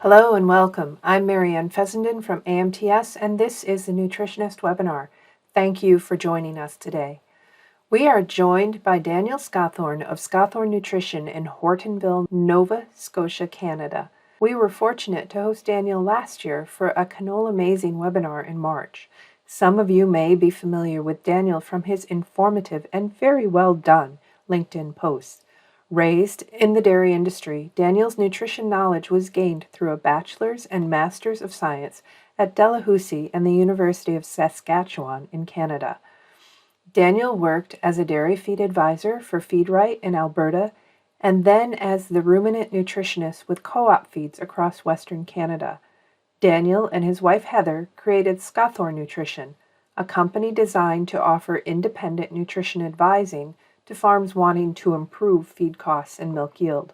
Hello and welcome. I'm Marianne Fessenden from AMTS, and this is the Nutritionist webinar. Thank you for joining us today. We are joined by Daniel Scothorn of Scothorn Nutrition in Hortonville, Nova Scotia, Canada. We were fortunate to host Daniel last year for a Canola Amazing webinar in March. Some of you may be familiar with Daniel from his informative and very well done LinkedIn posts. Raised in the dairy industry, Daniel's nutrition knowledge was gained through a bachelor's and master's of science at Delahousie and the University of Saskatchewan in Canada. Daniel worked as a dairy feed advisor for Feedright in Alberta and then as the ruminant nutritionist with co-op feeds across Western Canada. Daniel and his wife Heather created Scothorn Nutrition, a company designed to offer independent nutrition advising to farms wanting to improve feed costs and milk yield.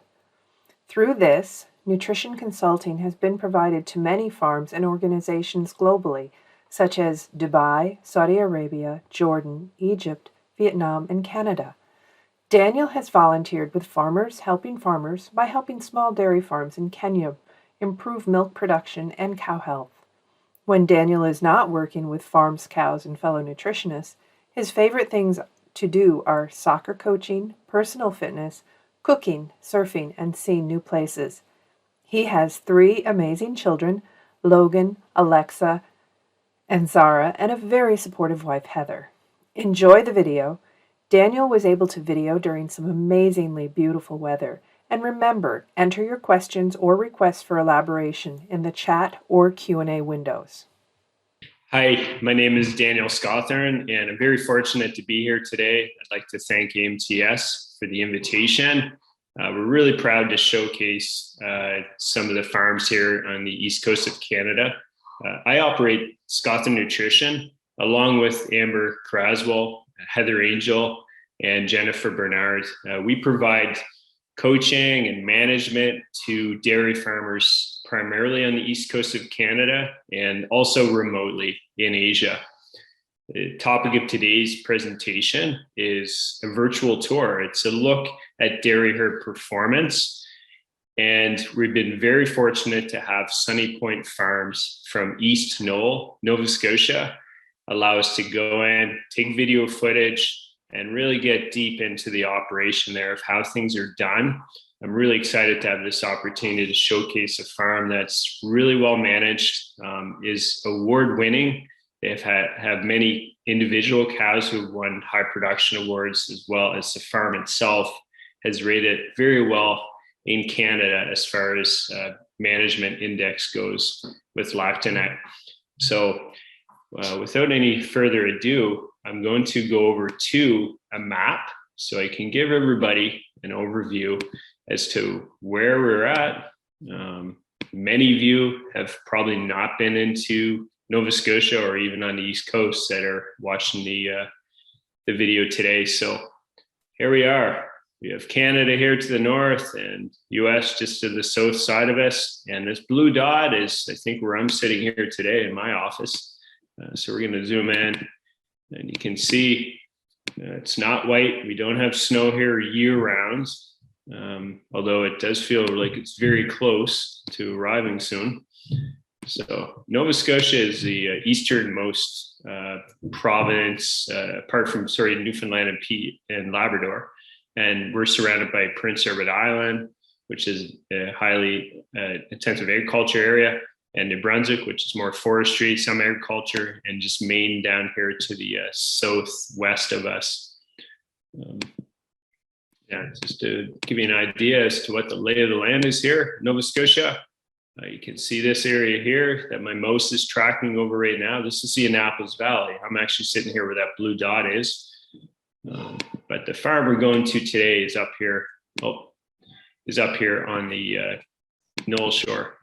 Through this, nutrition consulting has been provided to many farms and organizations globally, such as Dubai, Saudi Arabia, Jordan, Egypt, Vietnam, and Canada. Daniel has volunteered with Farmers Helping Farmers by helping small dairy farms in Kenya improve milk production and cow health. When Daniel is not working with farms, cows, and fellow nutritionists, his favorite things to do are soccer coaching, personal fitness, cooking, surfing, and seeing new places. He has 3 amazing children, Logan, Alexa, and Zara, and a very supportive wife, Heather. Enjoy the video. Daniel was able to video during some amazingly beautiful weather. And remember, enter your questions or requests for elaboration in the chat or Q&A windows. Hi, my name is Daniel Scothorn, and I'm very fortunate to be here today. I'd like to thank AMTS for the invitation. We're really proud to showcase some of the farms here on the east coast of Canada. I operate Scothorn Nutrition along with Amber Craswell, Heather Angel, and Jennifer Bernard. We provide coaching and management to dairy farmers primarily on the east coast of Canada and also remotely in Asia. The topic of today's presentation is a virtual tour. It's a look at dairy herd performance. And we've been very fortunate to have Sunny Point Farms from East Knoll, Nova Scotia, allow us to go in, take video footage, and really get deep into the operation there of how things are done. I'm really excited to have this opportunity to showcase a farm that's really well managed, is award-winning. They've have many individual cows who have won high production awards, as well as the farm itself has rated very well in Canada as far as management index goes with Lactating. So without any further ado, I'm going to go over to a map so I can give everybody an overview as to where we're at. Many of you have probably not been into Nova Scotia or even on the East Coast that are watching the video today. So here we are. We have Canada here to the north and US just to the south side of us. And this blue dot is, I think, where I'm sitting here today in my office. So we're going to zoom in. And you can see it's not white. We don't have snow here year round, although it does feel like it's very close to arriving soon. So Nova Scotia is the easternmost province, apart from, Newfoundland and Labrador. And we're surrounded by Prince Edward Island, which is a highly intensive agriculture area, and New Brunswick, which is more forestry, some agriculture, and just Maine down here to the southwest of us. Just to give you an idea as to what the lay of the land is here, Nova Scotia. You can see this area here that my mouse is tracking over right now. This is the Annapolis Valley. I'm actually sitting here where that blue dot is. But the farm we're going to today is up here. Is up here on the Knoll Shore.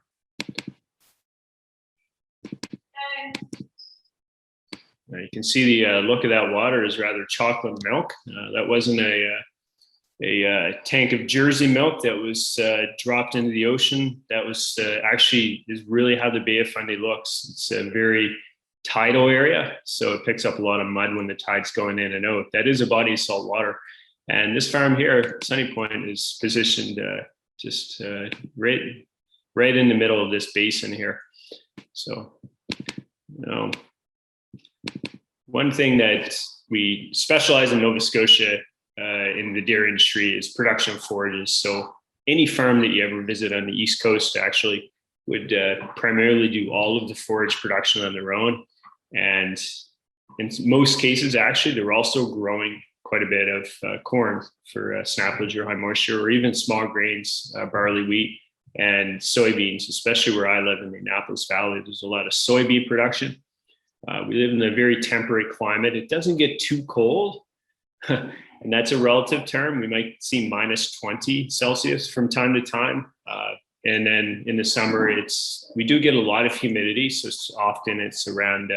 You can see the look of that water is rather chocolate milk. That wasn't a tank of Jersey milk that was dropped into the ocean. That was actually is really how the Bay of Fundy looks. It's a very tidal area, so it picks up a lot of mud when the tide's going in and out. That is a body of salt water. And this farm here, Sunny Point, is positioned just right right in the middle of this basin here. So, one thing that we specialize in Nova Scotia in the dairy industry is production of forages. So any farm that you ever visit on the East Coast actually would primarily do all of the forage production on their own. And in most cases, actually, they're also growing quite a bit of corn for snaplage or high moisture, or even small grains, barley, wheat, and soybeans, especially where I live in the Annapolis Valley. There's a lot of soybean production. We live in a very temperate climate. It doesn't get too cold, and that's a relative term. We might see minus 20 Celsius from time to time. And then in the summer, we do get a lot of humidity. So often it's around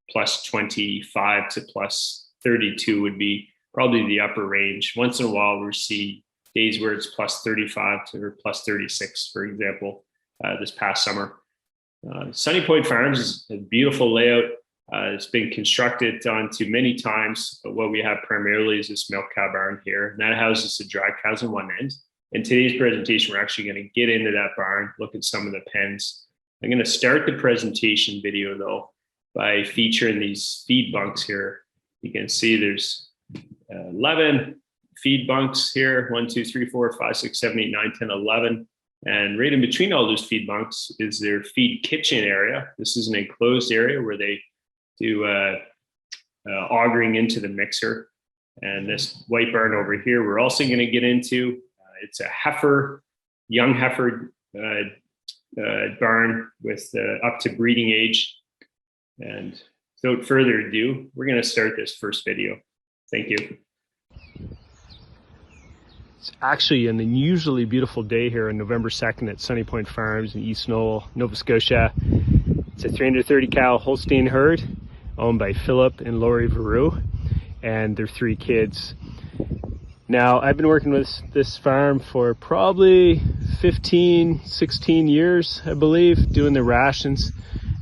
plus 25 to plus 32 would be probably the upper range. Once in a while, we see days where it's plus 35 to or plus 36, for example, this past summer. Sunny Point Farms is a beautiful layout. It's been constructed onto many times, but what we have primarily is this milk cow barn here, and that houses the dry cows on one end. In today's presentation, we're actually going to get into that barn, look at some of the pens. I'm going to start the presentation video, though, by featuring these feed bunks here. You can see there's 11 feed bunks here, 1, 2, 3, 4, 5, 6, 7, 8, 9, 10, 11. And right in between all those feed bunks is their feed kitchen area. This is an enclosed area where they do augering into the mixer. And this white barn over here, we're also going to get into. It's a heifer, young heifer barn with up to breeding age. And without further ado, we're going to start this first video. Thank you. It's actually an unusually beautiful day here on November 2nd at Sunny Point Farms in East Knoll, Nova Scotia. It's a 330 cow Holstein herd owned by Philip and Lori Veru and their 3 kids. Now, I've been working with this farm for probably 15, 16 years, I believe, doing the rations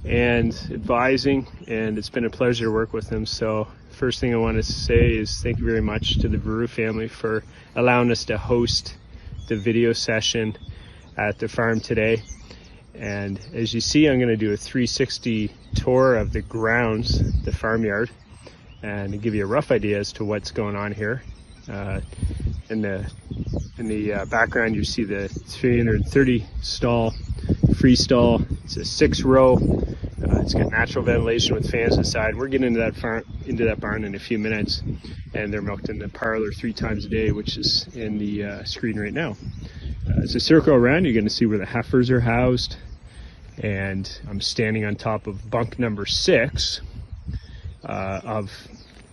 and advising, and it's been a pleasure to work with them. So first thing I want to say is thank you very much to the Veru family for allowing us to host the video session at the farm today. And as you see, I'm going to do a 360 tour of the grounds, the farmyard, and to give you a rough idea as to what's going on here. In the background, you see the 330 stall, free stall. It's a 6-row. It's got natural ventilation with fans inside. We're getting into that barn in a few minutes, and they're milked in the parlor 3 times a day, which is in the screen right now. As a circle around, you're going to see where the heifers are housed, and I'm standing on top of bunk number 6 of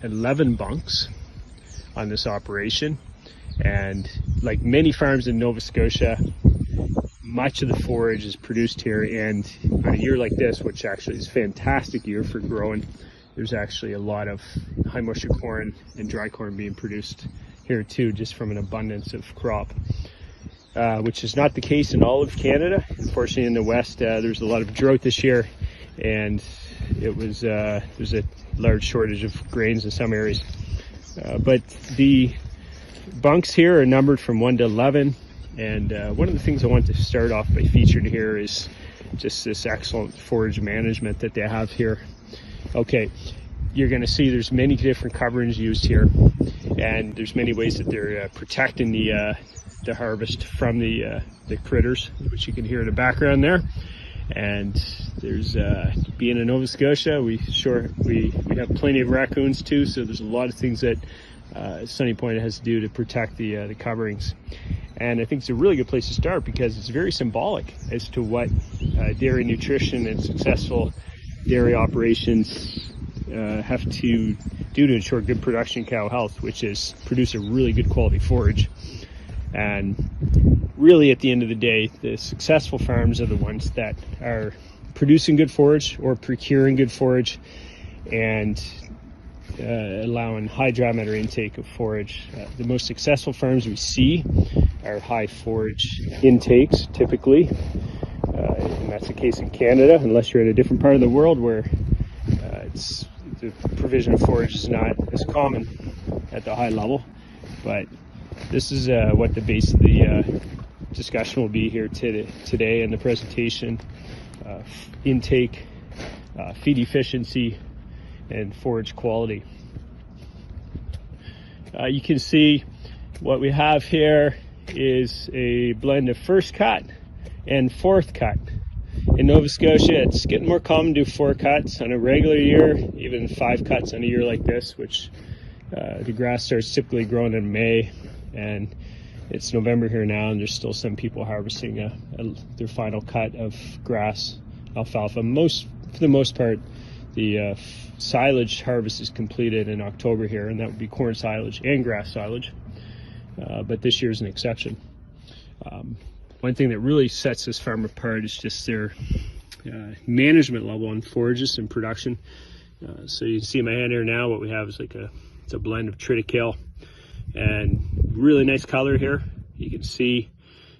11 bunks on this operation. And like many farms in Nova Scotia, much of the forage is produced here, and on a year like this, which actually is a fantastic year for growing, there's actually a lot of high moisture corn and dry corn being produced here too, just from an abundance of crop, which is not the case in all of Canada. Unfortunately, in the West, there's a lot of drought this year, and there's a large shortage of grains in some areas. But the bunks here are numbered from 1 to 11. And one of the things I want to start off by featuring here is just this excellent forage management that they have here. Okay, you're going to see there's many different coverings used here, and there's many ways that they're protecting the harvest from the critters, which you can hear in the background there. And there's being in Nova Scotia, we have plenty of raccoons too, so there's a lot of things that Sunny Point has to do to protect the coverings. And I think it's a really good place to start because it's very symbolic as to what dairy nutrition and successful dairy operations have to do to ensure good production cow health, which is produce a really good quality forage. And really, at the end of the day, the successful farms are the ones that are producing good forage or procuring good forage and allowing high dry matter intake of forage. The most successful farms we see are high forage intakes, typically, and that's the case in Canada, unless you're in a different part of the world where the provision of forage is not as common at the high level. But this is what the base of the discussion will be here today in the presentation: intake, feed efficiency, and forage quality. You can see what we have here is a blend of first cut and fourth cut. In Nova Scotia, it's getting more common to do 4 cuts on a regular year, even 5 cuts on a year like this, which the grass starts typically growing in May, and it's November here now, and there's still some people harvesting their final cut of grass alfalfa. For the most part, the silage harvest is completed in October here, and that would be corn silage and grass silage, but this year's an exception. One thing that really sets this farm apart is just their management level on forages and production. So you can see in my hand here now what we have is it's a blend of triticale, and really nice color here. You can see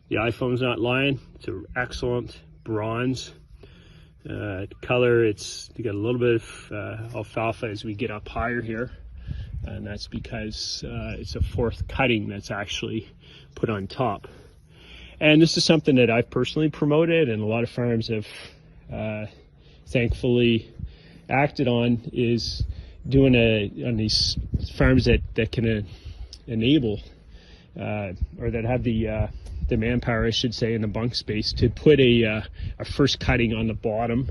the iPhone's not lying. It's an excellent bronze color. You got a little bit of alfalfa as we get up higher here, and that's because it's a 4th cutting that's actually put on top. And this is something that I've personally promoted, and a lot of farms have thankfully acted on, is doing on these farms that can enable or that have the manpower, I should say, in the bunk space to put a first cutting on the bottom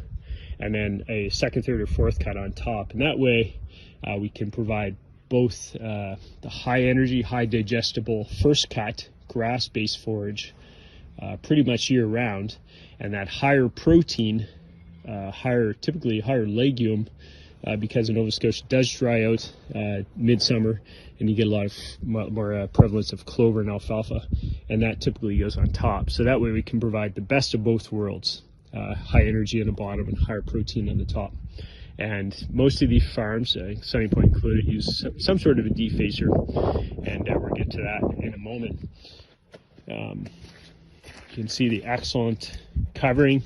and then a 2nd, 3rd, or 4th cut on top. And that way we can provide both the high energy, high digestible first cut grass-based forage pretty much year round, and that higher protein, typically higher legume, because Nova Scotia does dry out midsummer, and you get a lot more prevalence of clover and alfalfa, and that typically goes on top. So that way we can provide the best of both worlds, high energy on the bottom and higher protein on the top. And most of these farms, Sunny Point included, use some sort of a defacer, and we'll get to that in a moment. You can see the excellent covering.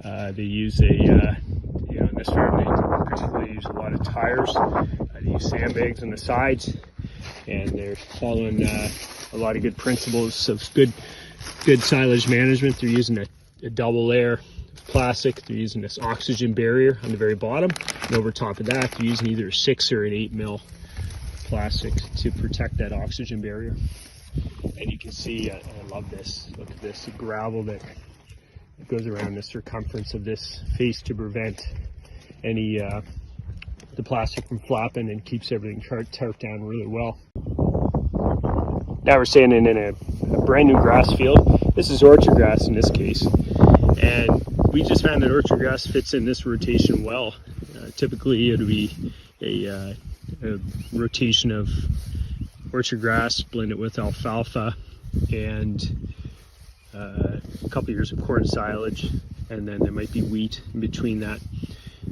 They use in this farm they particularly use a lot of tires. They use sandbags on the sides, and they're following a lot of good principles of good silage management. They're using a double layer of plastic. They're using this oxygen barrier on the very bottom, and over top of that they're using either a 6 or an 8 mil plastic to protect that oxygen barrier. And you can see, I love this, look at this, the gravel that goes around the circumference of this face to prevent any the plastic from flapping, and keeps everything tarped down really well. Now we're standing in a brand new grass field. This is orchard grass in this case, and we just found that orchard grass fits in this rotation well. Typically it would be a rotation of orchard grass blended with alfalfa and a couple years of corn silage, and then there might be wheat in between that.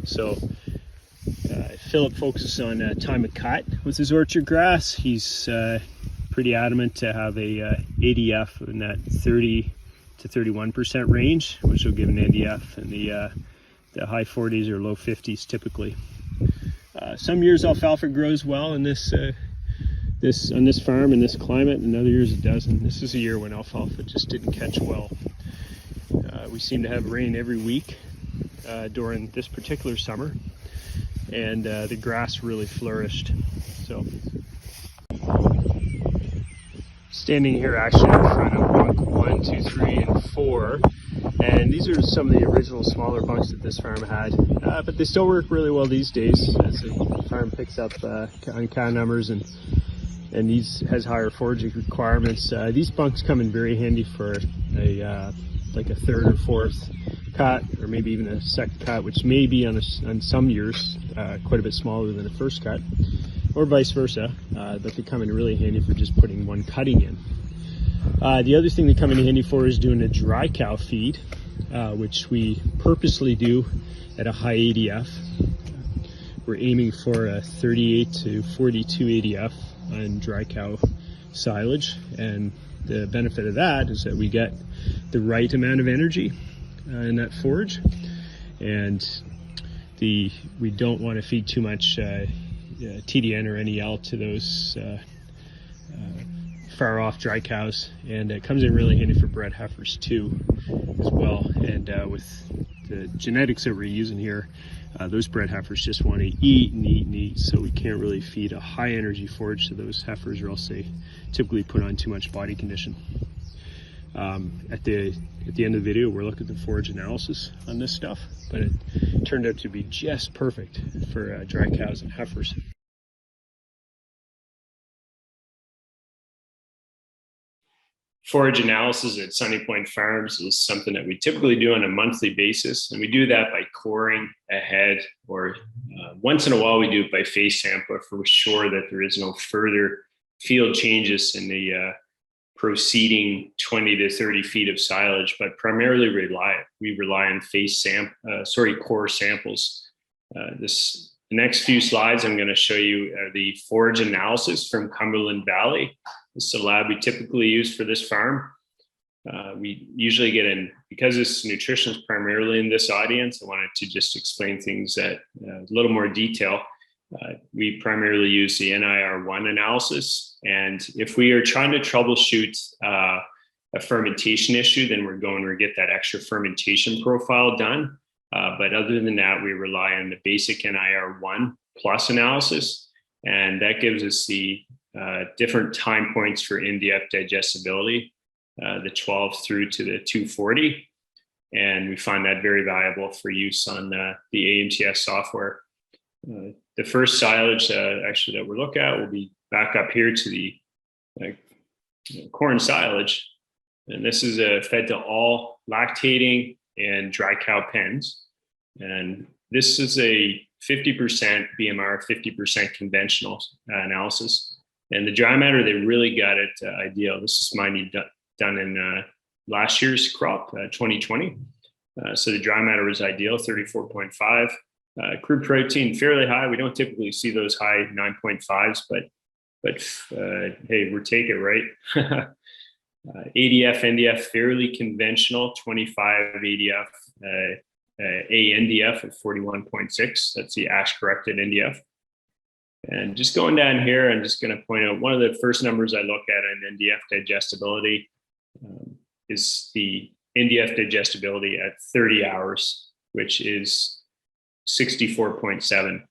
So Philip focuses on time of cut with his orchard grass. He's pretty adamant to have a ADF in that 30 to 31% range, which will give an NDF in the high 40s or low 50s typically. Some years alfalfa grows well in on this farm in this climate, and other years it doesn't. This is a year when alfalfa just didn't catch well. We seem to have rain every week during this particular summer, and the grass really flourished. So standing here actually in front of bunk 1, 2, 3, and 4, and these are some of the original smaller bunks that this farm had, but they still work really well these days as the farm picks up on cow numbers, and these has higher foraging requirements. These bunks come in very handy for like a 3rd or 4th cut, or maybe even a 2nd cut, which may be on some years quite a bit smaller than a 1st cut, or vice versa, but they come in really handy for just putting one cutting in. The other thing they come in handy for is doing a dry cow feed, which we purposely do at a high ADF. We're aiming for a 38 to 42 ADF on dry cow silage, and the benefit of that is that we get the right amount of energy in that forage, and we don't want to feed too much TDN or NEL to those far off dry cows, and it comes in really handy for bred heifers too as well. And with the genetics that we're using here, those bred heifers just want to eat and eat and eat, so we can't really feed a high energy forage to those heifers, or else they typically put on too much body condition. At the end of the video, we'll look at the forage analysis on this stuff, but it turned out to be just perfect for dry cows and heifers. Forage analysis at Sunny Point Farms is something that we typically do on a monthly basis, and we do that by coring ahead, or once in a while we do it by face sample if we're sure that there is no further field changes in the proceeding 20 to 30 feet of silage, but primarily we rely on core samples. The next few slides I'm going to show you the forage analysis from Cumberland Valley. This is a lab we typically use for this farm. We usually get in, because this nutrition is primarily in this audience, I wanted to just explain things at a little more detail. We primarily use the NIR1 analysis, and if we are trying to troubleshoot a fermentation issue, then we're going to get that extra fermentation profile done. But other than that, we rely on the basic NIR1 plus analysis, and that gives us the different time points for NDF digestibility, the 12 through to the 240, and we find that very valuable for use on the AMTS software. The first silage actually that we'll look at will be back up here to the corn silage, and this is fed to all lactating and dry cow pens, and this is a 50% BMR, 50% conventional analysis. And the dry matter, they really got it ideal. This is mine done in last year's crop, 2020. So the dry matter was ideal, 34.5. Crude protein, fairly high. We don't typically see those high 9.5s, but hey, we're taking it, right? ADF, NDF, fairly conventional, 25 ADF, ANDF at 41.6. That's the ash corrected NDF. And just going down here, I'm just going to point out one of the first numbers I look at in NDF digestibility is the NDF digestibility at 30 hours, which is 64.7.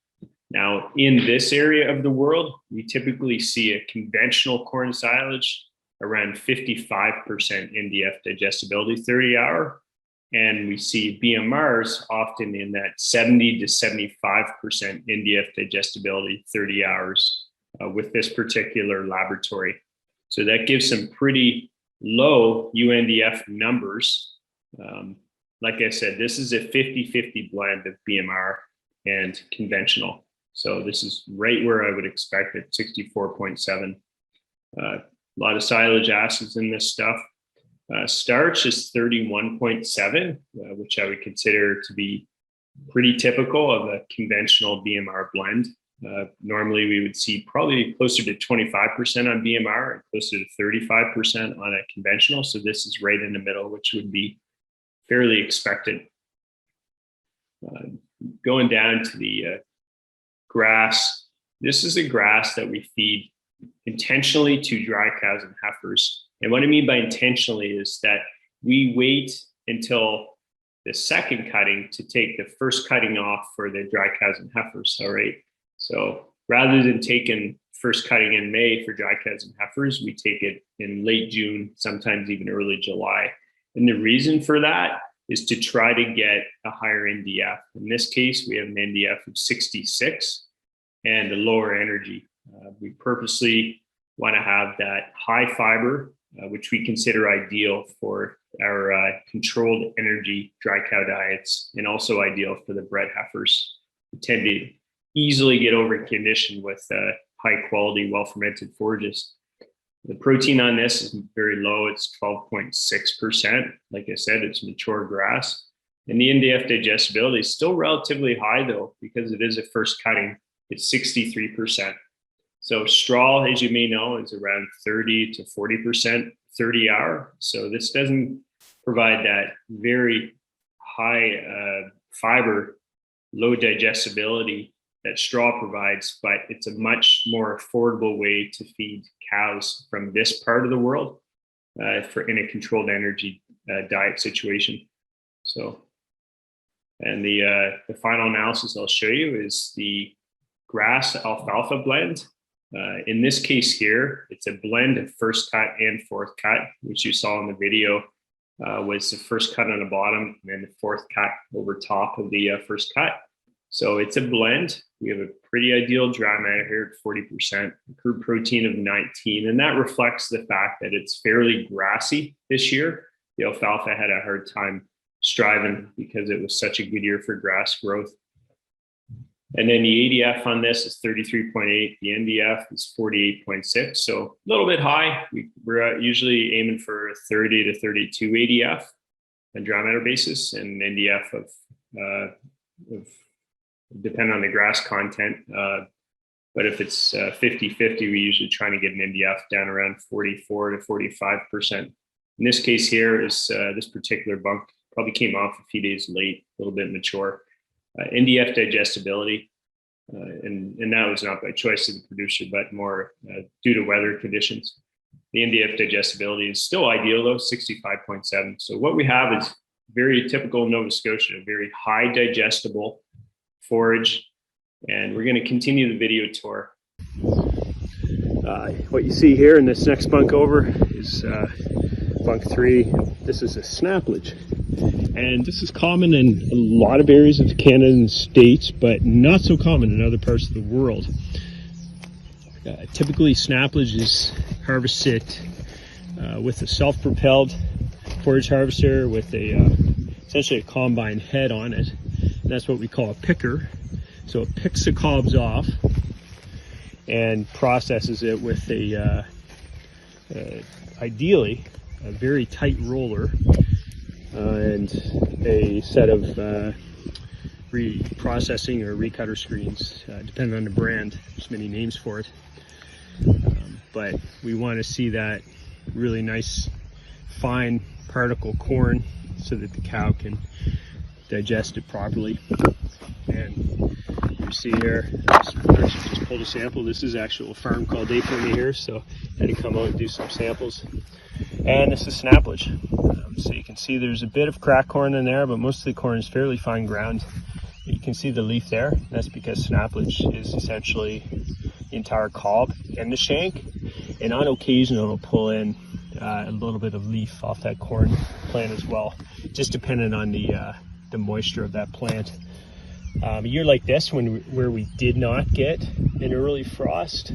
Now, in this area of the world, we typically see a conventional corn silage around 55% NDF digestibility 30 hour. And we see BMRs often in that 70 to 75% NDF digestibility 30 hours with this particular laboratory. So that gives some pretty low UNDF numbers. Like I said, this is a 50-50 blend of BMR and conventional. So this is right where I would expect it, 64.7. A lot of silage acids in this stuff. Starch is 31.7, which I would consider to be pretty typical of a conventional BMR blend. Normally, we would see probably closer to 25% on BMR and closer to 35% on a conventional. So this is right in the middle, which would be fairly expected. Going down to the grass, this is a grass that we feed intentionally to dry cows and heifers. And what I mean by intentionally is that we wait until the second cutting to take the first cutting off for the dry cows and heifers. All right. So rather than taking first cutting in May for dry cows and heifers, we take it in late June, sometimes even early July. And the reason for that is to try to get a higher NDF. In this case, we have an NDF of 66 and a lower energy. We purposely want to have that high fiber, which we consider ideal for our controlled energy dry cow diets, and also ideal for the bred heifers who tend to easily get over conditioned with high quality, well fermented forages. The protein on this is very low. It's 12.6%. Like I said, it's mature grass. And the NDF digestibility is still relatively high though, because it is a first cutting. It's 63%. So straw, as you may know, is around 30 to 40% 30 hour. So this doesn't provide that very high fiber, low digestibility that straw provides, but it's a much more affordable way to feed cows from this part of the world in a controlled energy diet situation. So, and the final analysis I'll show you is the grass alfalfa blend. In this case here, it's a blend of first cut and fourth cut, which you saw in the video was the first cut on the bottom and then the fourth cut over top of the first cut. So it's a blend. We have a pretty ideal dry matter here at 40%, crude protein of 19, and that reflects the fact that it's fairly grassy this year. The alfalfa had a hard time striving because it was such a good year for grass growth. And then the ADF on this is 33.8. The NDF is 48.6. So a little bit high. We're usually aiming for 30 to 32 ADF on dry matter basis, and NDF of depend on the grass content. But if it's 50-50, we usually trying to get an NDF down around 44 to 45%. In this case here is this particular bunk probably came off a few days late, a little bit mature. NDF digestibility, and that was not by choice of the producer, but more due to weather conditions. The NDF digestibility is still ideal though, 65.7. So what we have is very typical Nova Scotia, a very high digestible forage, and we're going to continue the video tour. What you see here in this next bunk over is bunk 3. This is a snaplage, and this is common in a lot of areas of Canada and States, but not so common in other parts of the world. Typically, snaplage is harvested with a self-propelled forage harvester with essentially a combine head on it. And that's what we call a picker. So it picks the cobs off and processes it with ideally a very tight roller and a set of reprocessing or recutter screens, depending on the brand. There's many names for it. But we want to see that really nice fine particle corn so that the cow can digest it properly. And you see here, I just pulled a sample. This is actual farm called day for me here, so I had to come out and do some samples. And this is snaplage. So you can see there's a bit of crack corn in there, but most of the corn is fairly fine ground. You can see the leaf there. That's because snaplage is essentially the entire cob and the shank. And on occasion, it'll pull in a little bit of leaf off that corn plant as well, just depending on the moisture of that plant. A year like this, where we did not get an early frost,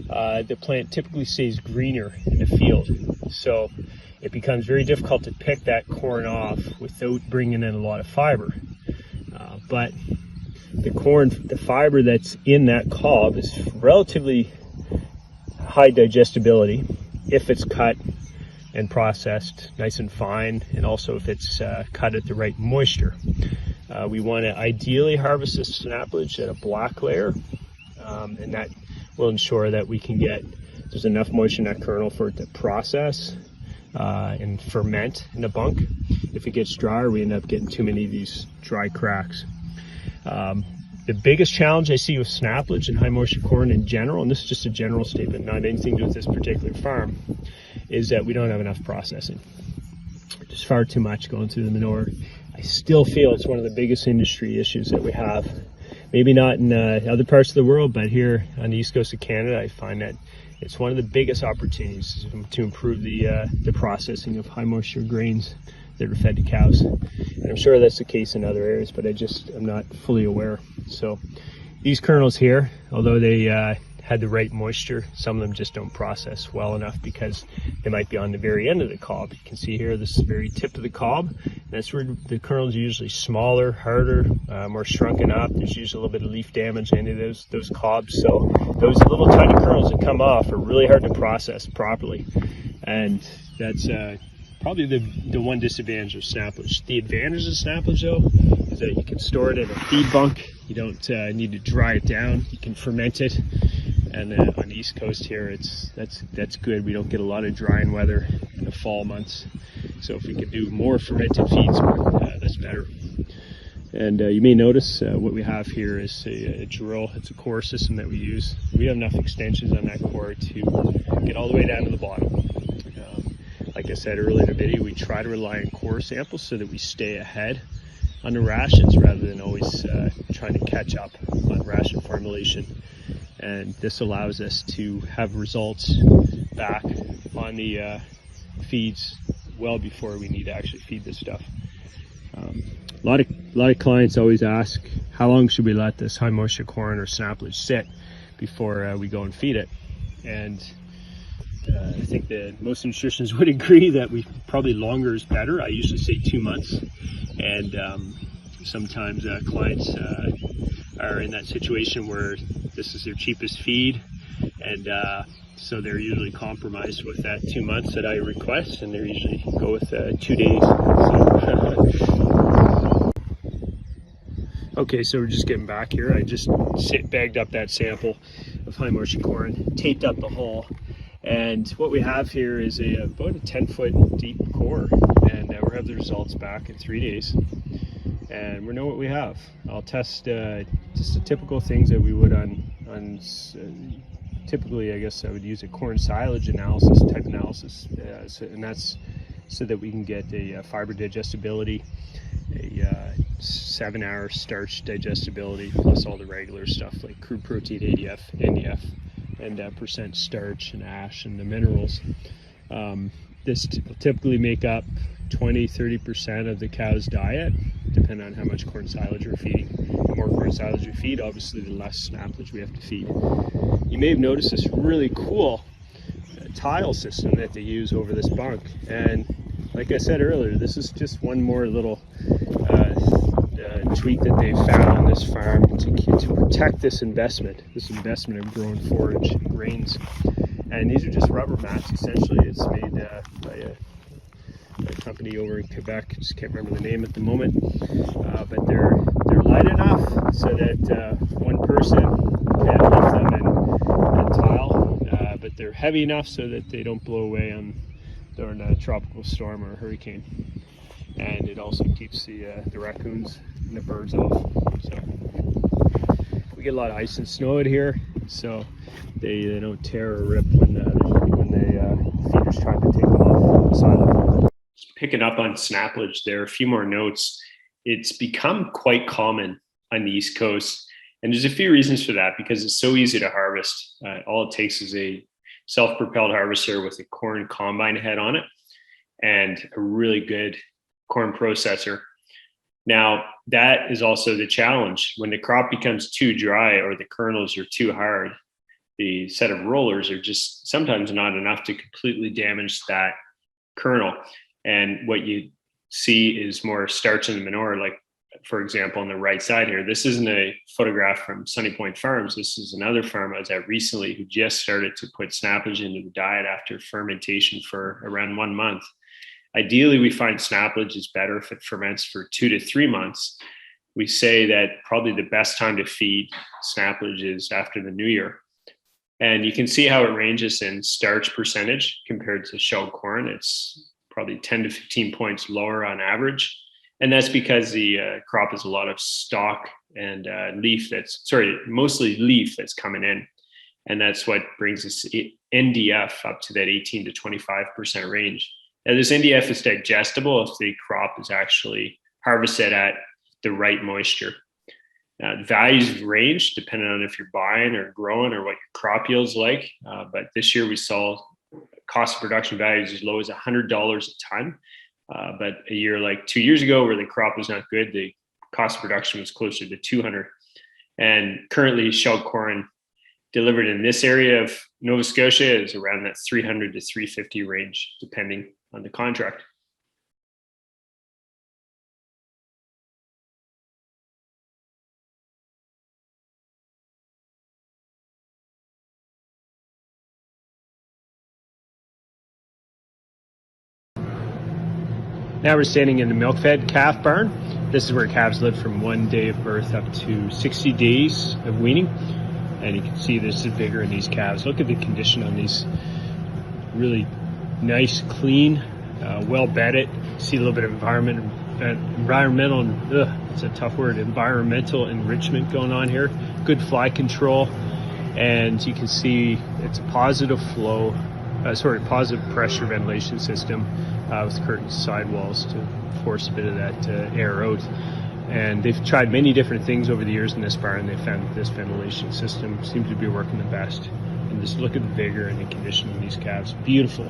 the plant typically stays greener in the field. So it becomes very difficult to pick that corn off without bringing in a lot of fiber. But the fiber that's in that cob is relatively high digestibility if it's cut and processed nice and fine, and also if it's cut at the right moisture. We want to ideally harvest this snaplage at a black layer, and that will ensure that we can there's enough moisture in that kernel for it to process and ferment in a bunk. If it gets drier, we end up getting too many of these dry cracks. The biggest challenge I see with snaplage and high moisture corn in general, and this is just a general statement, not anything to do with this particular farm, is that we don't have enough processing. There's far too much going through the manure. I still feel it's one of the biggest industry issues that we have. Maybe not in other parts of the world, but here on the east coast of Canada, I find that it's one of the biggest opportunities to improve the processing of high moisture grains that are fed to cows. And I'm sure that's the case in other areas, but I'm not fully aware. So these kernels here, although they had the right moisture, some of them just don't process well enough because they might be on the very end of the cob. You can see here, this is the very tip of the cob. That's where the kernels are usually smaller, harder, more shrunken up. There's usually a little bit of leaf damage in any of those cobs. So those little tiny kernels that come off are really hard to process properly. And that's probably the one disadvantage of snaplage. The advantage of snaplage though is that you can store it in a feed bunk. You don't need to dry it down. You can ferment it. And on the east coast here, that's good. We don't get a lot of drying weather in the fall months. So if we could do more fermented feeds, that's better. And you may notice what we have here is a drill. It's a core system that we use. We have enough extensions on that core to get all the way down to the bottom. Like I said earlier in the video, we try to rely on core samples so that we stay ahead on the rations rather than always trying to catch up on ration formulation. And this allows us to have results back on the feeds well before we need to actually feed this stuff. A lot of clients always ask, how long should we let this high moisture corn or snaplage sit before we go and feed it? And I think that most nutritionists would agree that probably longer is better. I usually say 2 months, and sometimes clients are in that situation where this is their cheapest feed, and so they're usually compromised with that 2 months that I request, and they usually go with 2 days. Okay, so we're just getting back here. I just bagged up that sample of high moisture corn, taped up the hull, and what we have here is about a 10-foot deep core, and we'll have the results back in 3 days, and we know what we have. I'll test just the typical things that we would on typically, I guess I would use a corn silage analysis type analysis, and that's so that we can get a fiber digestibility, a 7-hour starch digestibility, plus all the regular stuff like crude protein, ADF, NDF, and percent starch and ash and the minerals. This will typically make up 20-30% of the cow's diet, depending on how much corn silage we're feeding. The more corn silage we feed, obviously the less snaplage we have to feed. You may have noticed this really cool tile system that they use over this bunk, and like I said earlier, this is just one more little tweak that they found on this farm to protect this investment of growing forage and grains. And these are just rubber mats, essentially. It's made by a company over in Quebec. I just can't remember the name at the moment, but they're light enough so that one person can lift them and tile, but they're heavy enough so that they don't blow away during a tropical storm or a hurricane. And it also keeps the raccoons and the birds off. So we get a lot of ice and snow out here, so they don't tear or rip when the feeders try to take them off the side of the barn. Picking up on snaplage, there are a few more notes. It's become quite common on the East Coast, and there's a few reasons for that, because it's so easy to harvest. All it takes is a self-propelled harvester with a corn combine head on it and a really good corn processor. Now, that is also the challenge. When the crop becomes too dry or the kernels are too hard, the set of rollers are just sometimes not enough to completely damage that kernel. And what you see is more starch in the manure, like, for example, on the right side here. This isn't a photograph from Sunny Point Farms. This is another farm I was at recently who just started to put snaplage into the diet after fermentation for around 1 month. Ideally, we find snaplage is better if it ferments for 2 to 3 months. We say that probably the best time to feed snaplage is after the new year. And you can see how it ranges in starch percentage compared to shelled corn. It's probably 10 to 15 points lower on average. And that's because the crop is a lot of stalk and mostly leaf that's coming in. And that's what brings us NDF up to that 18 to 25% range. Now, this NDF is digestible if the crop is actually harvested at the right moisture. The values range depending on if you're buying or growing or what your crop yield's like. But this year we saw cost of production values as low as $100 a ton. But a year like 2 years ago, where the crop was not good, the cost of production was closer to 200. And currently, shelled corn delivered in this area of Nova Scotia is around that 300 to 350 range, depending on the contract. Now we're standing in the milk-fed calf barn. This is where calves live from 1 day of birth up to 60 days of weaning. And you can see this is bigger in these calves. Look at the condition on these. Really nice, clean, well bedded. See a little bit of environmental it's a tough word, environmental enrichment going on here. Good fly control, and you can see it's a positive flow, positive pressure ventilation system with curtain sidewalls to force a bit of that air out. And they've tried many different things over the years in this barn. They found that this ventilation system seems to be working the best. And just look at the vigor and the condition of these calves. Beautiful.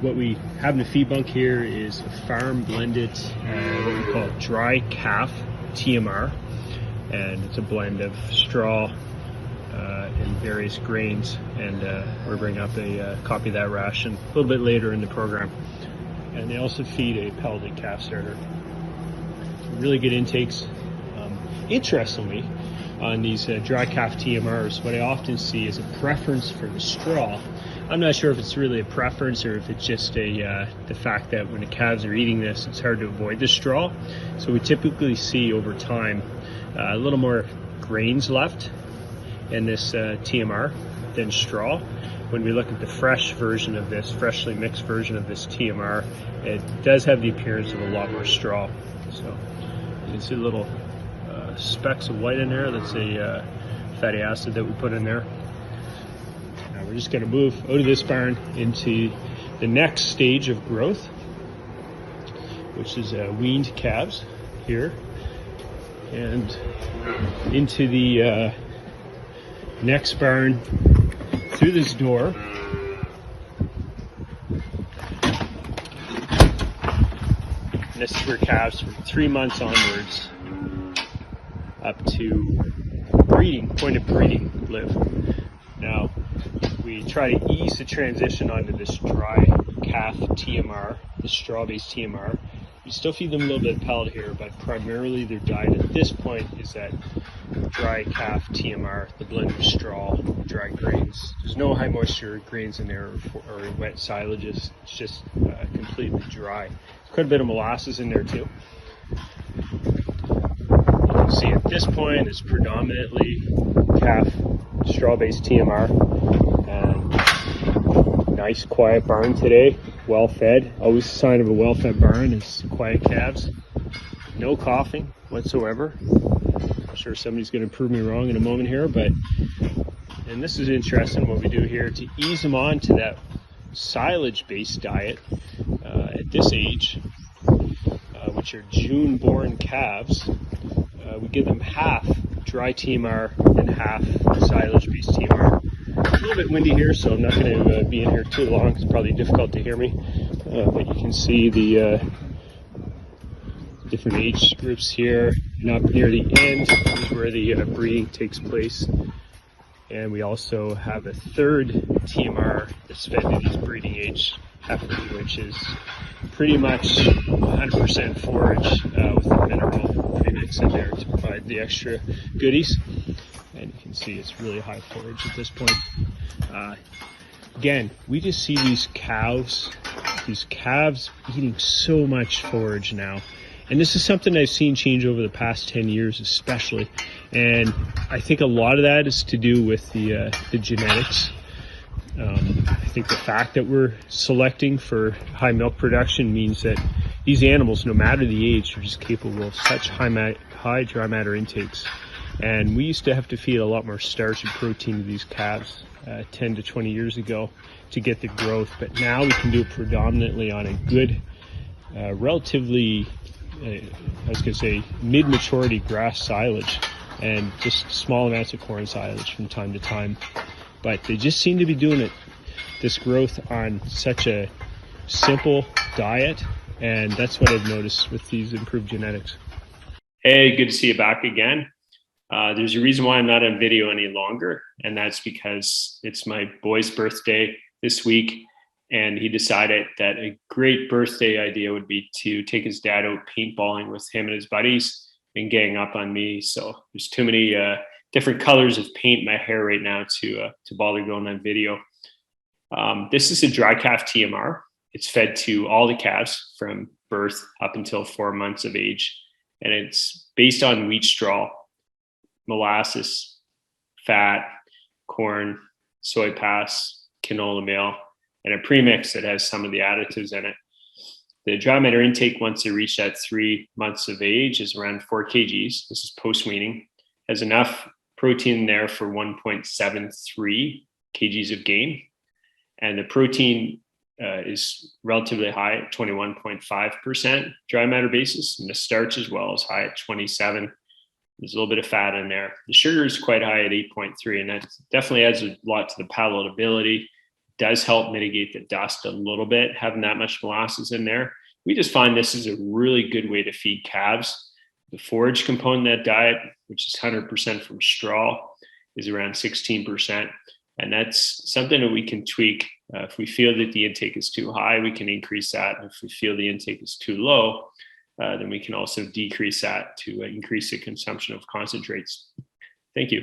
What we have in the feed bunk here is a farm blended, what we call dry calf TMR. And it's a blend of straw and various grains. And we're bringing up a copy of that ration a little bit later in the program. And they also feed a pelleted calf starter. Really good intakes. Interestingly, on these dry calf TMRs, what I often see is a preference for the straw. I'm not sure if it's really a preference or if it's just the fact that when the calves are eating this, it's hard to avoid the straw. So we typically see over time a little more grains left in this TMR than straw. When we look at the fresh version of this, freshly mixed version of this TMR, it does have the appearance of a lot more straw. So you can see little specks of white in there. That's a fatty acid that we put in there. Now we're just going to move out of this barn into the next stage of growth, which is weaned calves here, and into the next barn through this door. And this is where calves from 3 months onwards up to point of breeding live. Now, we try to ease the transition onto this dry calf TMR, the straw-based TMR. We still feed them a little bit of pellet here, but primarily their diet at this point is that dry calf TMR, the blend of straw, dry grains. There's no high moisture grains in there or wet silages. It's just completely dry. Quite a bit of molasses in there too. You can see at this point it's predominantly calf straw-based TMR. And nice quiet barn today, well fed. Always a sign of a well fed barn is quiet calves. No coughing whatsoever. I'm sure somebody's going to prove me wrong in a moment here, and this is interesting what we do here to ease them on to that silage-based diet at this age, which are June-born calves. We give them half dry TMR and half silage-based TMR. A little bit windy here, so I'm not going to be in here too long. It's probably difficult to hear me, but you can see the different age groups here. And up near the end is where the breeding takes place. And we also have a third TMR that's fed to these breeding age heifers, which is pretty much 100% forage with the mineral premix in there to provide the extra goodies. And you can see it's really high forage at this point. Again, we just see these calves eating so much forage now. And this is something I've seen change over the past 10 years especially. And I think a lot of that is to do with the genetics. I think the fact that we're selecting for high milk production means that these animals, no matter the age, are just capable of such high dry matter intakes. And we used to have to feed a lot more starch and protein to these calves 10 to 20 years ago to get the growth. But now we can do it predominantly on a good, relatively, I was going to say, mid-maturity grass silage and just small amounts of corn silage from time to time. But they just seem to be doing this growth on such a simple diet, and that's what I've noticed with these improved genetics. Hey, good to see you back again. There's a reason why I'm not on video any longer, and that's because it's my boy's birthday this week, and he decided that a great birthday idea would be to take his dad out paintballing with him and his buddies and gang up on me. So there's too many different colors of paint in my hair right now to bother going on video. This is a dry calf TMR. It's fed to all the calves from birth up until 4 months of age, and it's based on wheat straw, molasses, fat, corn, soy pass, canola meal, and a premix that has some of the additives in it. The dry matter intake once they reach that 3 months of age is around 4 kgs. This is post-weaning. Has enough protein there for 1.73 kgs of gain. And the protein is relatively high at 21.5% dry matter basis, and the starch as well is high at 27. There's a little bit of fat in there. The sugar is quite high at 8.3, and that definitely adds a lot to the palatability. Does help mitigate the dust a little bit, having that much molasses in there. We just find this is a really good way to feed calves. The forage component of that diet, which is 100% from straw, is around 16%. And that's something that we can tweak. If we feel that the intake is too high, we can increase that. If we feel the intake is too low, then we can also decrease that to increase the consumption of concentrates. Thank you.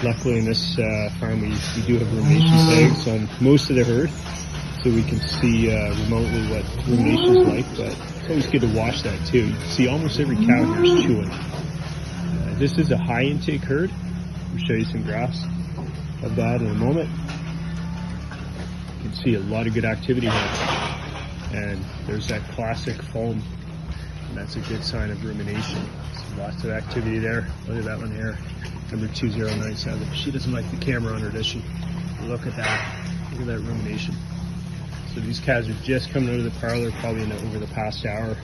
Luckily in this farm we do have rumination tags on most of the herd, so we can see remotely what rumination is like, but it's always good to watch that too. You can see almost every cow here is chewing. This is a high intake herd. We'll show you some graphs of that in a moment. You can see a lot of good activity here, and there's that classic foam, and that's a good sign of rumination. So lots of activity there. Look at that one here, number 2097. She doesn't like the camera on her, does she? Look at that. Look at that rumination. So these calves are just coming out of the parlor, probably over the past hour.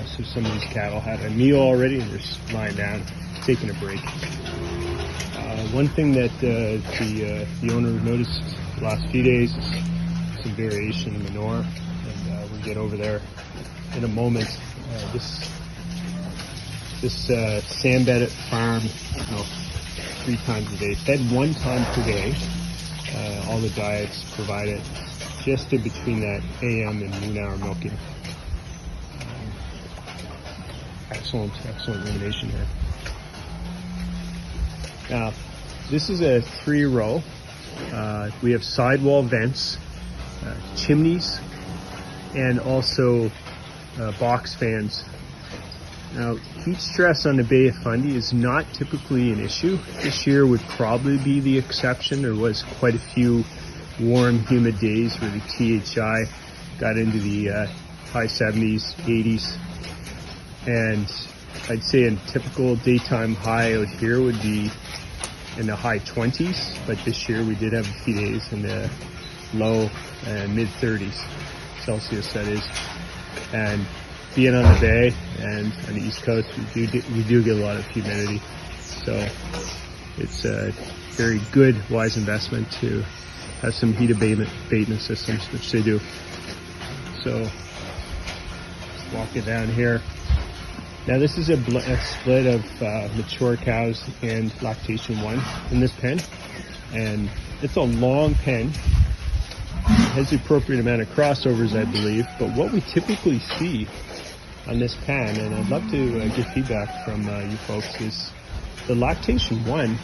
So some of these cattle had a meal already and they're just lying down, taking a break. One thing that the owner noticed the last few days is some variation in manure, and we'll get over there in a moment. This sandbed at farm, 3 times a day, fed 1 time per day. All the diets provided just in between that AM and noon hour milking. Excellent rumination here. Now, this is a 3-row. We have sidewall vents, chimneys, and also box fans. Now, heat stress on the Bay of Fundy is not typically an issue. This year would probably be the exception. There was quite a few warm, humid days where the THI got into the high 70s, 80s. And I'd say a typical daytime high out here would be in the high 20s. But this year we did have a few days in the low and mid 30s Celsius, that is. And being on the bay and on the East Coast, we do get a lot of humidity. So it's a very good, wise investment to have some heat abatement systems, which they do. So let's walk it down here. Now this is a split of mature cows and lactation 1 in this pen, and it's a long pen. It has the appropriate amount of crossovers, I believe, but what we typically see on this pen, and I'd love to get feedback from you folks, is the lactation 1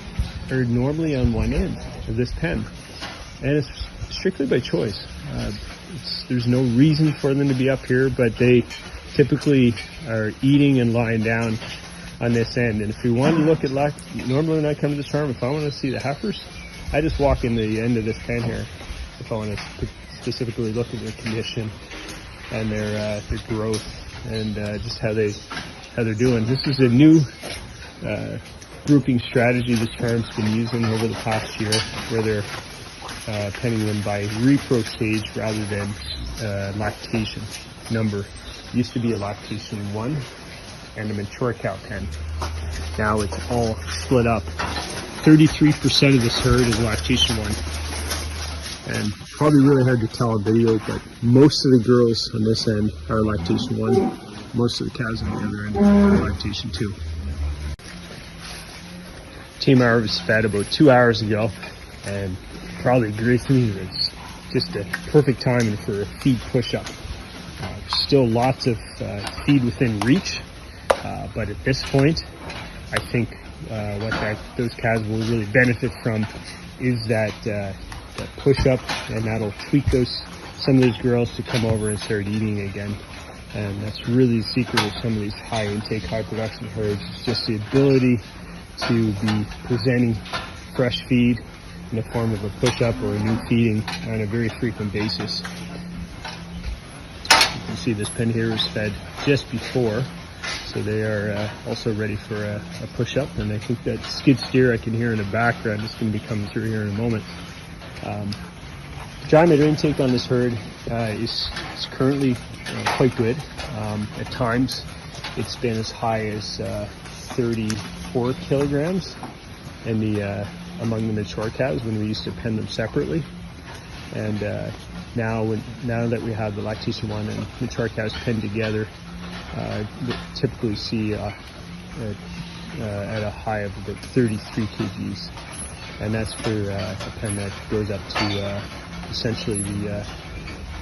are normally on one end of this pen, and it's strictly by choice. There's no reason for them to be up here, but they typically are eating and lying down on this end. And if we want to look at normally when I come to this farm, if I want to see the heifers, I just walk in the end of this pen here if I want to specifically look at their condition and their growth and just how they're doing. This is a new grouping strategy this farm's been using over the past year, where they're penning them by repro stage rather than lactation number. It used to be a lactation 1 and a mature cow pen. Now it's all split up. 33% of this herd is lactation 1. And probably really hard to tell on video, but most of the girls on this end are lactation 1. Most of the cows on the other end are lactation 2. Team hour was fed about 2 hours ago, and probably agrees with me that it's just a perfect timing for a feed push-up. Still lots of feed within reach, but at this point, I think what those calves will really benefit from is that push up, and that'll tweak some of those girls to come over and start eating again. And that's really the secret of some of these high intake, high production herds. It's just the ability to be presenting fresh feed in the form of a push up or a new feeding on a very frequent basis. You can see this pen here is fed just before, so they are also ready for a push up. And I think that skid steer I can hear in the background is going to be coming through here in a moment. Dry matter intake on this herd is currently quite good. At times it's been as high as 34 kilograms among the mature calves when we used to pen them separately. And now that we have the lactation 1 and mature calves penned together, we typically see at a high of about 33 kgs. And that's for a pen that goes up to essentially the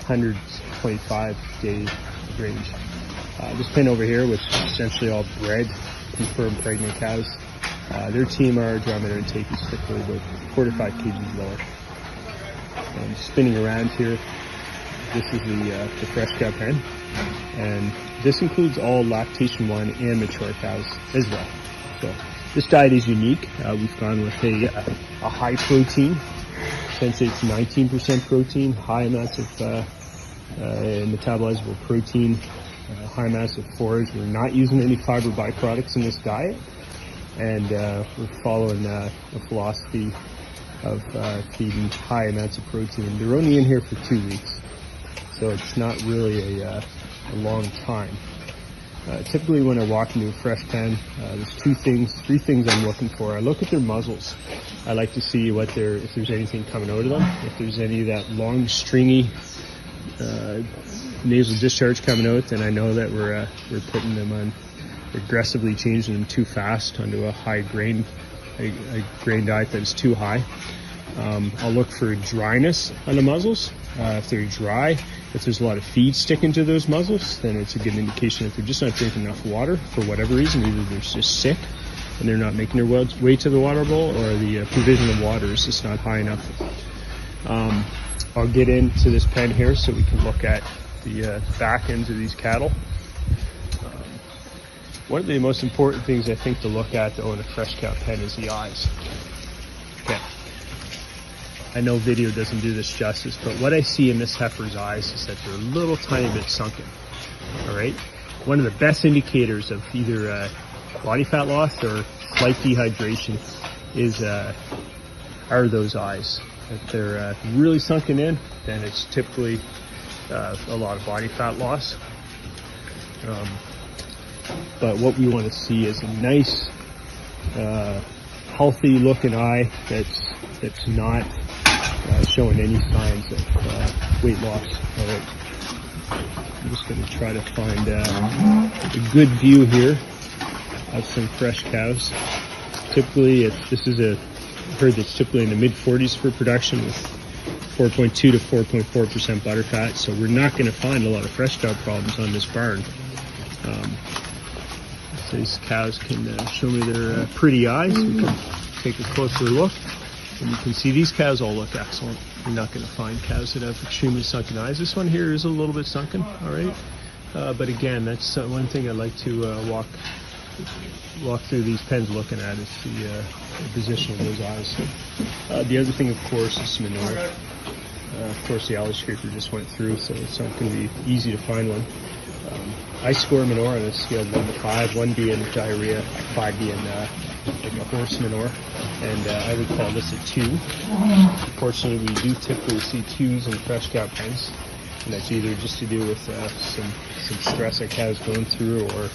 125-day range. This pen over here, which is essentially all bred, confirmed pregnant cows, their TMR dry matter intake is typically about 4 to 5 kgs lower. And spinning around here, this is the fresh cow pen, and this includes all lactation 1 and mature cows as well. So this diet is unique. We've gone with a high protein. Essentially it's 19% protein, high amounts of metabolizable protein, high amounts of forage. We're not using any fiber byproducts in this diet, and we're following a philosophy of feeding high amounts of protein. They're only in here for 2 weeks, so it's not really a long time. Typically when I walk into a fresh pen, there's 3 things I'm looking for. I look at their muzzles. I like to see if there's anything coming out of them. If there's any of that long, stringy nasal discharge coming out, then I know that we're putting them on, aggressively changing them too fast onto a high grain, a grain diet that is too high. I'll look for dryness on the muzzles. If they're dry, if there's a lot of feed sticking to those muzzles, then it's a good indication that they're just not drinking enough water for whatever reason. Either they're just sick and they're not making their way to the water bowl, or the provision of water is just not high enough. I'll get into this pen here so we can look at the back ends of these cattle. One of the most important things I think to look at though in a fresh cow pen is the eyes. Okay. I know video doesn't do this justice, but what I see in this heifer's eyes is that they're a little tiny bit sunken. All right. One of the best indicators of either body fat loss or slight dehydration are those eyes. If they're really sunken in, then it's typically a lot of body fat loss. But what we want to see is a nice, healthy looking eye that's not showing any signs of weight loss. All right. I'm just going to try to find a good view here of some fresh cows. Typically, this is a herd that's typically in the mid-40s for production with 4.2 to 4.4% butterfat. So we're not going to find a lot of fresh cow problems on this barn. So these cows can show me their pretty eyes. We can take a closer look. And you can see these cows all look excellent. You're not going to find cows that have extremely sunken eyes. This one here is a little bit sunken, all right? But again, that's one thing I like to walk through these pens looking at is the position of those eyes. The other thing, of course, is manure. Of course, the alley scraper just went through, so it's not going to be easy to find one. I score manure on a scale of 1 to 5, 1 being diarrhea, 5 being like a horse manure, and I would call this a 2. Unfortunately, we do typically see 2s in fresh cow pens, and that's either just to do with some stress that cows going through, or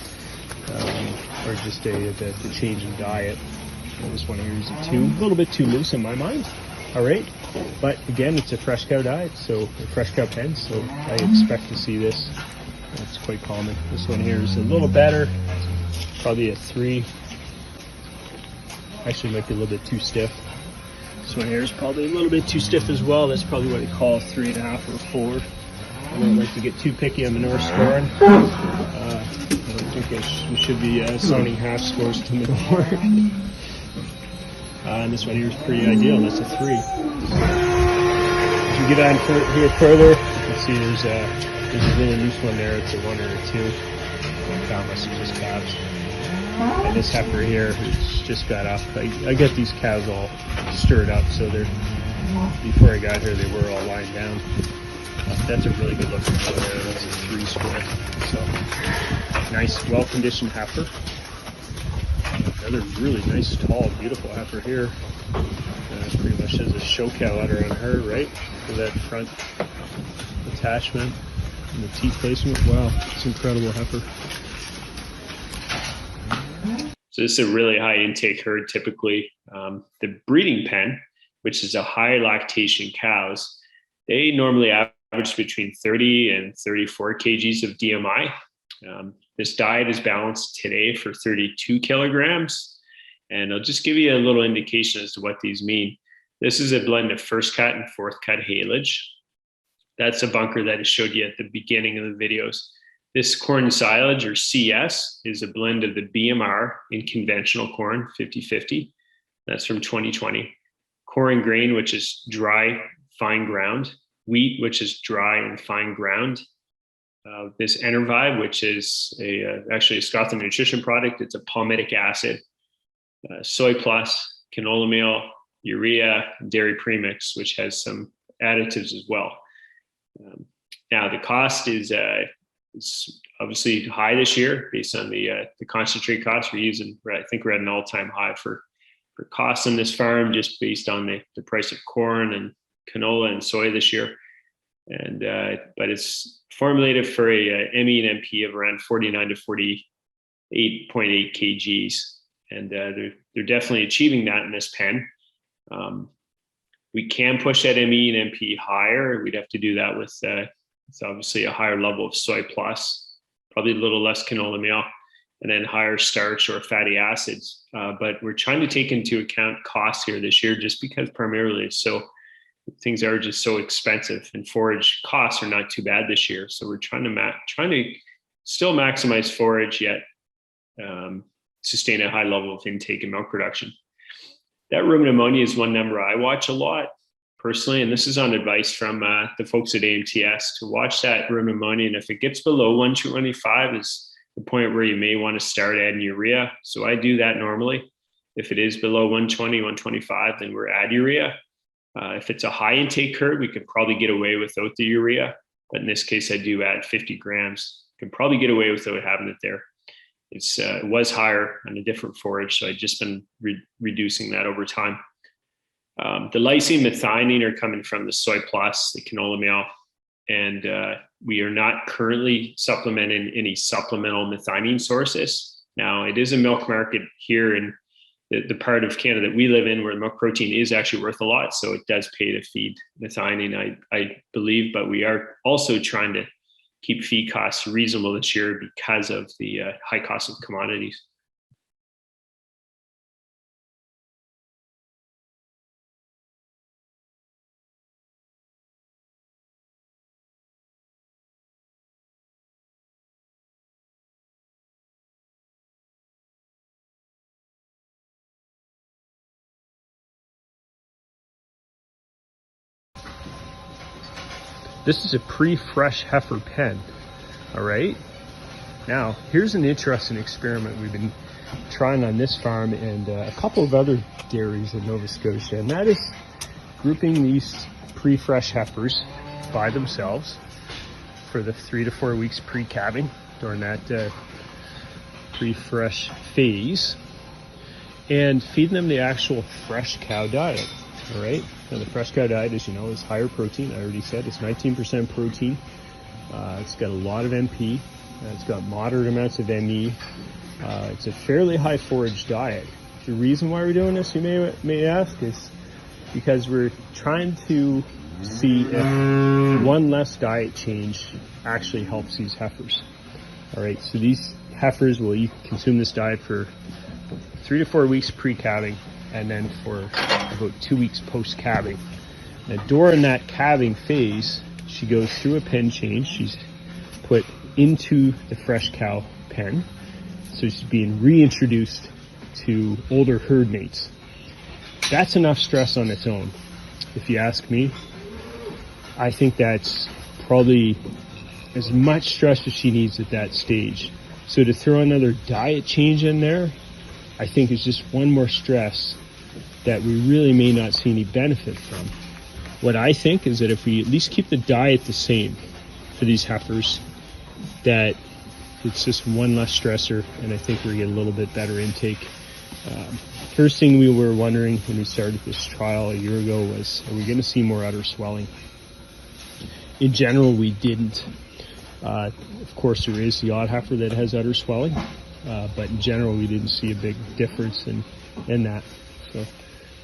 just the change in diet. I just want to use a 2, a little bit too loose in my mind. All right, but again, it's a fresh cow diet, so a fresh cow pen, so I expect to see this. It's quite common. This one here is a little better, probably a 3. Actually, might be a little bit too stiff. This one here is probably a little bit too stiff as well. That's probably what I call 3.5 or 4. I don't like to get too picky on manure scoring. I don't think We should be assigning half scores to middle work. And this one here is pretty ideal. That's a 3. As we get on here further, you can see there's a really loose one there. It's a 1 or a 2. That must have just calves. And this heifer here who's just got up. I get these cows all stirred up, so they're, before I got here they were all lying down. That's a really good looking cow there. That's a 3 score. So nice, well conditioned heifer. Another really nice, tall, beautiful heifer here. Pretty much has a show cow udder on her, right? For that front attachment and the teeth placement. Wow, it's incredible heifer. So this is a really high intake herd typically. The breeding pen, which is a high lactation cows, they normally average between 30 and 34 kgs of DMI. This diet is balanced today for 32 kilograms. And I'll just give you a little indication as to what these mean. This is a blend of first cut and fourth cut haylage. That's a bunker that I showed you at the beginning of the videos. This corn silage, or CS, is a blend of the BMR in conventional corn, 50-50. That's from 2020. Corn grain, which is dry, fine ground. Wheat, which is dry and fine ground. This Enervive, which is actually a Scothorn Nutrition product. It's a palmitic acid. Soy plus, canola meal, urea, dairy premix, which has some additives as well. Now the cost is it's obviously high this year based on the concentrate costs we're using. I think we're at an all-time high for costs on this farm, just based on the price of corn and canola and soy this year. And but it's formulated for a ME and MP of around 49 to 48.8 kgs, and they're definitely achieving that in this pen. We can push that ME and MP higher. We'd have to do that with it's obviously a higher level of soy plus, probably a little less canola meal, and then higher starch or fatty acids. But we're trying to take into account costs here this year, just because primarily things are just so expensive, and forage costs are not too bad this year. So we're trying to still maximize forage, yet sustain a high level of intake and milk production. That rumen ammonia is one number I watch a lot personally, and this is on advice from the folks at AMTS, to watch that rumen ammonia. And if it gets below 125 is the point where you may want to start adding urea. So I do that normally. If it is below 120, 125, then we're add urea. If it's a high intake herd, we could probably get away without the urea. But in this case, I do add 50 grams. Can probably get away without having it there. It was higher on a different forage, so I've just been reducing that over time. The lysine, methionine are coming from the soy plus, the canola meal, and we are not currently supplementing any supplemental methionine sources. Now, it is a milk market here in the part of Canada that we live in, where milk protein is actually worth a lot, so it does pay to feed methionine, I believe, but we are also trying to keep feed costs reasonable this year because of the high cost of commodities. This is a pre-fresh heifer pen, all right? Now, here's an interesting experiment we've been trying on this farm and a couple of other dairies in Nova Scotia, and that is grouping these pre-fresh heifers by themselves for the 3 to 4 weeks pre-calving during that pre-fresh phase, and feeding them the actual fresh cow diet. All right, now the fresh cow diet, as you know, is higher protein. I already said it's 19% protein. It's got a lot of NP. It's got moderate amounts of ME. It's a fairly high forage diet. The reason why we're doing this, you may ask, is because we're trying to see if one less diet change actually helps these heifers. All right, so these heifers will consume this diet for 3 to 4 weeks pre-calving, and then for about 2 weeks post-calving. Now, during that calving phase, she goes through a pen change. She's put into the fresh cow pen, So she's being reintroduced to older herd mates. That's enough stress on its own. If you ask me, I think that's probably as much stress as she needs at that stage. So to throw another diet change in there, I think is just one more stress that we really may not see any benefit from. What I think is that if we at least keep the diet the same for these heifers, that it's just one less stressor, and I think we're getting a little bit better intake. First thing we were wondering when we started this trial a year ago was, are we going to see more udder swelling? In general, we didn't. Of course, there is the odd heifer that has udder swelling, but in general, we didn't see a big difference in that. So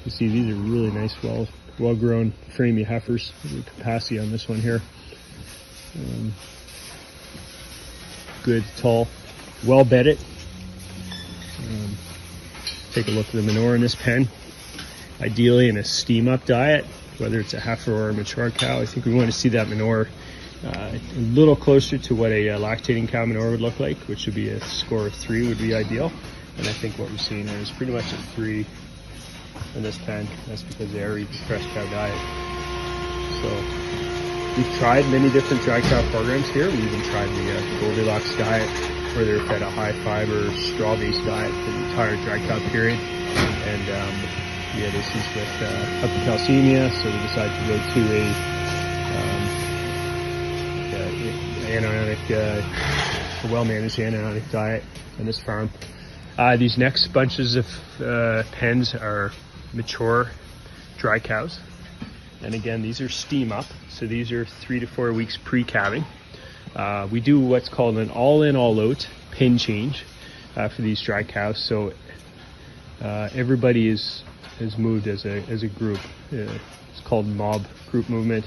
you see, these are really nice, well-grown, framey heifers. The capacity on this one here. Good, tall, well-bedded. Take a look at the manure in this pen. Ideally in a steam-up diet, whether it's a heifer or a mature cow, I think we want to see that manure a little closer to what a lactating cow manure would look like, which would be a score of 3 would be ideal. And I think what we're seeing there is pretty much a 3 in this pen. That's because they already eat the fresh cow diet. So we've tried many different dry cow programs here. We even tried the Goldilocks diet, where they're fed a high fiber, straw-based diet for the entire dry cow period. And we had issues with hypocalcemia, so we decided to go to a well-managed anionic diet on this farm. These next bunches of pens are mature dry cows. And again, these are steam up, so these are 3 to 4 weeks pre-calving. We do what's called an all-in, all-out pen change for these dry cows. So everybody is moved as a group. It's called mob group movement,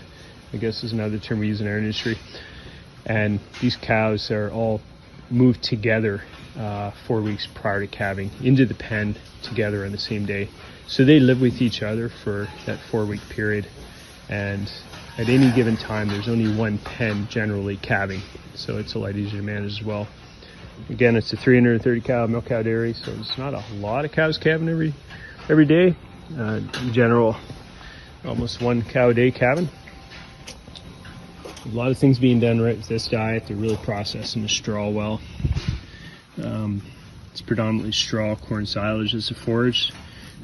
I guess is another term we use in our industry. And these cows are all moved together 4 weeks prior to calving into the pen together on the same day. So they live with each other for that 4-week period. And at any given time, there's only one pen generally calving, so it's a lot easier to manage as well. Again, it's a 330 cow milk cow dairy, so it's not a lot of cows calving every day. In general, almost 1 cow a day calving. A lot of things being done right with this diet. They're really processing the straw well. It's predominantly straw, corn silage as a forage.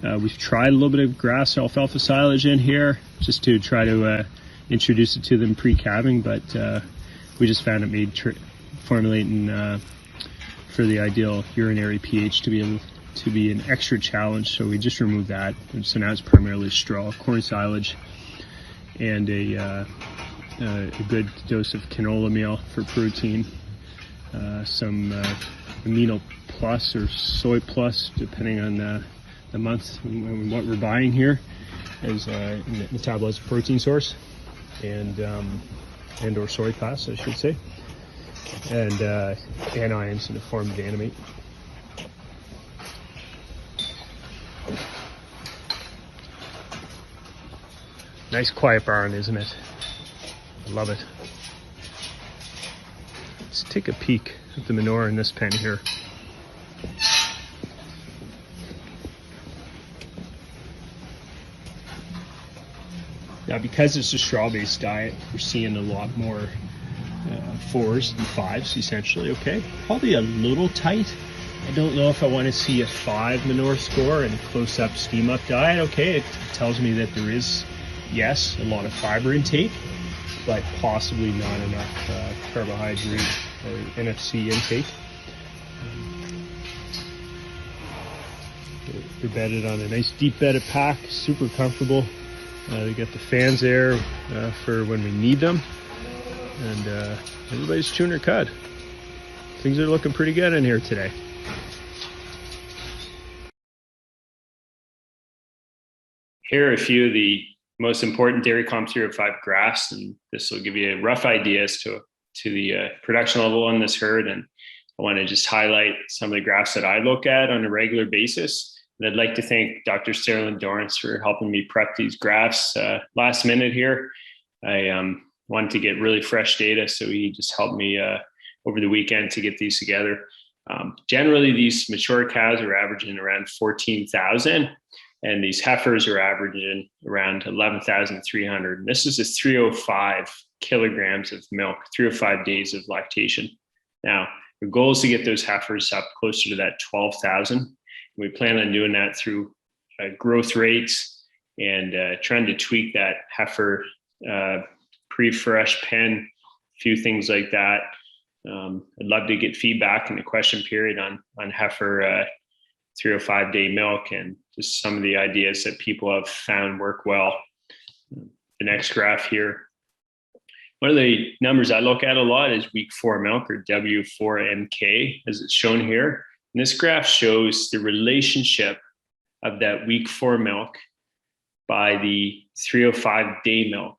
We've tried a little bit of grass alfalfa silage in here just to try to introduce it to them pre-calving, but we just found it made formulating for the ideal urinary pH to be an extra challenge, so we just removed that. And so now it's primarily straw, corn silage, and a good dose of canola meal for protein, some amino plus or soy plus, depending on the month and what we're buying here, as metabolized protein source, and or soy plus, I should say, and anions in the form of animate. Nice quiet barn, isn't it? I love it. Let's take a peek at the manure in this pen here. Now, because it's a straw-based diet, we're seeing a lot more 4s and 5s, essentially, okay? Probably a little tight. I don't know if I want to see a 5 manure score in a close-up steam-up diet, okay? It tells me that there is, yes, a lot of fiber intake, but possibly not enough carbohydrate or NFC intake. They're bedded on a nice deep bedded pack, super comfortable. They got the fans there for when we need them, and everybody's chewing their cud. Things are looking pretty good in here today. Here are a few of the most important dairy comp 305 graphs, and this will give you a rough idea as to the production level on this herd. And I want to just highlight some of the graphs that I look at on a regular basis. And I'd like to thank Dr. Sterling Dorrance for helping me prep these graphs last minute here. I wanted to get really fresh data, so he just helped me over the weekend to get these together. Generally, these mature cows are averaging around 14,000, and these heifers are averaging around 11,300. And this is a 305 kilograms of milk, 305 days of lactation. Now, the goal is to get those heifers up closer to that 12,000. We plan on doing that through growth rates and trying to tweak that heifer pre-fresh pen, a few things like that. I'd love to get feedback in the question period on heifer 305 day milk and just some of the ideas that people have found work well. The next graph here. One of the numbers I look at a lot is week 4 milk, or W4MK, as it's shown here. And this graph shows the relationship of that week 4 milk by the 305 day milk.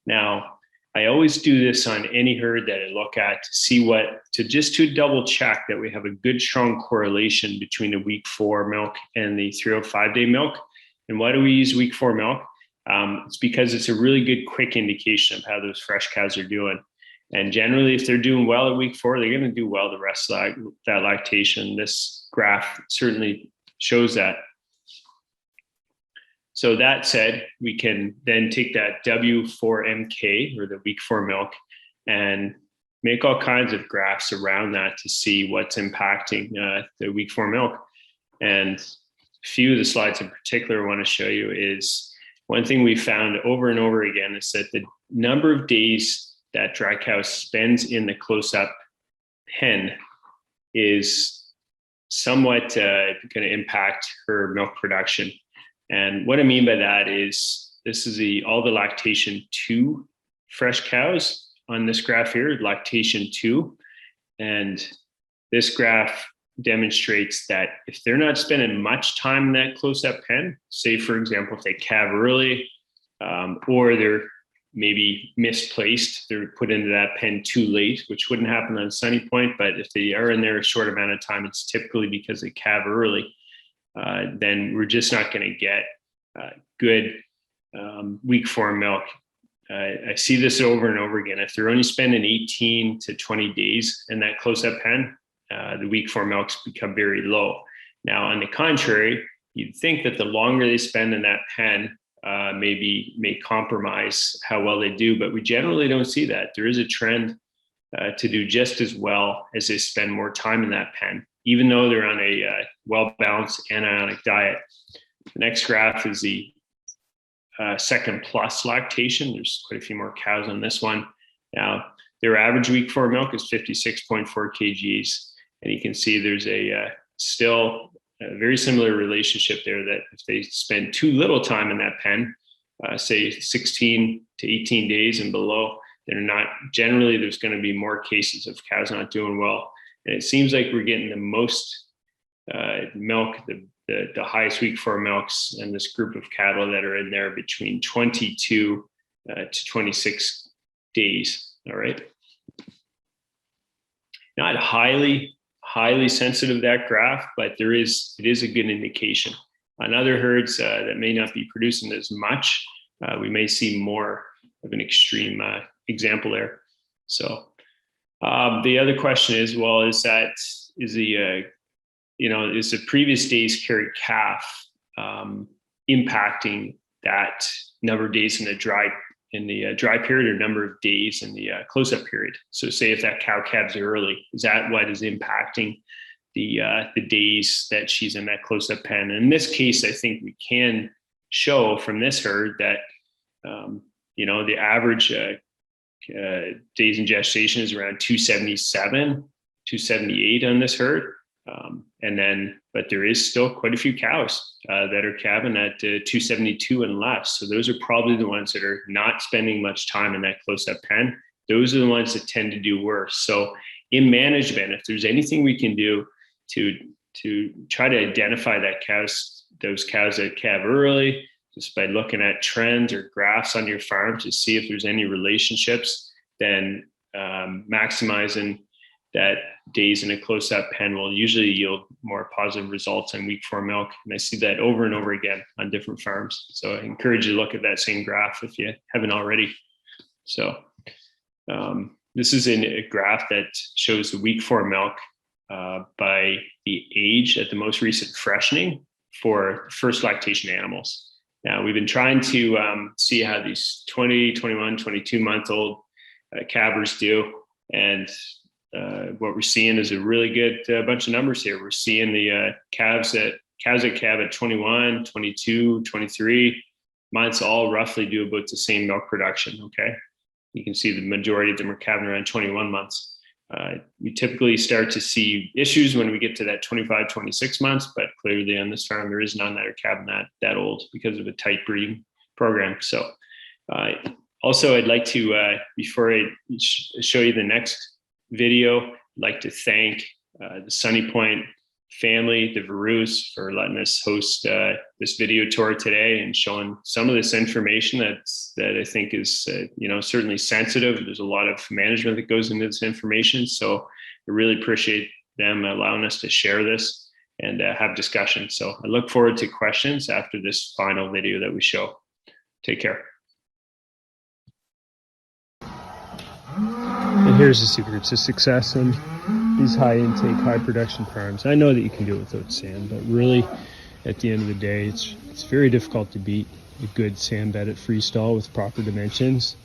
Now, I always do this on any herd that I look at to see just to double check that we have a good, strong correlation between the week 4 milk and the 305 day milk. And why do we use week 4 milk? It's because it's a really good, quick indication of how those fresh cows are doing. And generally, if they're doing well at week 4, they're going to do well the rest of that lactation. This graph certainly shows that. So that said, we can then take that W4MK, or the week 4 milk, and make all kinds of graphs around that to see what's impacting the week 4 milk. And a few of the slides in particular I want to show you is one thing we found over and over again is that the number of days that dry cow spends in the close-up pen is somewhat going to impact her milk production. And what I mean by that is this is all the lactation 2 fresh cows on this graph here, lactation 2. And this graph demonstrates that if they're not spending much time in that close-up pen, say, for example, if they calve early or they're maybe misplaced, they're put into that pen too late, which wouldn't happen on Sunny Point, but if they are in there a short amount of time, it's typically because they calve early. Then we're just not going to get good week 4 milk. I see this over and over again. If they're only spending 18 to 20 days in that close-up pen, the week 4 milks become very low. Now, on the contrary, you'd think that the longer they spend in that pen, may compromise how well they do, but we generally don't see that. There is a trend to do just as well as they spend more time in that pen, even though they're on a well-balanced anionic diet. The next graph is the second plus lactation. There's quite a few more cows on this one. Now, their average week 4 milk is 56.4 kgs. And you can see there's still a very similar relationship there, that if they spend too little time in that pen, say 16 to 18 days and below, generally there's going to be more cases of cows not doing well. And it seems like we're getting the most milk, the highest week 4 milks in this group of cattle that are in there between 22 to 26 days. All right. Not highly sensitive, that graph, but it is a good indication. On other herds that may not be producing as much, we may see more of an extreme example there. So the other question is, well, is the previous days carried calf impacting that number of days in the dry period, or number of days in the close-up period? So say if that cow calves early, is that what is impacting the days that she's in that close-up pen? And in this case, I think we can show from this herd that the average days in gestation is around 277, 278 on this herd. But there is still quite a few cows that are calving at 272 and less. So those are probably the ones that are not spending much time in that close-up pen. Those are the ones that tend to do worse. So in management, if there's anything we can do to try to identify those cows that calve early, just by looking at trends or graphs on your farm to see if there's any relationships, then maximizing that days in a close-up pen will usually yield more positive results in week 4 milk. And I see that over and over again on different farms. So I encourage you to look at that same graph if you haven't already. So this is a graph that shows the week 4 milk by the age at the most recent freshening for first lactation animals. Now, we've been trying to see how these 20, 21, 22-month-old calvers do. And what we're seeing is a really good bunch of numbers here. We're seeing the calves that calve at 21, 22, 23 months all roughly do about the same milk production, okay? You can see the majority of them are calving around 21 months. We typically start to see issues when we get to that 25, 26 months, but clearly on this farm, there is none that are calving that old because of a tight breeding program. So also, I'd like to, before I show you the next video, I'd like to thank the Sunny Point family, the Verus, for letting us host this video tour today and showing some of this information that I think is certainly sensitive. There's a lot of management that goes into this information, so I really appreciate them allowing us to share this and have discussion. So I look forward to questions after this final video that we show. Take care. And here's the secret to success in these high intake, high production farms. I know that you can do it without sand, but really at the end of the day, it's very difficult to beat a good sand bedded freestall with proper dimensions.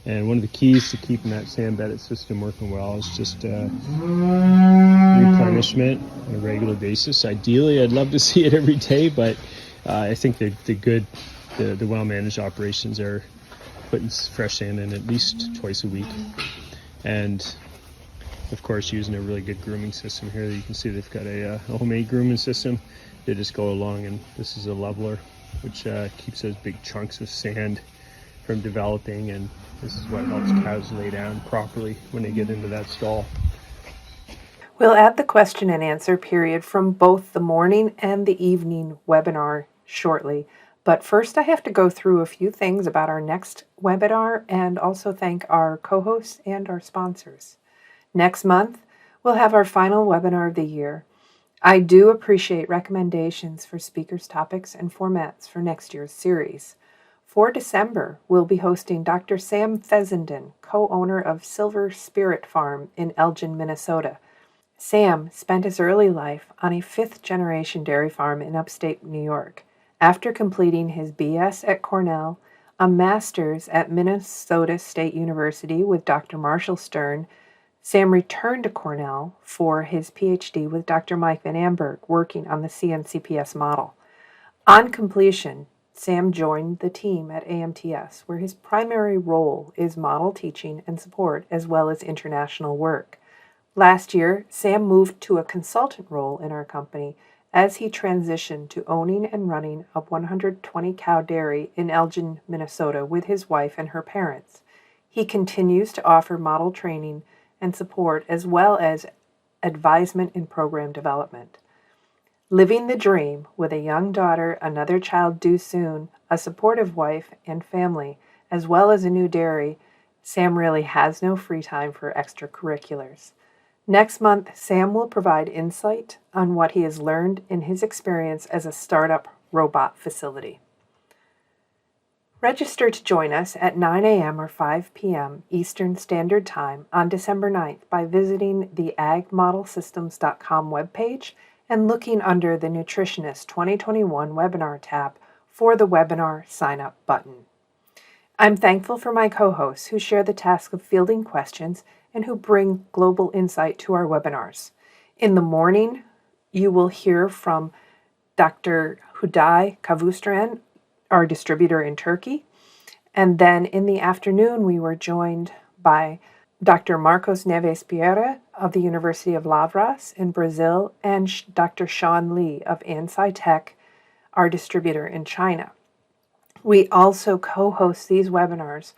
And one of the keys to keeping that sand bedded system working well is just replenishment on a regular basis. Ideally, I'd love to see it every day, but I think the well-managed operations are putting fresh sand in at least twice a week. And of course, using a really good grooming system here. You can see they've got a homemade grooming system. They just go along, and this is a leveler, which keeps those big chunks of sand from developing, and this is what helps cows lay down properly when they get into that stall. We'll add the question and answer period from both the morning and the evening webinar shortly. But first, I have to go through a few things about our next webinar and also thank our co-hosts and our sponsors. Next month, we'll have our final webinar of the year. I do appreciate recommendations for speakers, topics, and formats for next year's series. For December, we'll be hosting Dr. Sam Fessenden, co-owner of Silver Spirit Farm in Elgin, Minnesota. Sam spent his early life on a fifth-generation dairy farm in upstate New York. After completing his BS at Cornell, a master's at Minnesota State University with Dr. Marshall Stern, Sam returned to Cornell for his PhD with Dr. Mike Van Amberg, working on the CNCPS model. On completion, Sam joined the team at AMTS, where his primary role is model teaching and support, as well as international work. Last year, Sam moved to a consultant role in our company as he transitioned to owning and running a 120-cow dairy in Elgin, Minnesota, with his wife and her parents. He continues to offer model training and support, as well as advisement in program development. Living the dream with a young daughter, another child due soon, a supportive wife and family, as well as a new dairy, Sam really has no free time for extracurriculars. Next month, Sam will provide insight on what he has learned in his experience as a startup robot facility. Register to join us at 9 a.m. or 5 p.m. Eastern Standard Time on December 9th by visiting the agmodelsystems.com webpage and looking under the Nutritionist 2021 webinar tab for the webinar sign-up button. I'm thankful for my co-hosts who share the task of fielding questions and who bring global insight to our webinars. In the morning, you will hear from Dr. Huday Kavustran, our distributor in Turkey. And then in the afternoon, we were joined by Dr. Marcos Neves Pereira of the University of Lavras in Brazil and Dr. Sean Lee of AnsciTech, our distributor in China. We also co-host these webinars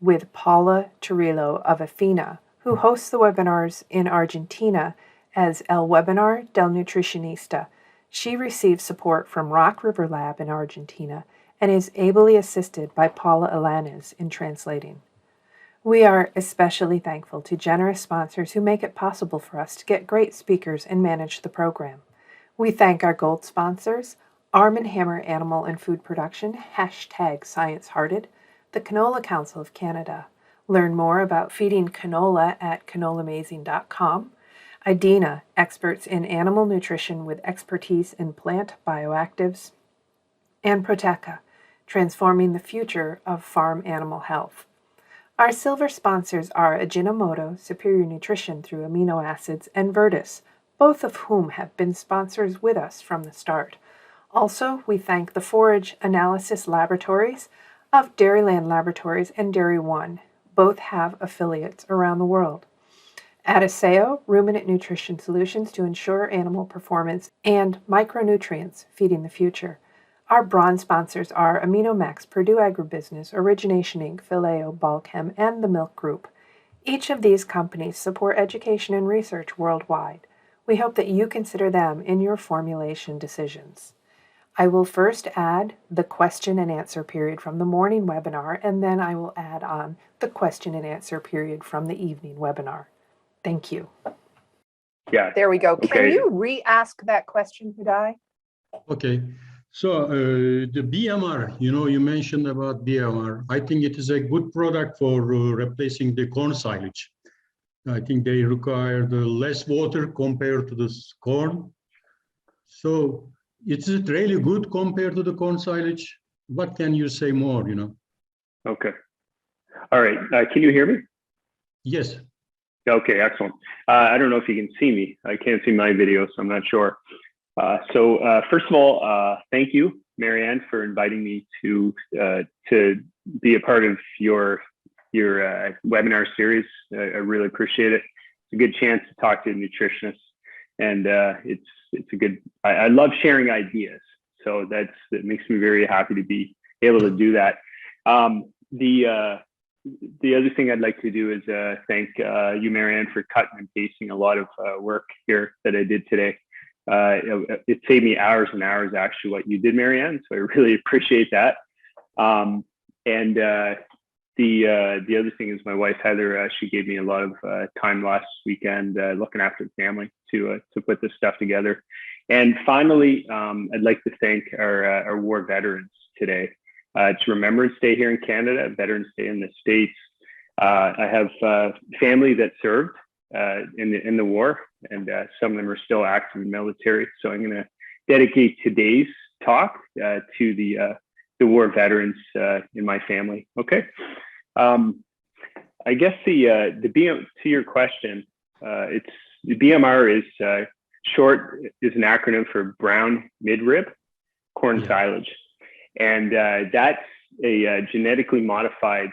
with Paula Turillo of Athena, who hosts the webinars in Argentina as El Webinar del Nutritionista. She receives support from Rock River Lab in Argentina and is ably assisted by Paula Alanes in translating. We are especially thankful to generous sponsors who make it possible for us to get great speakers and manage the program. We thank our gold sponsors, Arm & Hammer Animal and Food Production, #ScienceHearted, the Canola Council of Canada. Learn more about feeding canola at canolamazing.com. Idina, experts in animal nutrition with expertise in plant bioactives. And Proteca, transforming the future of farm animal health. Our silver sponsors are Ajinomoto, Superior Nutrition through Amino Acids, and Virtus, both of whom have been sponsors with us from the start. Also, we thank the Forage Analysis Laboratories of Dairyland Laboratories and Dairy One. Both have affiliates around the world. Adiseo, ruminant nutrition solutions to ensure animal performance, and micronutrients, feeding the future. Our bronze sponsors are AminoMax, Purdue Agribusiness, Origination Inc., Phileo, Balchem, and the Milk Group. Each of these companies support education and research worldwide. We hope that you consider them in your formulation decisions. I will first add the question and answer period from the morning webinar, and then I will add on the question and answer period from the evening webinar. Thank you. Yeah. There we go. Okay. Can you re-ask that question, Hudai? Okay. So the BMR, you mentioned about BMR. I think it is a good product for replacing the corn silage. I think they require the less water compared to the corn. So is it really good compared to the corn silage? What can you say more, Okay. All right. Can you hear me? Yes. Okay, excellent. I don't know if you can see me. I can't see my video, so I'm not sure. So first of all, thank you, Marianne, for inviting me to be a part of your webinar series. I really appreciate it. It's a good chance to talk to nutritionists, and it's a good. I love sharing ideas, so it makes me very happy to be able to do that. The other thing I'd like to do is thank you, Marianne, for cutting and pasting a lot of work here that I did today. It saved me hours and hours, actually, what you did, Marianne. So I really appreciate that. And the other thing is my wife, Heather, she gave me a lot of time last weekend looking after the family to put this stuff together. And finally, I'd like to thank our war veterans today. It's Remembrance Day here in Canada, Veterans Day in the States. I have family that served in the war, and some of them are still active in the military. So I'm going to dedicate today's talk to the war veterans in my family. Okay. I guess to your question, the BMR is short, is an acronym for brown midrib corn silage. And that's a genetically modified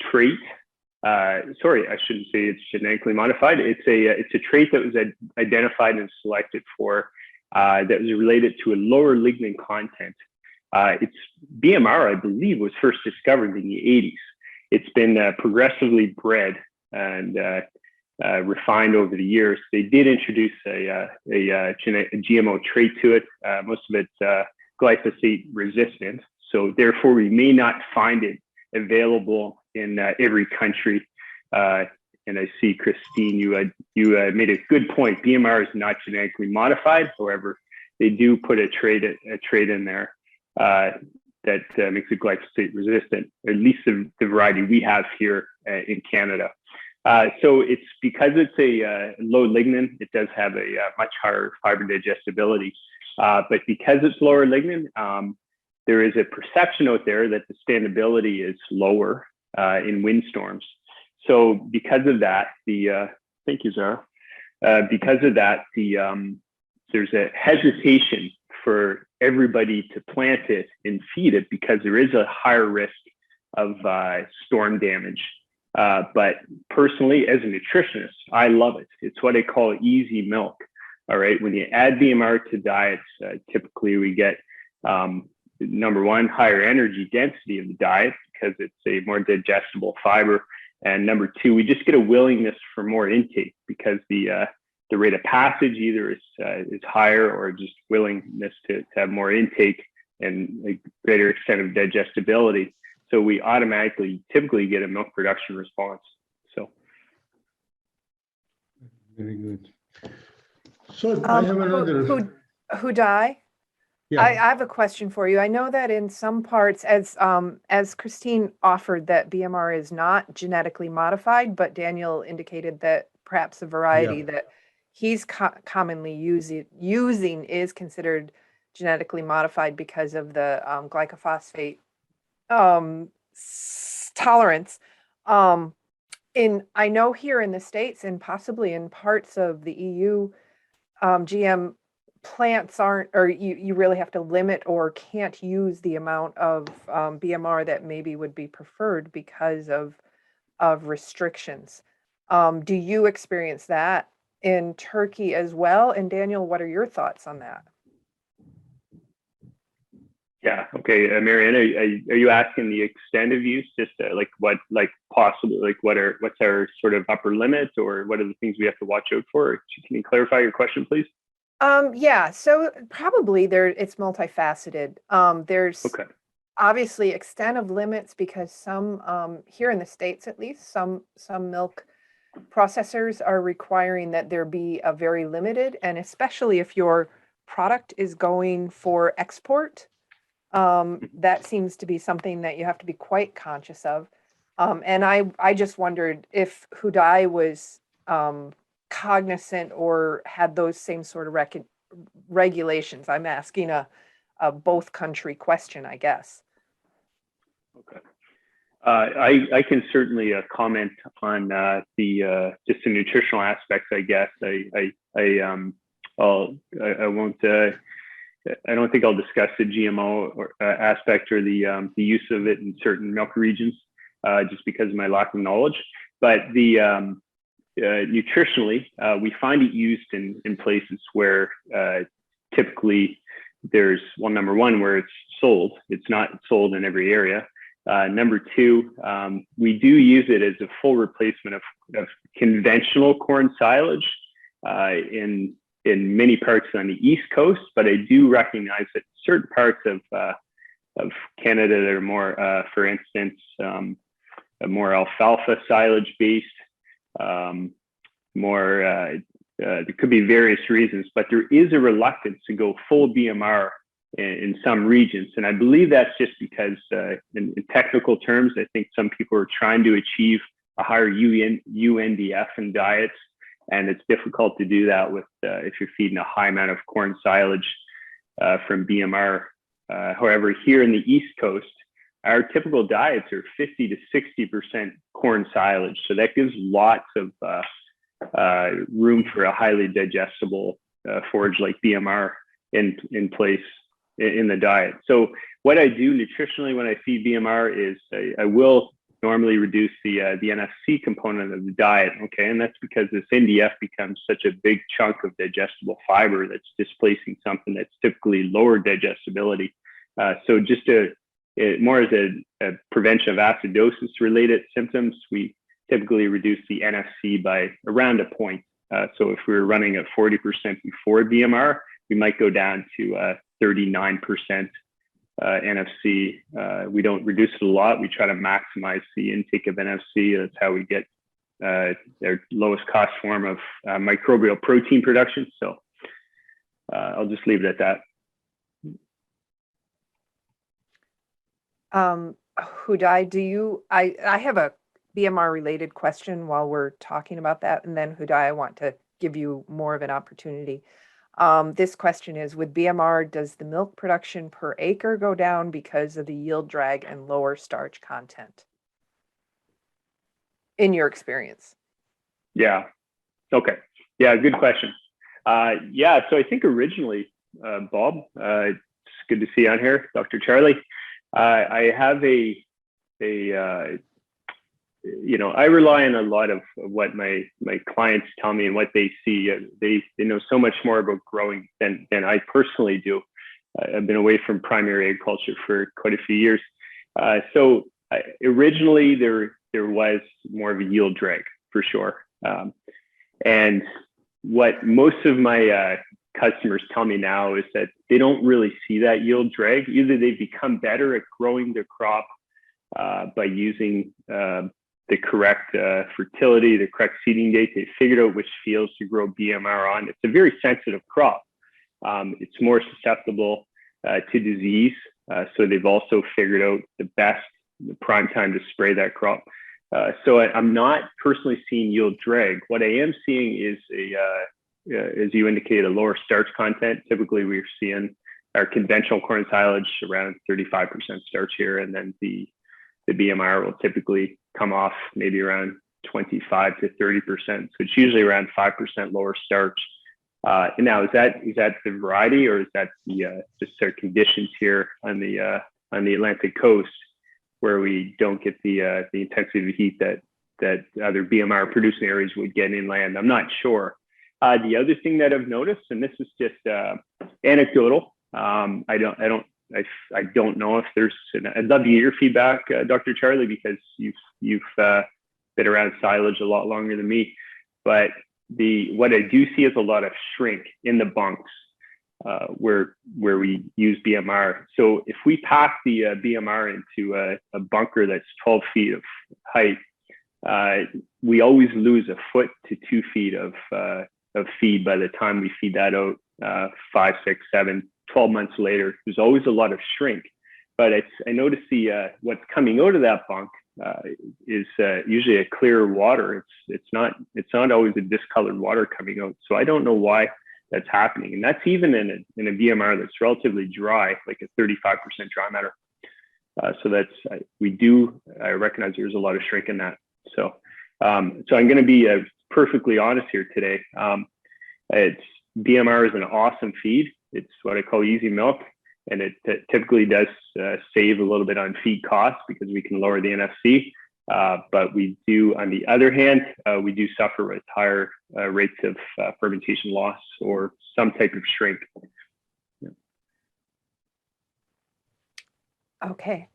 trait. Sorry, I shouldn't say it's genetically modified. It's a trait that was identified and selected for that was related to a lower lignin content. It's BMR, I believe, was first discovered in the 80s. It's been progressively bred and refined over the years. They did introduce a GMO trait to it. Most of it's glyphosate resistant, so therefore we may not find it available in every country. And I see, Christine, you made a good point. BMR is not genetically modified. However, they do put a trait in there that makes it glyphosate resistant, at least the variety we have here in Canada. So it's because it's a low lignin, it does have a much higher fiber digestibility. But because it's lower lignin, there is a perception out there that the standability is lower in windstorms. So because of that, thank you, Zara. Because of that, there's a hesitation for everybody to plant it and feed it because there is a higher risk of storm damage. But personally, as a nutritionist, I love it. It's what I call easy milk. All right. When you add BMR to diets, typically we get, number one, higher energy density of the diet because it's a more digestible fiber. And number two, we just get a willingness for more intake because the rate of passage either is higher or just willingness to have more intake and a greater extent of digestibility. So we automatically typically get a milk production response. So. Very good. So I have another. Hudai? Yeah. I have a question for you. I know that in some parts, as Christine offered, that BMR is not genetically modified, but Daniel indicated that perhaps a variety that he's commonly using is considered genetically modified because of the glycophosphate tolerance. I know here in the States and possibly in parts of the EU, GM plants aren't, or you really have to limit or can't use the amount of BMR that maybe would be preferred because of restrictions. Do you experience that in Turkey as well? And Daniel, what are your thoughts on that? Yeah. Okay. Marianne, are you asking the extent of use? Just what's our sort of upper limit, or what are the things we have to watch out for? Can you clarify your question, please? Yeah. So probably it's multifaceted. There's obviously extent of limits because some here in the States, at least, some milk processors are requiring that there be a very limited, and especially if your product is going for export. That seems to be something that you have to be quite conscious of. And I just wondered if Hudai was cognizant or had those same sort of regulations. I'm asking a both country question, I guess. Okay. I can certainly comment on just the nutritional aspects, I guess. I don't think I'll discuss the GMO aspect or the use of it in certain milk regions, just because of my lack of knowledge. But nutritionally, we find it used in places where typically there's, well, number one, where it's sold. It's not sold in every area. Number two, we do use it as a full replacement of conventional corn silage in many parts on the East Coast, but I do recognize that certain parts of Canada that are more, for instance, more alfalfa silage based, there could be various reasons, but there is a reluctance to go full BMR in some regions. And I believe that's just because in technical terms, I think some people are trying to achieve a higher UNDF in diets. And it's difficult to do that with if you're feeding a high amount of corn silage from BMR. However, here in the East Coast, our typical diets are 50 to 60% corn silage. So that gives lots of room for a highly digestible forage like BMR in place in the diet. So what I do nutritionally when I feed BMR is I will normally reduce the NFC component of the diet, okay? And that's because this NDF becomes such a big chunk of digestible fiber that's displacing something that's typically lower digestibility. So just more as a prevention of acidosis related symptoms, we typically reduce the NFC by around a point. So if we were running at 40% before BMR, we might go down to 39% NFC. We don't reduce it a lot. We try to maximize the intake of NFC. That's how we get their lowest cost form of microbial protein production. So I'll just leave it at that. Hudai, I have a BMR related question while we're talking about that. And then Hudai, I want to give you more of an opportunity. This question is, with BMR, does the milk production per acre go down because of the yield drag and lower starch content? In your experience? Yeah. Okay. Yeah, good question. So I think originally, Bob, it's good to see you on here, Dr. Charlie. I have I rely on a lot of what my clients tell me and what they see. They know so much more about growing than I personally do. I've been away from primary agriculture for quite a few years. Originally there was more of a yield drag for sure. And what most of my customers tell me now is that they don't really see that yield drag. Either they've become better at growing their crop by using the correct fertility, the correct seeding date. They figured out which fields to grow BMR on. It's a very sensitive crop. It's more susceptible to disease. So they've also figured out the prime time to spray that crop. So I'm not personally seeing yield drag. What I am seeing is as you indicated, a lower starch content. Typically, we're seeing our conventional corn silage around 35% starch here, and then the BMR will typically come off maybe around 25 to 30%. So it's usually around 5% lower starch. And now, is that the variety, or is that the just our conditions here on the Atlantic coast, where we don't get the intensity of heat that other BMR producing areas would get inland? I'm not sure. The other thing that I've noticed, and this is just anecdotal, I don't know if there's. I'd love to get your feedback, Dr. Charlie, because you've been around silage a lot longer than me. But what I do see is a lot of shrink in the bunks where we use BMR. So if we pack the BMR into a bunker that's 12 feet of height, we always lose a foot to 2 feet of feed by the time we feed that out 5, 6, 7, 12 months later. There's always a lot of shrink. But I notice what's coming out of that bunk is usually a clear water. It's not always a discolored water coming out. So I don't know why that's happening, and that's even in a BMR that's relatively dry, like a 35% dry matter. So I recognize there's a lot of shrink in that. So I'm going to be perfectly honest here today. BMR is an awesome feed. It's what I call easy milk. And it typically does save a little bit on feed costs because we can lower the NFC. But we do, on the other hand, we do suffer with higher rates of fermentation loss or some type of shrink. Yeah. Okay,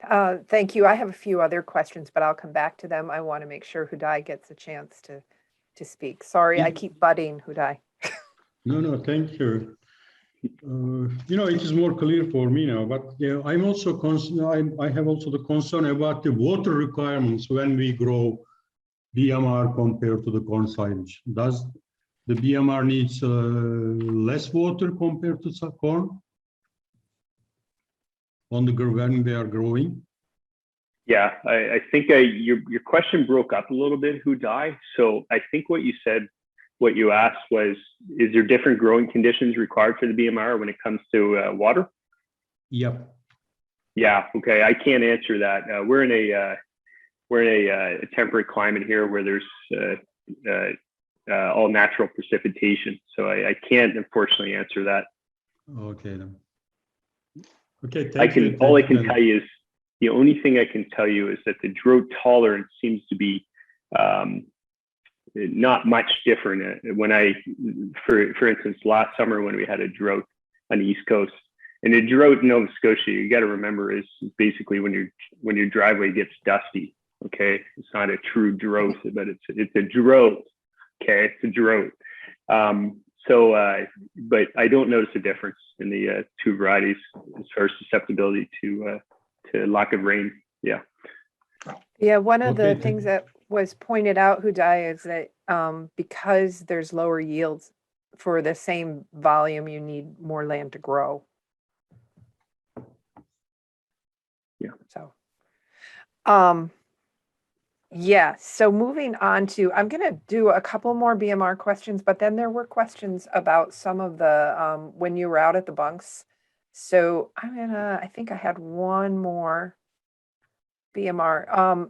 thank you. I have a few other questions, but I'll come back to them. I want to make sure Hudai gets a chance to speak. Sorry, I keep butting Hudai. No, thank you. It is more clear for me now, but I'm also I have also the concern about the water requirements when we grow BMR compared to the corn silage. Does the BMR needs less water compared to corn when they are growing? Yeah, I think your question broke up a little bit, Hudai. So I think what you asked was, is there different growing conditions required for the BMR when it comes to water? Yep. Yeah. Okay. I can't answer that. We're in a temperate climate here where there's all natural precipitation. So I can't unfortunately answer that. Okay. Then. Okay. All I can tell you is the only thing I can tell you is that the drought tolerance seems to be not much different. For instance, last summer when we had a drought on the East Coast, and a drought in Nova Scotia, you got to remember, is basically when your driveway gets dusty. Okay, it's not a true drought, but it's a drought. Okay, it's a drought. But I don't notice a difference in the two varieties as far as susceptibility to lack of rain. Yeah. Yeah, one of the things that was pointed out, Hudai, is that because there's lower yields for the same volume, you need more land to grow. Yeah. So, yeah. So moving on to, I'm going to do a couple more BMR questions, but then there were questions about some of the when you were out at the bunks. So I think I had one more BMR.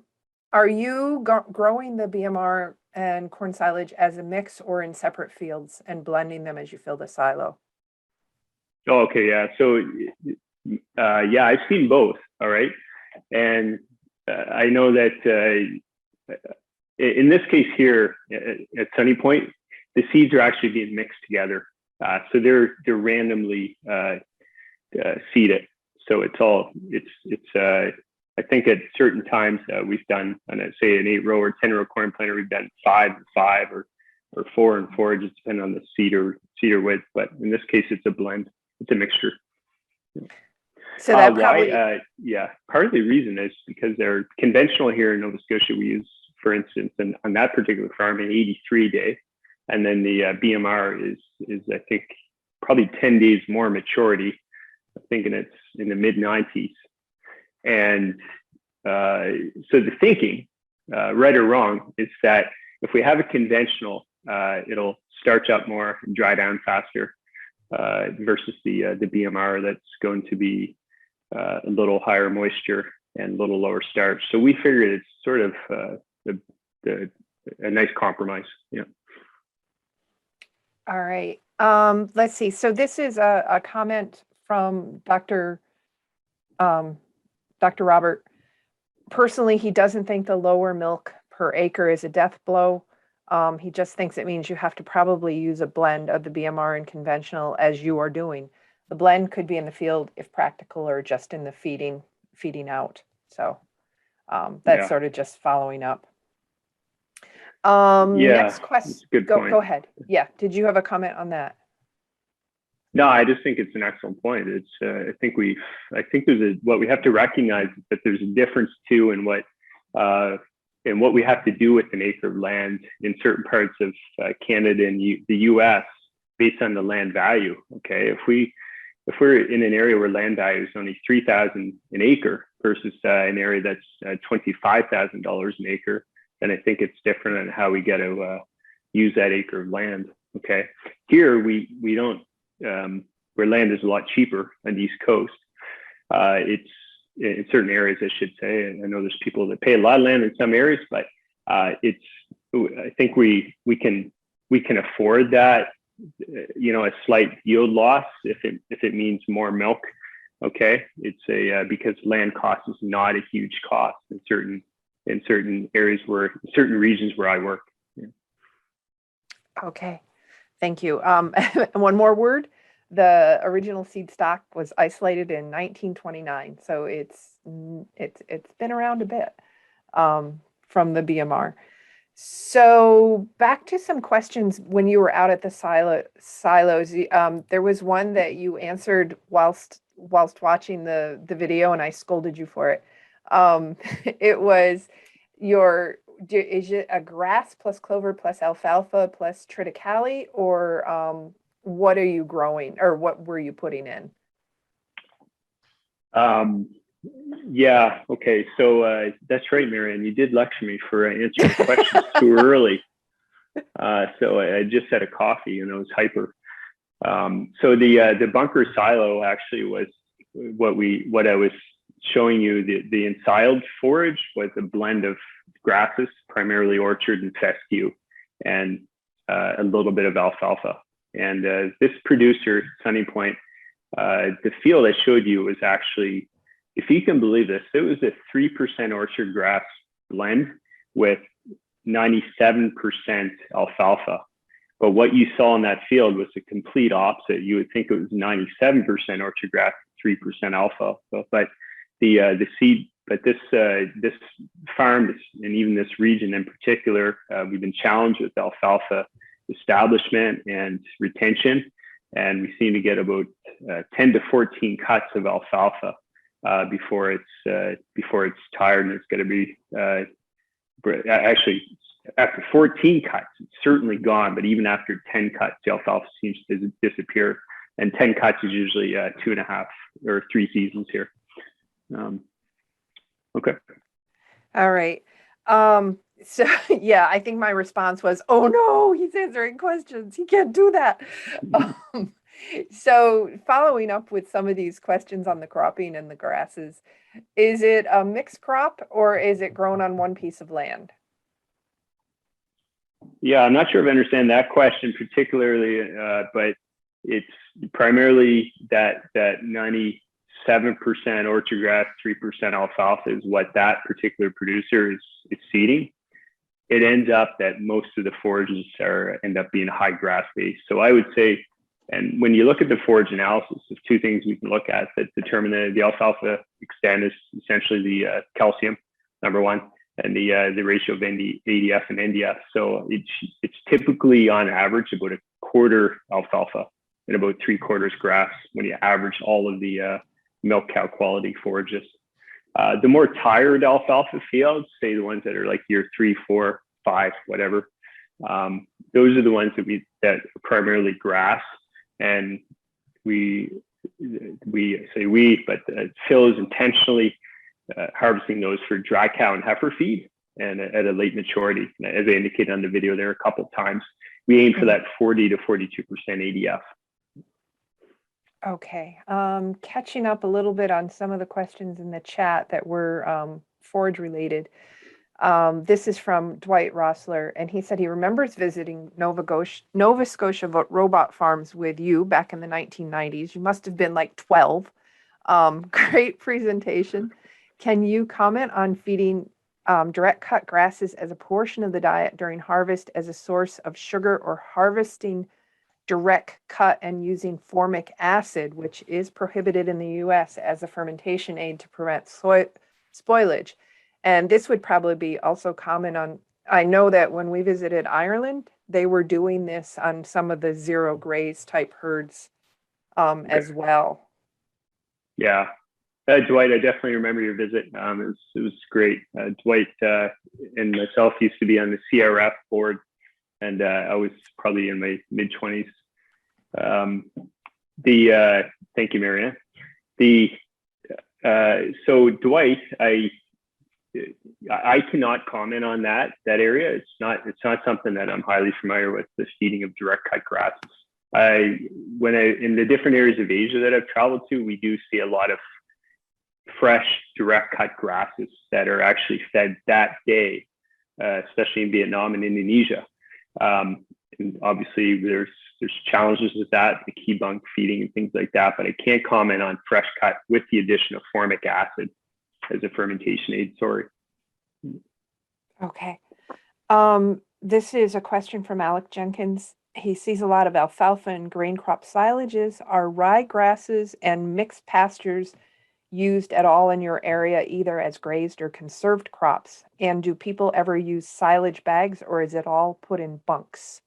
Are you growing the BMR and corn silage as a mix or in separate fields and blending them as you fill the silo? Oh, okay. Yeah. So, I've seen both. All right. And I know that in this case here at Sunny Point, the seeds are actually being mixed together. So they're randomly seeded. So I think at certain times we've done, say, an 8-row or 10-row corn planter, we've done 5 and 5 or 4 and 4, just depending on the cedar width. But in this case, it's a blend. It's a mixture. So that probably, part of the reason is because they're conventional here in Nova Scotia. We use, for instance, on that particular farm, an 83 day, and then the BMR is I think probably 10 days more maturity. I'm thinking it's in the mid 90s. And so the thinking right or wrong, is that if we have a conventional, it'll starch up more and dry down faster versus the BMR that's going to be a little higher moisture and a little lower starch. So we figured it's sort of a nice compromise. Yeah. All right. Let's see. So this is a comment from Dr. Robert. Personally, he doesn't think the lower milk per acre is a death blow. He just thinks it means you have to probably use a blend of the BMR and conventional, as you are doing. The blend could be in the field if practical, or just in the feeding out. So that's sort of just following up. Next question. Go ahead. Yeah. Did you have a comment on that? No, I just think it's an excellent point. It's I think what we have to recognize is that there's a difference too in what we have to do with an acre of land in certain parts of Canada and the U.S. based on the land value. Okay, if we're in an area where land value is only $3,000 an acre versus an area that's $25,000 an acre, then I think it's different on how we get to use that acre of land. Okay, here we don't, where land is a lot cheaper on the East Coast. It's in certain areas, I should say. I know there's people that pay a lot of land in some areas, but I think we can afford that, a slight yield loss if it means more milk. Okay, it's because land cost is not a huge cost in certain areas certain regions where I work. Yeah. Okay, thank you. One more word. The original seed stock was isolated in 1929, so it's been around a bit from the BMR. So back to some questions when you were out at the silos. There was one that you answered whilst watching the video, and I scolded you for it. It was is it a grass plus clover plus alfalfa plus triticale, or what are you growing, or what were you putting in? Yeah. Okay. So that's right, Marianne. You did lecture me for answering questions too early. So I just had a coffee and I was hyper. So the bunker silo actually was what I was showing you. The ensiled forage was a blend of grasses, primarily orchard and fescue, and a little bit of alfalfa. And this producer, Sunny Point, the field I showed you was actually, if you can believe this, it was a 3% orchard grass blend with 97% alfalfa. But what you saw in that field was the complete opposite. You would think it was 97% orchard grass, 3% alfalfa. But this farm, and even this region in particular, we've been challenged with alfalfa establishment and retention, and we seem to get about 10 to 14 cuts of alfalfa before it's tired, and it's going to be actually after 14 cuts it's certainly gone, but even after 10 cuts the alfalfa seems to disappear, and 10 cuts is usually 2.5 or 3 seasons here. Okay. All right. So yeah, I think my response was, oh no, he's answering questions. He can't do that. So following up with some of these questions on the cropping and the grasses, is it a mixed crop or is it grown on one piece of land? Yeah, I'm not sure if I understand that question particularly, but it's primarily that 97% orchard grass, 3% alfalfa is what that particular producer is seeding. It ends up that most of the forages end up being high grass based. So I would say, and when you look at the forage analysis, there's 2 things we can look at that determine the alfalfa extent is essentially the calcium, number 1, and the ratio of ADF and NDF. So it's typically on average about a quarter alfalfa and about 3/4 grass when you average all of the milk cow quality forages. The more tired alfalfa fields, say the ones that are like year 3, 4, 5, whatever, those are the ones that are primarily grass. And we say but Phil is intentionally harvesting those for dry cow and heifer feed. and at a late maturity. As I indicated on the video there a couple of times, we aim for that 40 to 42% ADF. Okay. Catching up a little bit on some of the questions in the chat that were forage related. This is from Dwight Rossler, and he said he remembers visiting Nova Scotia robot farms with you back in the 1990s. You must have been like 12. Great presentation. Can you comment on feeding direct cut grasses as a portion of the diet during harvest as a source of sugar, or harvesting direct cut and using formic acid, which is prohibited in the US as a fermentation aid to prevent spoilage? And this would probably be also common on, I know that when we visited Ireland, they were doing this on some of the zero graze type herds as well. Yeah. Dwight, I definitely remember your visit. It was great. Dwight and myself used to be on the CRF board, and I was probably in my mid-20s. Thank you, Marianne. So Dwight, I cannot comment on that area. It's not something that I'm highly familiar with, the feeding of direct cut grasses. In the different areas of Asia that I've traveled to, we do see a lot of fresh direct cut grasses that are actually fed that day, especially in Vietnam and Indonesia. And obviously there's challenges with that, the key bunk feeding and things like that, but I can't comment on fresh cut with the addition of formic acid as a fermentation aid. Sorry. Okay. This is a question from Alec Jenkins. He sees a lot of alfalfa and grain crop silages. Are rye grasses and mixed pastures used at all in your area, either as grazed or conserved crops? And do people ever use silage bags, or is it all put in bunks?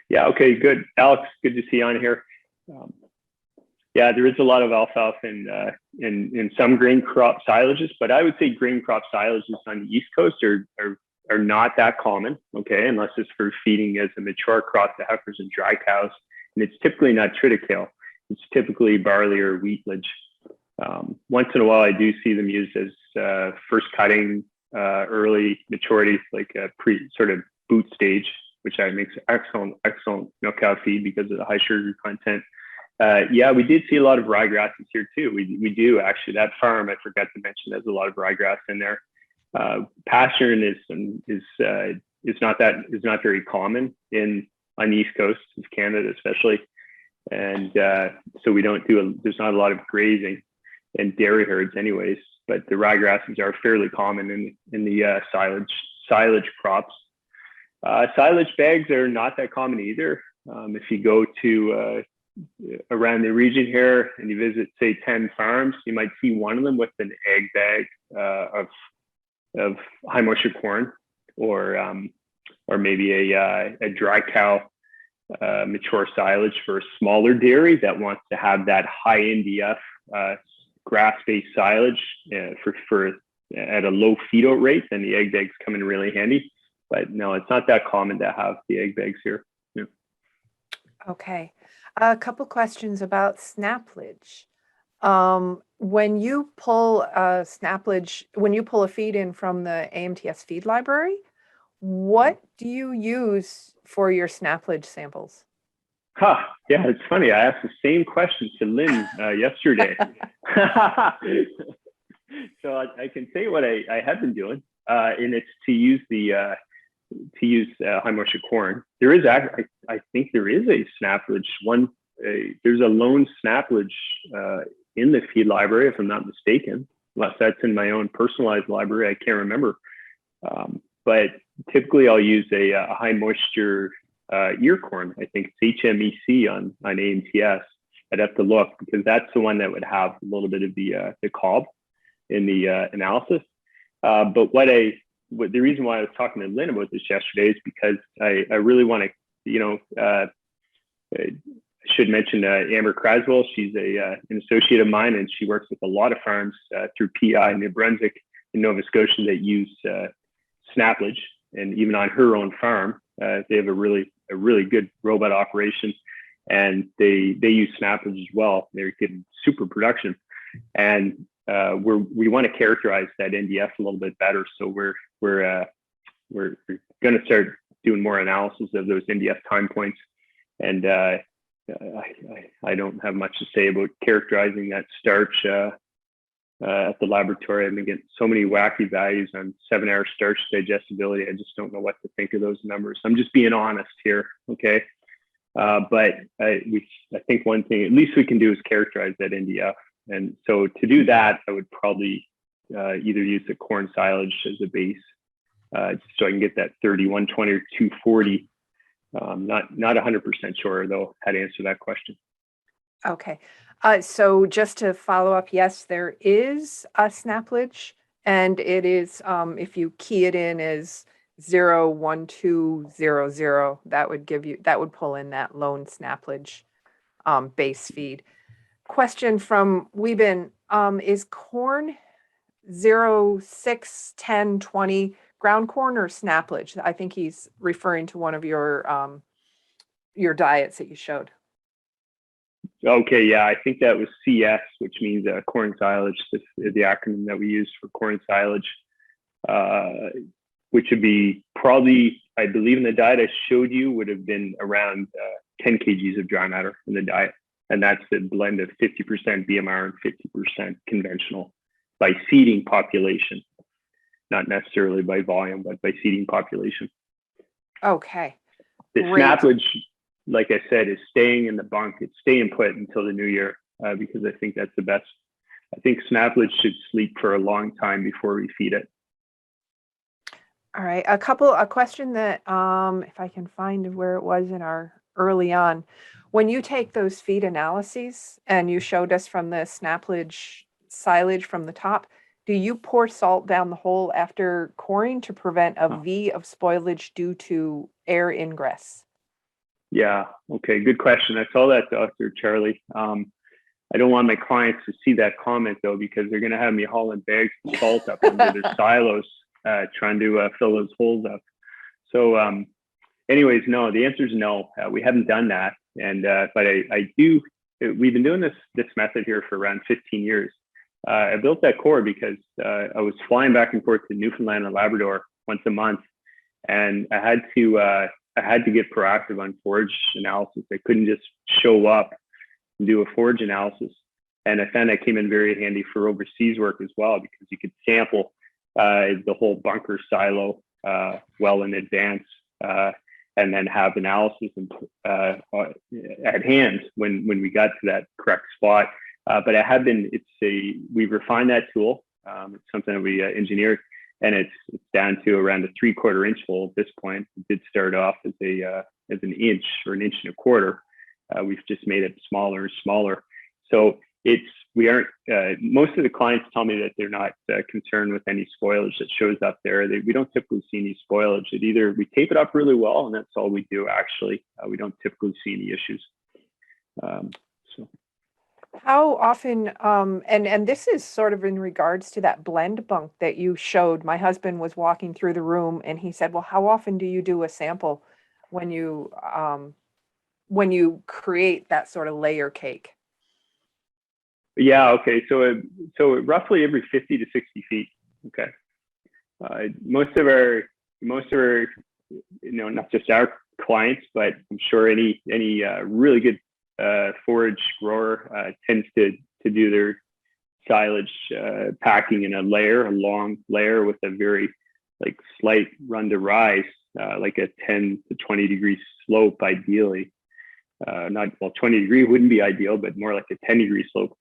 Yeah, okay, good. Alex, good to see you on here. Yeah, there is a lot of alfalfa in some grain crop silages, but I would say grain crop silages on the East Coast are not that common, okay, unless it's for feeding as a mature crop to heifers and dry cows. And it's typically not triticale. It's typically barley or wheatlage. Once in a while, I do see them used as first cutting, early maturity, like a sort of boot stage, which makes excellent milk cow feed because of the high sugar content. Yeah, we did see a lot of ryegrasses here too. We do actually. That farm, I forgot to mention, there's a lot of ryegrass in there. Pasturing is not very common on the East Coast of Canada, especially, and so we don't do. There's not a lot of grazing and dairy herds, anyways. But the ryegrasses are fairly common in the silage crops. Silage bags are not that common either. If you go to around the region here and you visit, say, 10 farms, you might see one of them with an egg bag of high moisture corn, or maybe a dry cow mature silage for a smaller dairy that wants to have that high NDF grass-based silage for at a low feed-out rate. Then the egg bags come in really handy. But no, it's not that common to have the egg bags here. Yeah. Okay. A couple questions about snaplage. When you pull a feed in from the AMTS feed library, what do you use for your snaplage samples? Yeah, it's funny. I asked the same question to Lynn yesterday. So I can say what I have been doing, and it's to use high moisture corn. There is I think there is a snaplage one. There's a lone snaplage in the feed library, if I'm not mistaken, unless that's in my own personalized library. I can't remember. But typically I'll use a high moisture ear corn. I think it's HMEC on AMTS. I'd have to look, because that's the one that would have a little bit of the cob in the analysis. But the reason why I was talking to Lynn about this yesterday is because I really want to, I should mention Amber Craswell. She's an associate of mine, and she works with a lot of farms through PI New Brunswick and Nova Scotia that use snaplage. And even on her own farm, they have a really good robot operation, and they use snaplage as well. They're getting super production. And we want to characterize that NDF a little bit better. So we're going to start doing more analysis of those NDF time points. And I don't have much to say about characterizing that starch at the laboratory. I've been getting so many wacky values on 7-hour starch digestibility. I just don't know what to think of those numbers. I'm just being honest here, okay? But I think one thing at least we can do is characterize that NDF. And so to do that, I would probably either use the corn silage as a base, just so I can get that 30, 120 or 240. Not 100% sure though how to answer that question. Okay. So just to follow up, yes, there is a snaplage, and it is, if you key it in as 01200, that would pull in that lone snaplage base feed. Question from Weeben, is corn 06, 10, 20 ground corn or snaplage? I think he's referring to one of your diets that you showed. Okay, yeah, I think that was CS, which means corn silage, the acronym that we use for corn silage, which would be probably, I believe in the diet I showed you, would have been around 10 kgs of dry matter in the diet. And that's the blend of 50% BMR and 50% conventional by seeding population, not necessarily by volume, but by seeding population. Okay. The Great. snaplage, like I said, is staying in the bunk. It's staying put until the new year because I think that's the best. I think snaplage should sleep for a long time before we feed it. All right. A question that, if I can find where it was in our early on, when you take those feed analyses and you showed us from the snaplage silage from the top, do you pour salt down the hole after coring to prevent a V of spoilage due to air ingress? Yeah. Okay. Good question. I saw that, Dr. Charlie. I don't want my clients to see that comment though, because they're going to have me hauling bags of salt up into their silos, trying to fill those holes up. So, anyways, no, the answer is no. We haven't done that. And, but I do, we've been doing this method here for around 15 years. I built that core because I was flying back and forth to Newfoundland and Labrador once a month. And I had to get proactive on forage analysis. I couldn't just show up and do a forage analysis. And I found that came in very handy for overseas work as well, because you could sample the whole bunker silo well in advance, and then have analysis at hand when we got to that correct spot. But we've refined that tool. It's something that we engineered, and it's down to around a 3/4 inch hole at this point. It did start off as an inch or an inch and a quarter. We've just made it smaller and smaller. So most of the clients tell me that they're not concerned with any spoilage that shows up there. We don't typically see any spoilage. We tape it up really well, and that's all we do actually. We don't typically see any issues. How often, and this is sort of in regards to that blend bunk that you showed. My husband was walking through the room and he said, well, how often do you do a sample when you create that sort of layer cake? Yeah. Okay. So roughly every 50 to 60 feet. Okay. Most of our, not just our clients, but I'm sure any really good forage grower tends to do their silage packing in a long layer with a very slight run to rise, like a 10 to 20 degree slope, ideally. 20 degree wouldn't be ideal, but more like a 10 degree slope.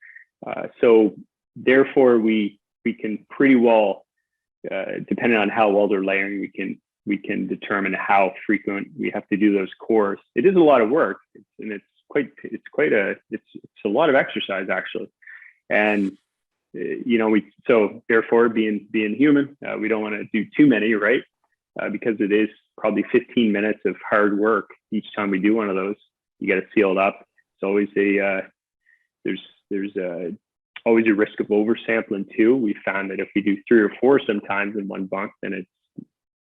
So therefore we can pretty well, depending on how well they're layering, we can determine how frequent we have to do those cores. It is a lot of work, and it's a lot of exercise actually. And so therefore being human, we don't want to do too many, right? Because it is probably 15 minutes of hard work each time we do one of those. You got to seal it up. It's always there's always a risk of oversampling too. We found that if we do 3 or 4 sometimes in one bunk, then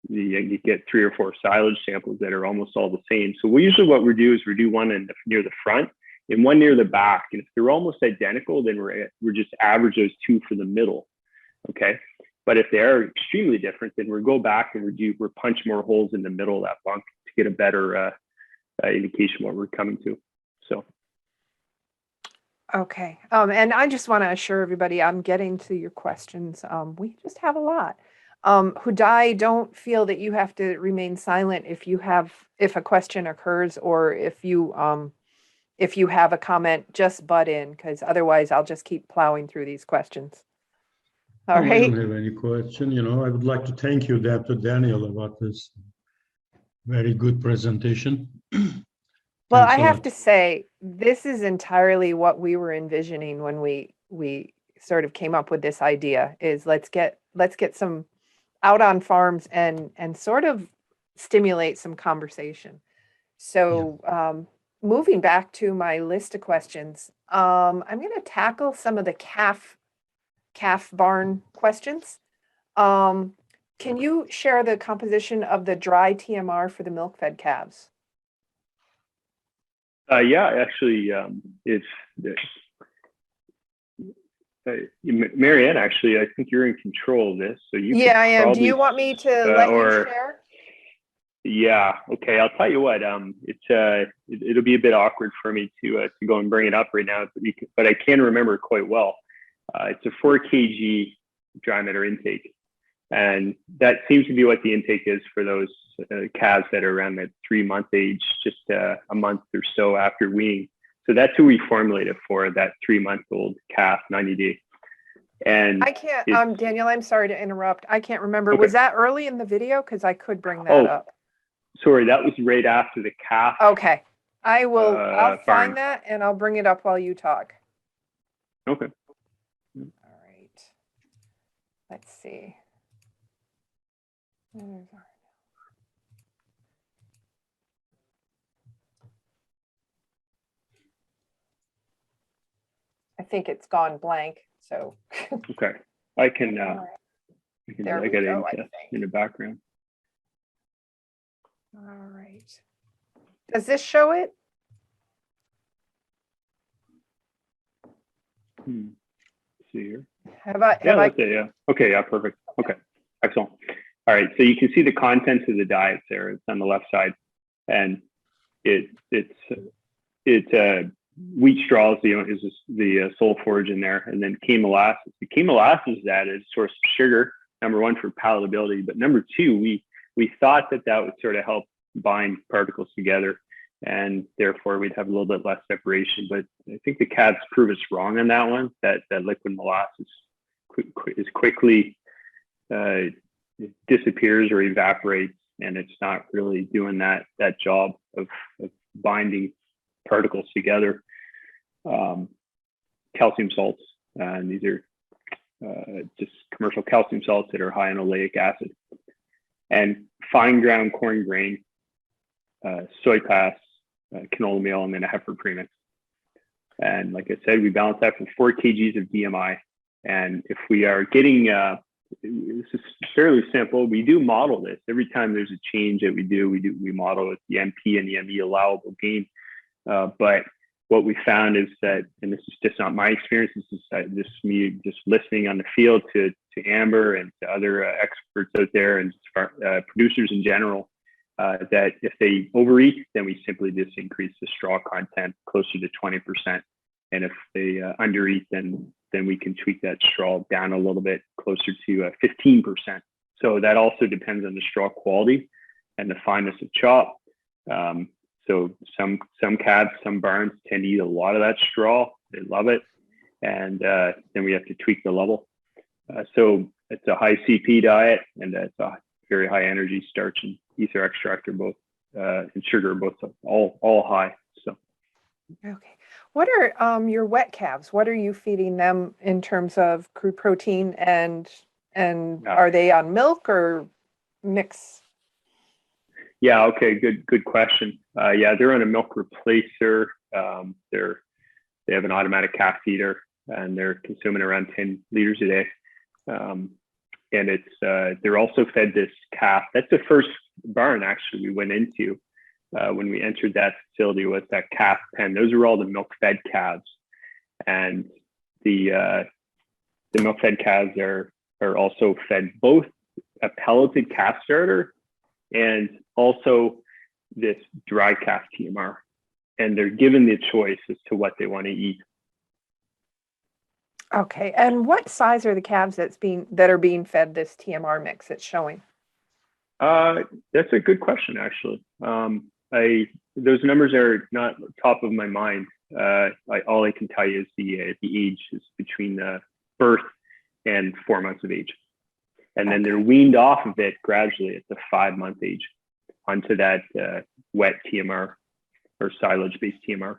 you get 3 or 4 silage samples that are almost all the same. So usually what we do is we do one near the front, and one near the back. And if they're almost identical, then we're just average those two for the middle. Okay. But if they are extremely different, then we'll go back and we're punch more holes in the middle of that bunk to get a better indication what we're coming to. So. Okay. And I just want to assure everybody I'm getting to your questions. We just have a lot. Hudai, don't feel that you have to remain silent if a question occurs, or if you have a comment, just butt in, because otherwise I'll just keep plowing through these questions. All I right. don't have any question. I would like to thank you, Dr. Daniel, about this very good presentation. Well, Thanks I a have lot. to say, this is entirely what we were envisioning when we sort of came up with this idea, is let's get some out on farms and sort of stimulate some conversation. So moving back to my list of questions, I'm going to tackle some of the calf barn questions. Can you share the composition of the dry TMR for the milk-fed calves? Yeah, actually, it's Marianne. Actually, I think you're in control of this, so you. Yeah, I am. Do you want me to let you share? Yeah. Okay. I'll tell you what. It'll be a bit awkward for me to go and bring it up right now, but I can remember it quite well. It's a 4 kg dry matter intake, and that seems to be what the intake is for those calves that are around that 3-month age, just a month or so after weaning. So that's who we formulated for, that 3-month-old calf, 90-day. And I can't, Daniel, I'm sorry to interrupt. I can't remember. Okay. Was that early in the video? Because I could bring that up. Sorry, that was right after the calf. Okay. I'll farm. find that and I'll bring it up while you talk. Okay. All right. Let's see. I think it's gone blank, so. Okay. I can There we get go, it in the background. All right. Does this show it? See here. Yeah. Okay. Yeah. Perfect. Okay. Excellent. All right. So you can see the contents of the diet there. It's on the left side, and it's wheat straws. Is the sole forage in there, and then cane molasses. The cane molasses is added a source of sugar. Number one, for palatability, but number two, we thought that would sort of help bind particles together, and therefore we'd have a little bit less separation. But I think the calves prove us wrong on that one. That liquid molasses is quickly disappears or evaporates, and it's not really doing that job of binding particles together. Calcium salts, and these are just commercial calcium salts that are high in oleic acid, and fine ground corn grain, soy pass, canola meal, and then a heifer premix. And like I said, we balance that for 4 kgs of DMI. And if we are getting, this is fairly simple. We do model this every time there's a change that we model it, the MP and the ME allowable gain. But what we found is that, and this is just not my experience, this is just me just listening on the field to Amber and to other experts out there and producers in general, that if they overeat, then we simply just increase the straw content closer to 20%. And if they undereat, then we can tweak that straw down a little bit closer to 15%. So that also depends on the straw quality and the fineness of chop. So some calves, some barns tend to eat a lot of that straw. They love it. And then we have to tweak the level. So it's a high CP diet, and it's a very high energy. Starch and ether extract are both, and sugar are both all high. So. Okay. What are your wet calves? What are you feeding them in terms of crude protein, and are they on milk or mix? Yeah. Okay. Good question. Yeah, they're on a milk replacer. They have an automatic calf feeder, and they're consuming around 10 liters a day. And it's they're also fed this calf. That's the first barn actually we went into, when we entered that facility was that calf pen. Those are all the milk-fed calves, and the milk-fed calves are also fed both a pelleted calf starter and also this dry calf TMR, and they're given the choice as to what they want to eat. Okay, and what size are the calves that are being fed this TMR mix it's showing? That's a good question, actually. Those numbers are not top of my mind. All I can tell you is the age is between birth and 4 months of age, and then they're weaned off of it gradually at the 5-month age onto that wet TMR or silage-based TMR.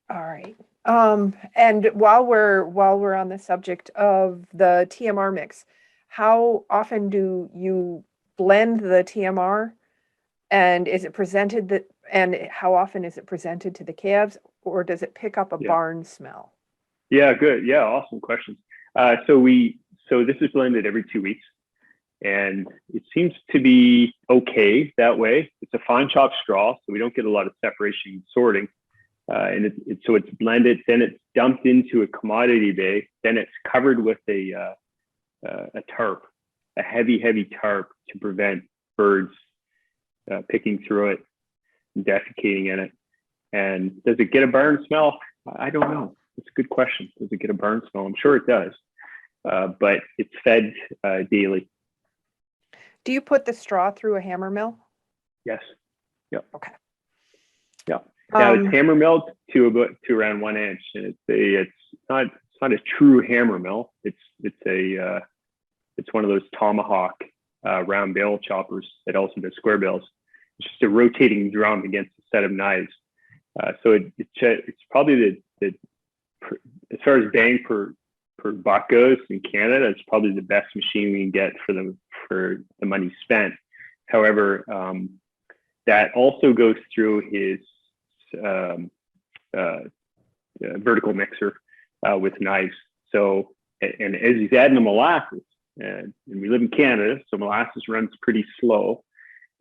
All right. And while we're on the subject of the TMR mix, how often do you blend the TMR, and is it presented and how often is it presented to the calves, or does it pick up a barn smell? Yeah, good. Yeah, awesome questions. So this is blended every 2 weeks, and it seems to be okay that way. It's a fine chopped straw, so we don't get a lot of separation and sorting. And so it's blended, then it's dumped into a commodity bay, then it's covered with a tarp, a heavy tarp to prevent birds picking through it, and defecating in it. And does it get a barn smell? I don't know. It's a good question. Does it get a barn smell? I'm sure it does, but it's fed daily. Do you put the straw through a hammer mill? Yes. Yep. Okay. Yeah. Now it's hammer milled to around 1 inch, and it's not a true hammer mill. It's one of those tomahawk round bale choppers that also does square bales. It's just a rotating drum against a set of knives. So it's probably the as far as bang per buck goes in Canada, it's probably the best machine we can get for the money spent. However, that also goes through his vertical mixer with knives. So, and as he's adding the molasses, and we live in Canada, so molasses runs pretty slow.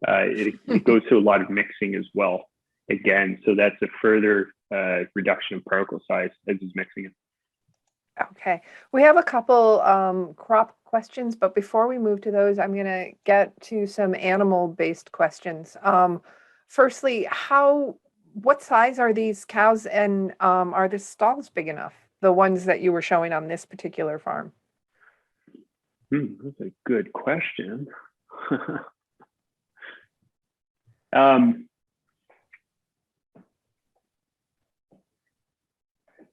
It goes through a lot of mixing as well. Again, so that's a further reduction of particle size as he's mixing it. Okay, we have a couple crop questions, but before we move to those, I'm going to get to some animal-based questions. Firstly, what size are these cows, and are the stalls big enough? The ones that you were showing on this particular farm. That's a good question.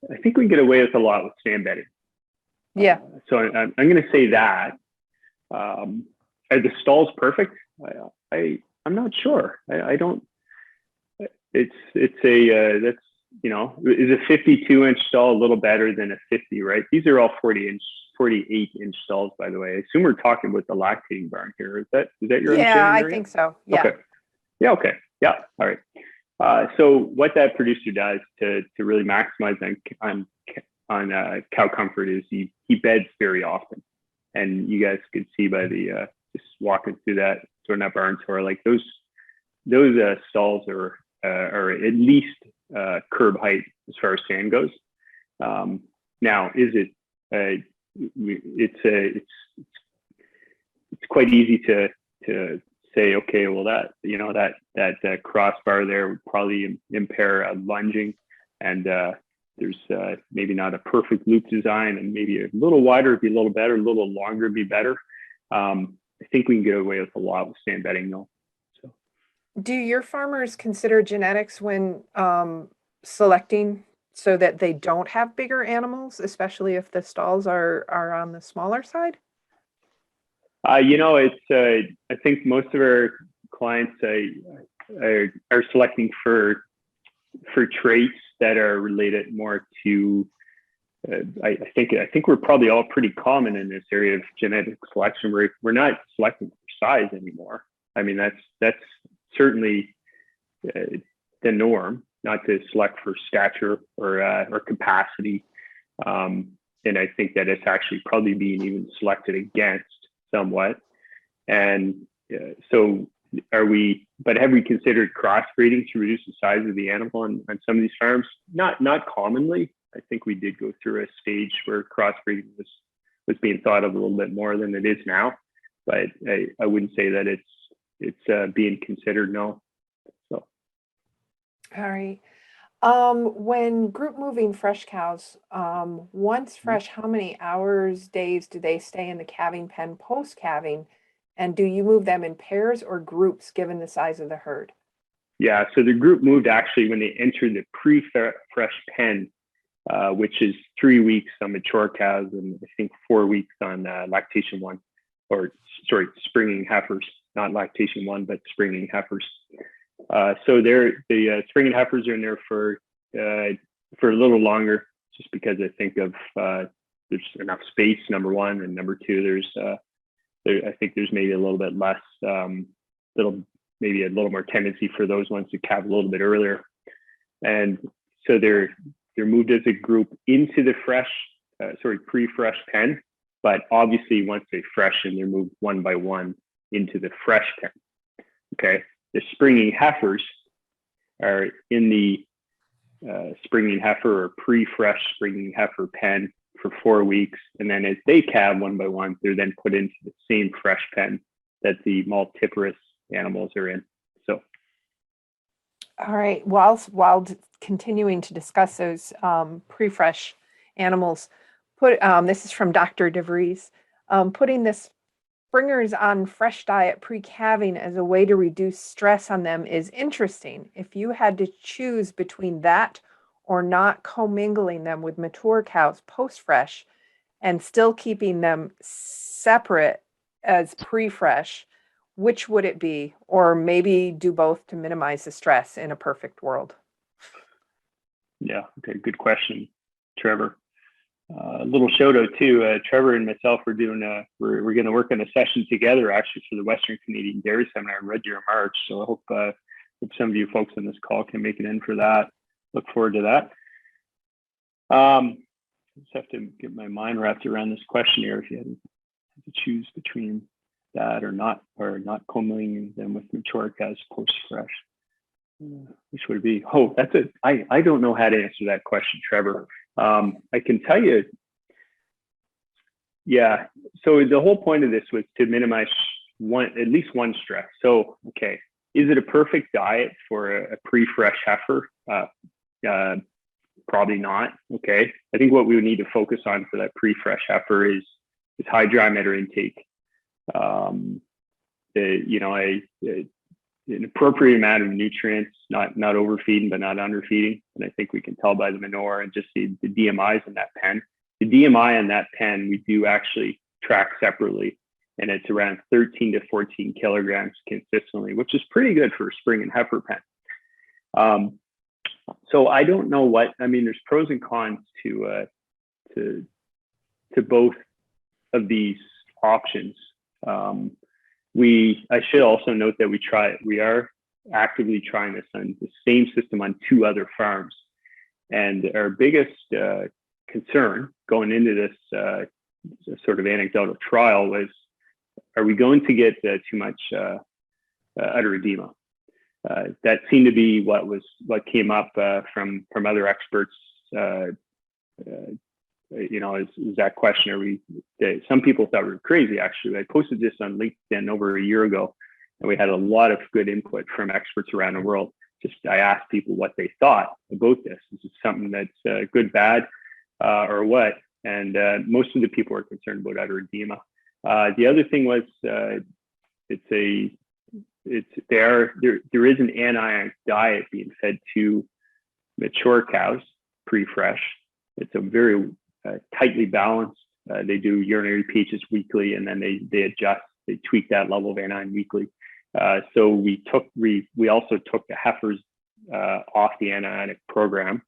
I think we get away with a lot with stand bedding. Yeah. So I'm going to say that. Are the stalls perfect? I'm not sure. I don't. It's that's, you know, is a 52-inch stall a little better than a 50, right? These are all 48-inch stalls, by the way. I assume we're talking about the lactating barn here. Is that your understanding? Yeah, I think so. Yeah. Okay. Yeah. Okay. Yeah. All right. So what that producer does to really maximize on cow comfort is he beds very often, and you guys could see by the just walking through that barn tour, like those stalls are at least curb height as far as stand goes. Now, is it? It's quite easy to say, okay, well, that crossbar there would probably impair lunging, and there's maybe not a perfect loop design, and maybe a little wider would be a little better, a little longer would be better. I think we can get away with a lot with stand bedding, though. So, do your farmers consider genetics when selecting so that they don't have bigger animals, especially if the stalls are on the smaller side? It's I think most of our clients are selecting for traits that are related more to. I think we're probably all pretty common in this area of genetic selection. We're not selecting for size anymore. I mean, that's certainly the norm, not to select for stature or capacity. And I think that it's actually probably being even selected against somewhat. And so have we considered crossbreeding to reduce the size of the animal on some of these farms? Not commonly. I think we did go through a stage where crossbreeding was being thought of a little bit more than it is now, but I wouldn't say that it's being considered, no. So. All right. When group moving fresh cows, once fresh, how many hours, days do they stay in the calving pen post calving? And do you move them in pairs or groups given the size of the herd? Yeah, so the group moved actually when they entered the pre-fresh pen, which is 3 weeks on mature cows and I think 4 weeks on lactation one, or sorry, springing heifers, not lactation one, but springing heifers. So the springing heifers are in there for a little longer, just because I think of there's enough space, number one, and number two, I think there's maybe a little bit less, maybe a little more tendency for those ones to calve a little bit earlier, and so they're moved as a group into the pre-fresh pen, but obviously once they freshen, they're moved one by one into the fresh pen. Okay. The springing heifers are in the springing heifer or pre-fresh springing heifer pen for 4 weeks. And then as they calve one by one, they're then put into the same fresh pen that the multiparous animals are in. So. All right. While continuing to discuss those pre-fresh animals, this is from Dr. DeVries, putting this springers on fresh diet pre-calving as a way to reduce stress on them is interesting. If you had to choose between that or not commingling them with mature cows post-fresh and still keeping them separate as pre-fresh, which would it be? Or maybe do both to minimize the stress in a perfect world? Yeah, okay, good question, Trevor. A little shout out too. Trevor and myself are doing we're going to work on a session together actually for the Western Canadian Dairy Seminar in Red Deer in March. So I hope some of you folks on this call can make it in for that. Look forward to that. I just have to get my mind wrapped around this question here. If you had to choose between that or not commingling them with mature cows post fresh, which would it be? Oh, that's it. I don't know how to answer that question, Trevor. I can tell you, yeah. So the whole point of this was to minimize at least one stress. So, okay, is it a perfect diet for a pre-fresh heifer? Probably not. Okay, I think what we would need to focus on for that pre-fresh heifer is high dry matter intake. An appropriate amount of nutrients, not overfeeding, but not underfeeding. And I think we can tell by the manure and just the DMIs in that pen. The DMI in that pen, we do actually track separately, and it's around 13 to 14 kilograms consistently, which is pretty good for a spring and heifer pen. So I don't know there's pros and cons to both of these options. I should also note that we are actively trying this on the same system on 2 other farms. And our biggest concern going into this sort of anecdotal trial was, are we going to get too much udder edema? That seemed to be what came up from other experts. Is that question? Some people thought we were crazy, actually. I posted this on LinkedIn over a year ago, and we had a lot of good input from experts around the world. I asked people what they thought about this. Is it something that's good, bad, or what? And most of the people were concerned about udder edema. The other thing was there is an anionic diet being fed to mature cows pre-fresh. It's a very tightly balanced. They do urinary pHs weekly, and then they adjust. They tweak that level of anion weekly. So we also took the heifers off the anionic program,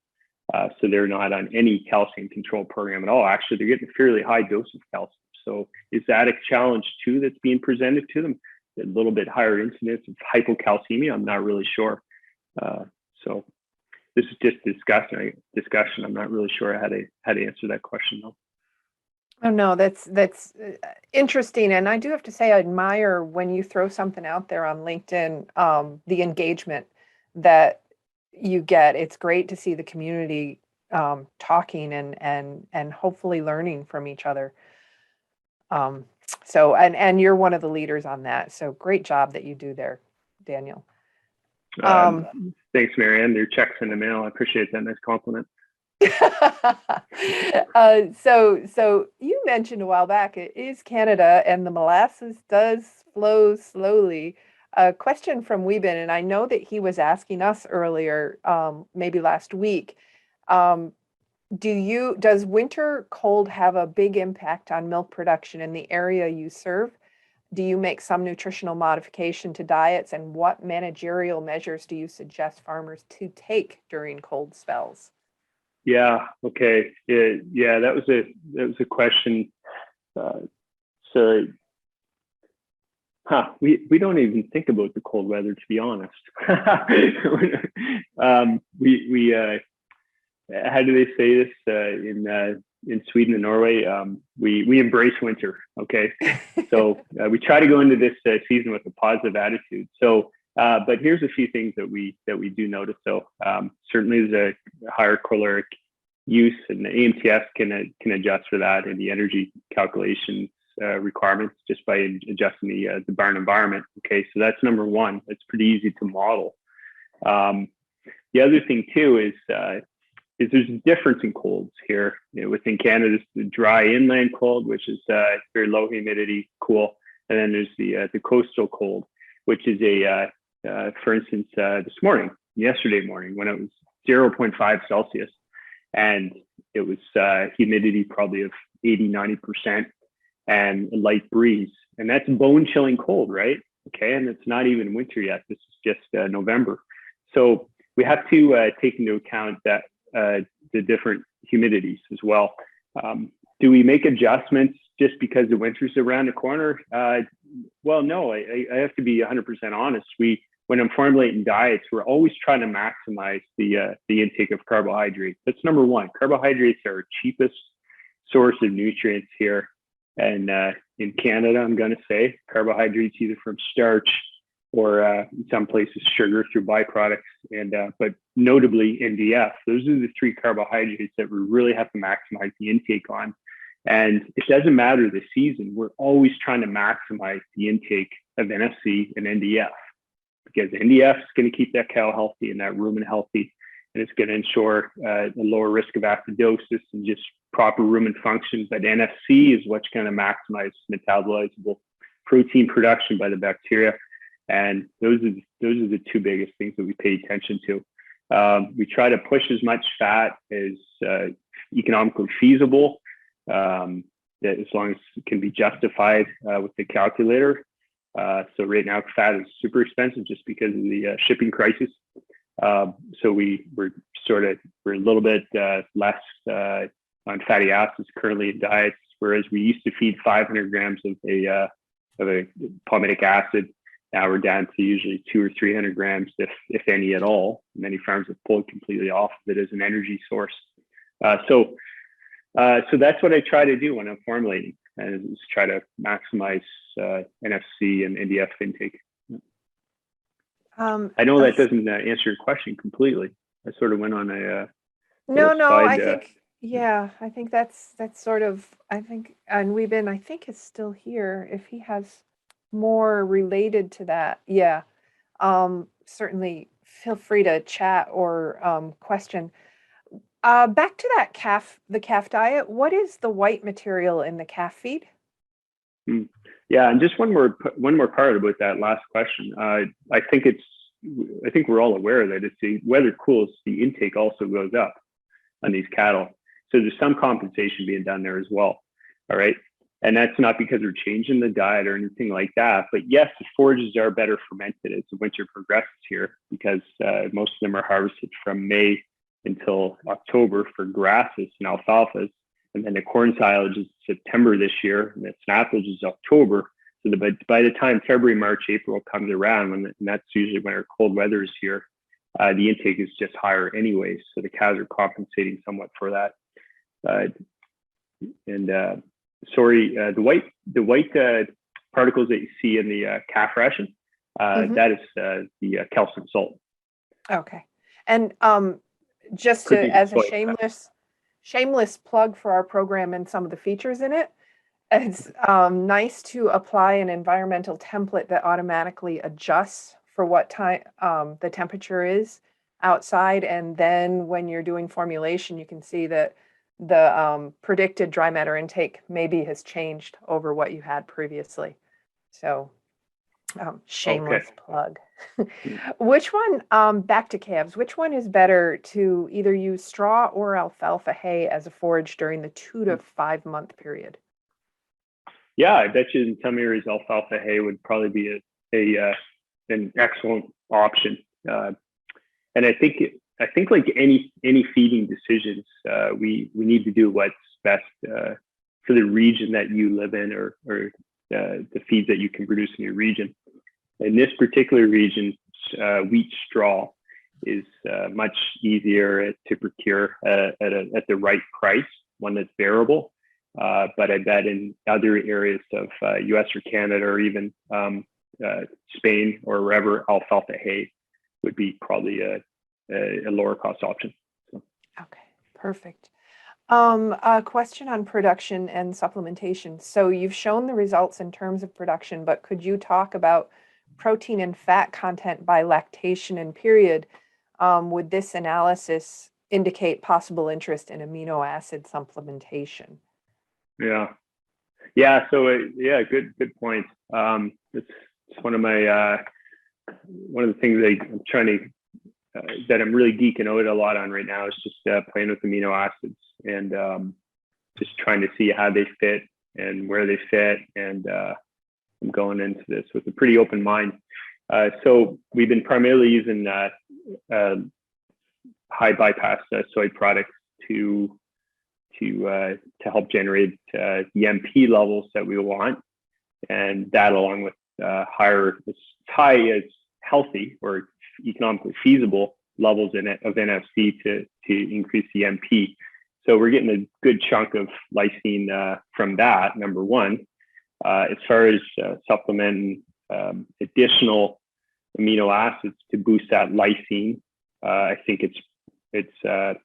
so they're not on any calcium control program at all. Actually, they're getting a fairly high dose of calcium. So is that a challenge too that's being presented to them? A little bit higher incidence of hypocalcemia? I'm not really sure. So this is just discussion. I'm not really sure how to answer that question though. Oh no, that's interesting, and I do have to say I admire when you throw something out there on LinkedIn, the engagement that you get. It's great to see the community talking and hopefully learning from each other. Um, so and you're one of the leaders on that. So great job that you do there, Daniel. Um, Thanks, Marianne. Your check's in the mail. I appreciate that. Nice compliment. so you mentioned a while back it is Canada and the molasses does flow slowly. A question from Weeben, and I know that he was asking us earlier, maybe last week. Um, does winter cold have a big impact on milk production in the area you serve? Do you make some nutritional modification to diets, and what managerial measures do you suggest farmers to take during cold spells? Yeah. Okay. Yeah. That was a question. So, we don't even think about the cold weather, to be honest. We how do they say this in Sweden and Norway? We embrace winter. Okay. So we try to go into this season with a positive attitude. So, but here's a few things that we do notice. So certainly there's a higher caloric use, and the AMTS can adjust for that in the energy calculation requirements just by adjusting the barn environment. Okay, so that's number one. It's pretty easy to model. The other thing too is there's a difference in colds here. You know, within Canada, there's the dry inland cold, which is very low humidity, cool, and then there's the coastal cold, which is for instance, yesterday morning, when it was 0.5 Celsius, and it was humidity probably of 80-90%, and a light breeze, and that's bone chilling cold, right? Okay, and it's not even winter yet. This is just November, so we have to take into account that the different humidities as well. Do we make adjustments just because the winter's around the corner? Well, no. I have to be 100% honest. When I'm formulating diets, we're always trying to maximize the intake of carbohydrates. That's number one. Carbohydrates are our cheapest source of nutrients here, and in Canada, I'm going to say carbohydrates either from starch or in some places sugar through byproducts, and but notably NDF. Those are the three carbohydrates that we really have to maximize the intake on. And it doesn't matter the season, we're always trying to maximize the intake of NFC and NDF, because NDF is going to keep that cow healthy and that rumen healthy, and it's going to ensure a lower risk of acidosis and just proper rumen function. But NFC is what's going to maximize metabolizable protein production by the bacteria. And those are the two biggest things that we pay attention to. We try to push as much fat as economically feasible, as long as it can be justified with the calculator. So right now, fat is super expensive just because of the shipping crisis. So we're a little bit less on fatty acids currently in diets, whereas we used to feed 500 grams of a palmitic acid. Now we're down to usually 200 or 300 grams, if any at all. Many farms have pulled completely off of it as an energy source. So that's what I try to do when I'm formulating, and is try to maximize NFC and NDF intake. I know that doesn't answer your question completely. I sort of went on a no. I think that's sort of, I think, and I think is still here. If he has more related to that, yeah, certainly feel free to chat or question. Back to that the calf diet. What is the white material in the calf feed? Yeah, and just one more part about that last question. I think we're all aware that if the weather cools, the intake also goes up on these cattle. So there's some compensation being done there as well. All right. And that's not because we're changing the diet or anything like that. But yes, the forages are better fermented as the winter progresses here, because most of them are harvested from May until October for grasses and alfalfas. And then the corn silage is September this year, and the snaplage is October. So by the time February, March, April comes around, and that's usually when our cold weather is here, the intake is just higher anyways. So the cows are compensating somewhat for that. the white particles that you see in the calf ration, that is the calcium salt. Okay. And just Could be to, as a soy shameless plug for our program and some of the features in it, it's nice to apply an environmental template that automatically adjusts for what time the temperature is outside. And then when you're doing formulation, you can see that the predicted dry matter intake maybe has changed over what you had previously. So shameless plug. Which one, back to calves, which one is better to either use straw or alfalfa hay as a forage during the 2 to 5 month period? Yeah, I bet you in some areas alfalfa hay would probably be an excellent option. And I think like any feeding decisions, we need to do what's best for the region that you live in, or the feeds that you can produce in your region. In this particular region, wheat straw is much easier to procure at the right price, one that's bearable. But I bet in other areas of US or Canada, or even Spain or wherever, alfalfa hay would be probably a lower cost option. So. Okay, perfect. A question on production and supplementation. So you've shown the results in terms of production, but could you talk about protein and fat content by lactation and period? Would this analysis indicate possible interest in amino acid supplementation? Yeah. So good point. It's one of the things I'm trying to that I'm really geeking out a lot on right now is just playing with amino acids and just trying to see how they fit and where they fit. And I'm going into this with a pretty open mind. So we've been primarily using high bypass soy products to help generate the MP levels that we want, and that along with higher, as high as healthy or economically feasible levels of NFC to increase the MP. So we're getting a good chunk of lysine from that, number one. As far as supplementing additional amino acids to boost that lysine, I think I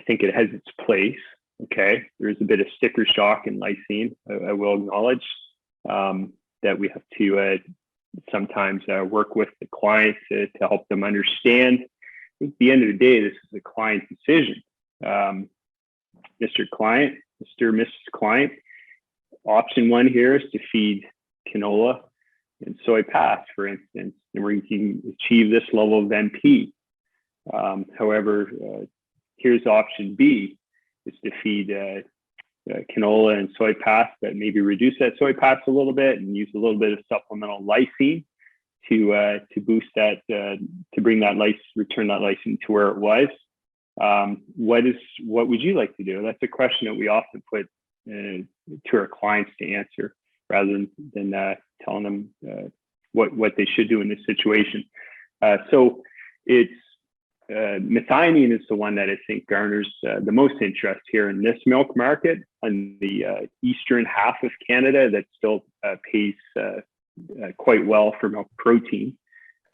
think it has its place. Okay, there's a bit of sticker shock in lysine. I will acknowledge that we have to sometimes work with the client to help them understand. At the end of the day, this is a client decision. Mr. Client, Mr. Mrs. Client, option one here is to feed canola and soy pass, for instance, and where you can achieve this level of NP. However, here's option B, is to feed canola and soy pass, but maybe reduce that soy pass a little bit and use a little bit of supplemental lysine to boost that, to bring that return that lysine to where it was. What would you like to do? That's a question that we often put to our clients to answer, rather than telling them what they should do in this situation. So it's methionine is the one that I think garners the most interest here in this milk market, on the eastern half of Canada, that still pays quite well for milk protein.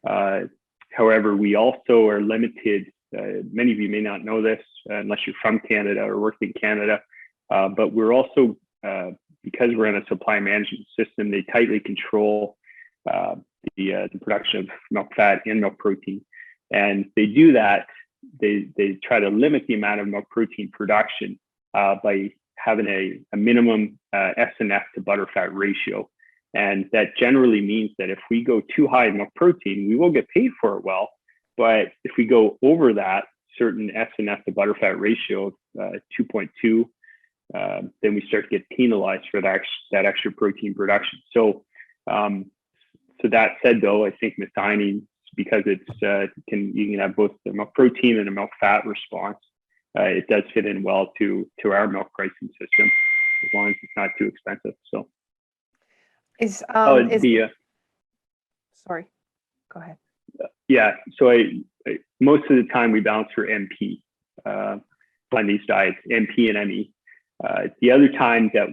However, we also are limited. Many of you may not know this unless you're from Canada or worked in Canada, but we're also, because we're in a supply management system, they tightly control the production of milk fat and milk protein. And they do that, they try to limit the amount of milk protein production by having a minimum S&F to butterfat ratio. And that generally means that if we go too high in milk protein, we will get paid for it well. But if we go over that certain S&F to butterfat ratio of 2.2, then we start to get penalized for that extra protein production. So, so that said, though, I think methionine, because you can have both the milk protein and a milk fat response, it does fit in well to our milk pricing system, as long as it's not too expensive. So, sorry, go ahead. Yeah, so I most of the time we balance for MP on these diets, MP and ME. The other time that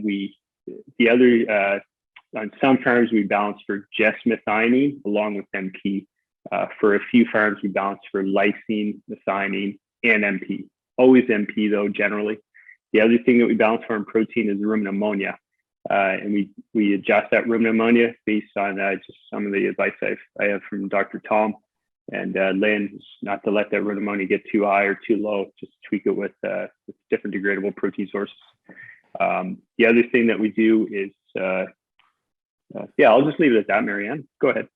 on some farms we balance for just methionine along with MP. For a few farms we balance for lysine, methionine, and MP. Always MP though, generally. The other thing that we balance for in protein is rumen ammonia. And we adjust that rumen ammonia based on just some of the advice I have from Dr. Tom and Lynn, not to let that rumen ammonia get too high or too low, just tweak it with different degradable protein sources. The other thing that we do is, I'll just leave it at that, Marianne. Go ahead.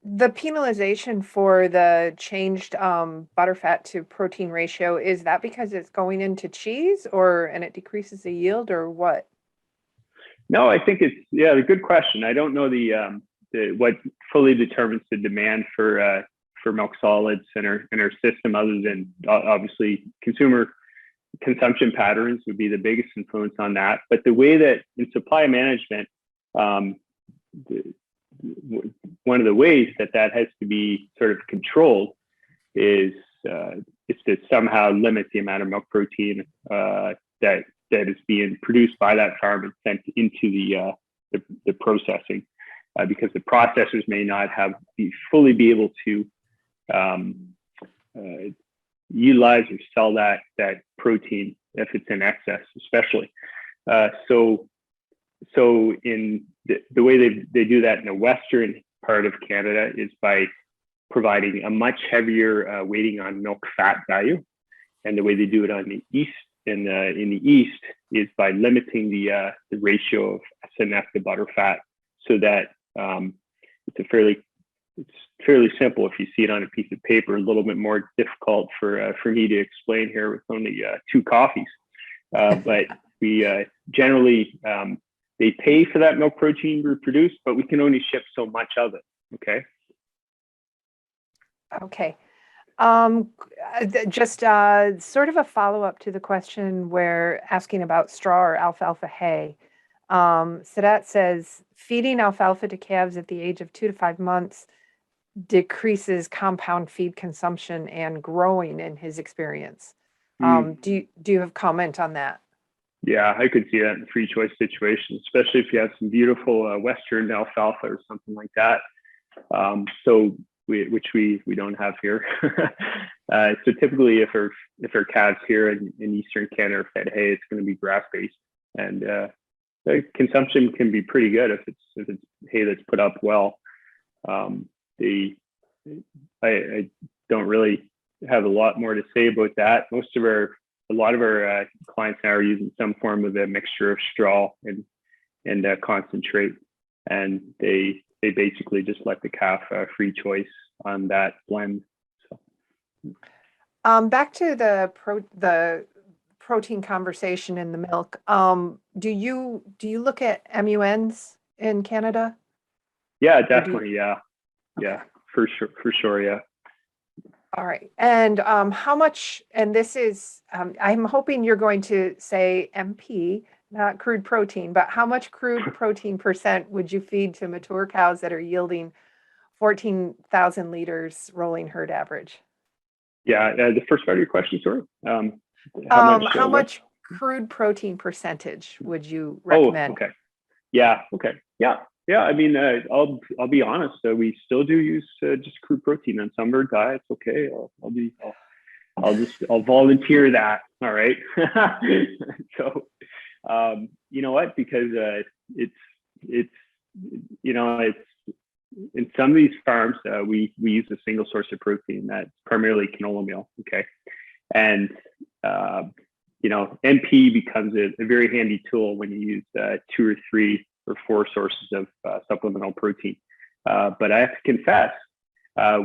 The penalization for the changed butterfat to protein ratio, is that because it's going into cheese and it decreases the yield, or what? No, I think it's a good question. I don't know what fully determines the demand for milk solids in our system, other than obviously consumer consumption patterns would be the biggest influence on that. But the way that in supply management, one of the ways that has to be sort of controlled is to somehow limit the amount of milk protein that is being produced by that farm and sent into the processing, because the processors may not fully be able to utilize or sell that protein if it's in excess, especially. So in the way they do that in the western part of Canada is by providing a much heavier weighting on milk fat value, and the way they do it on the east in the east is by limiting the ratio of SNF to butterfat, so that it's fairly simple if you see it on a piece of paper. A little bit more difficult for me to explain here with only 2 coffees, but we generally they pay for that milk protein we produce, but we can only ship so much of it. Okay. Okay. Just sort of a follow-up to the question where asking about straw or alfalfa hay. Sadat says, feeding alfalfa to calves at the age of 2 to 5 months decreases compound feed consumption and growing in his experience. Do you have comment on that? Yeah, I could see that in free choice situations, especially if you have some beautiful Western alfalfa or something like that. Which we don't have here. So typically, if our calves here in Eastern Canada are fed hay, it's going to be grass based, and the consumption can be pretty good if it's hay that's put up well. I don't really have a lot more to say about that. A lot of our clients now are using some form of a mixture of straw and concentrate, and they basically just let the calf free choice on that blend. So. Back to the protein conversation in the milk. Do you look at MUNs in Canada? Yeah, definitely. Yeah, Okay. Yeah, for sure. Yeah. All right. And how much, and this is, I'm hoping you're going to say MP, not crude protein, but how much crude protein % would you feed to mature cows that are yielding 14,000 liters rolling herd average? Yeah, the first part of your question, sorry. How much crude protein % would you recommend? Oh, okay. Yeah, okay. Yeah. I mean, I'll be honest. We still do use just crude protein on some of our diets. Okay, I'll volunteer that. All right. So, you know what? Because it's in some of these farms we use a single source of protein that's primarily canola meal. Okay, and NP becomes a very handy tool when you use 2 or 3 or 4 sources of supplemental protein. But I have to confess,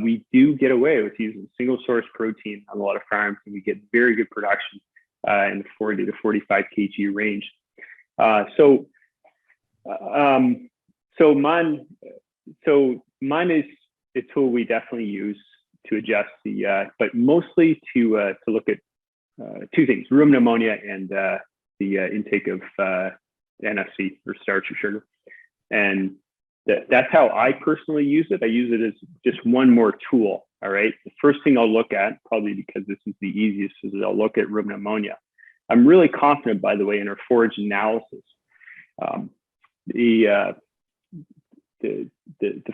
we do get away with using single source protein on a lot of farms, and we get very good production in the 40 to 45 kg range. Mine is a tool we definitely use to adjust but mostly to look at 2 things: rumen ammonia and the intake of NFC or starch or sugar. And that's how I personally use it. I use it as just one more tool. All right. The first thing I'll look at, probably because this is the easiest, is I'll look at rumen ammonia. I'm really confident, by the way, in our forage analysis. The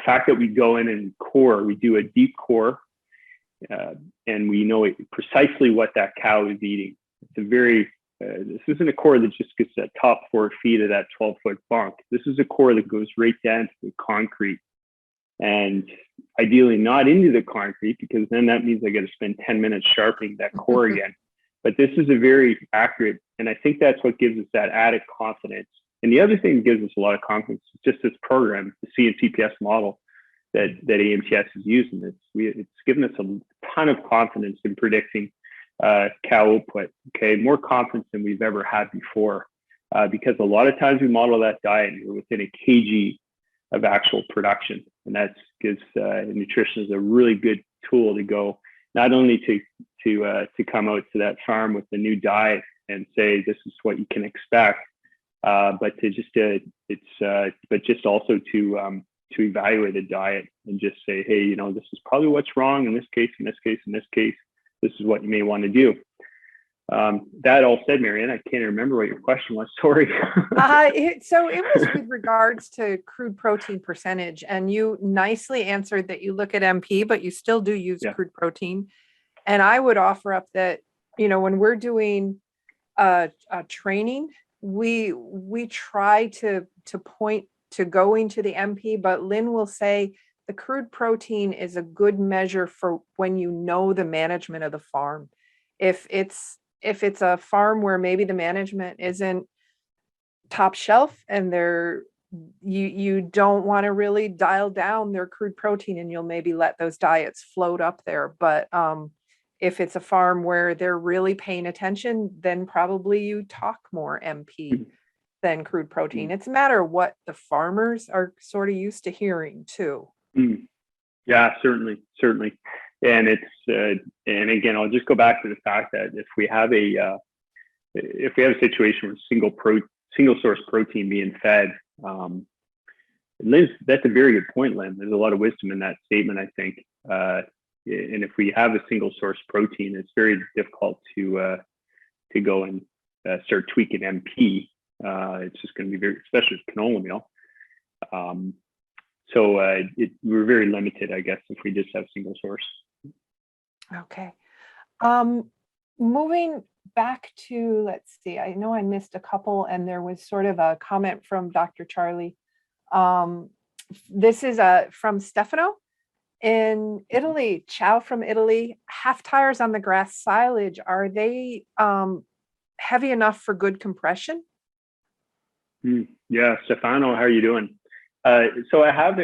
fact that we go in and core, we do a deep core, and we know precisely what that cow is eating. It's a very, this isn't a core that just gets that top 4 feet of that 12-foot bunk. This is a core that goes right down to the concrete, and ideally not into the concrete, because then that means I got to spend 10 minutes sharpening that core again. But this is a very accurate, and I think that's what gives us that added confidence. And the other thing that gives us a lot of confidence is just this program, the CNCPS model that AMTS is using. It's given us a ton of confidence in predicting cow output. Okay, more confidence than we've ever had before, because a lot of times we model that diet and we're within a kg of actual production, and that gives nutritionists a really good tool to go, not only to come out to that farm with the new diet and say this is what you can expect, but just also to evaluate a diet and just say, hey, you know, this is probably what's wrong in this case, in this case, in this case. This is what you may want to do. That all said, Marianne, I can't remember what your question was. Sorry. So it was with regards to crude protein percentage, and you nicely answered that you look at MP, but you still do use crude protein. And I would offer up that, you know, when we're doing training, we try to point to going to the MP, but Lynn will say the crude protein is a good measure for when you know the management of the farm. If it's a farm where maybe the management isn't top shelf and you don't want to really dial down their crude protein, and you'll maybe let those diets float up there. But if it's a farm where they're really paying attention, then probably you talk more MP than crude protein. It's a matter of what the farmers are sort of used to hearing too. Yeah, certainly. And it's and again, I'll just go back to the fact that if we have a situation where single source protein being fed, Lynn, that's a very good point, Lynn. There's a lot of wisdom in that statement, I think. And if we have a single source protein, it's very difficult to go and start tweaking MP. It's just going to be very, especially with canola meal. So we're very limited, I guess, if we just have single source. Okay. Moving back to, let's see, I know I missed a couple, and there was sort of a comment from Dr. Charlie. This is from Stefano in Italy. Ciao from Italy. Half tires on the grass silage, are they heavy enough for good compression? Yeah, Stefano, how are you doing? So I have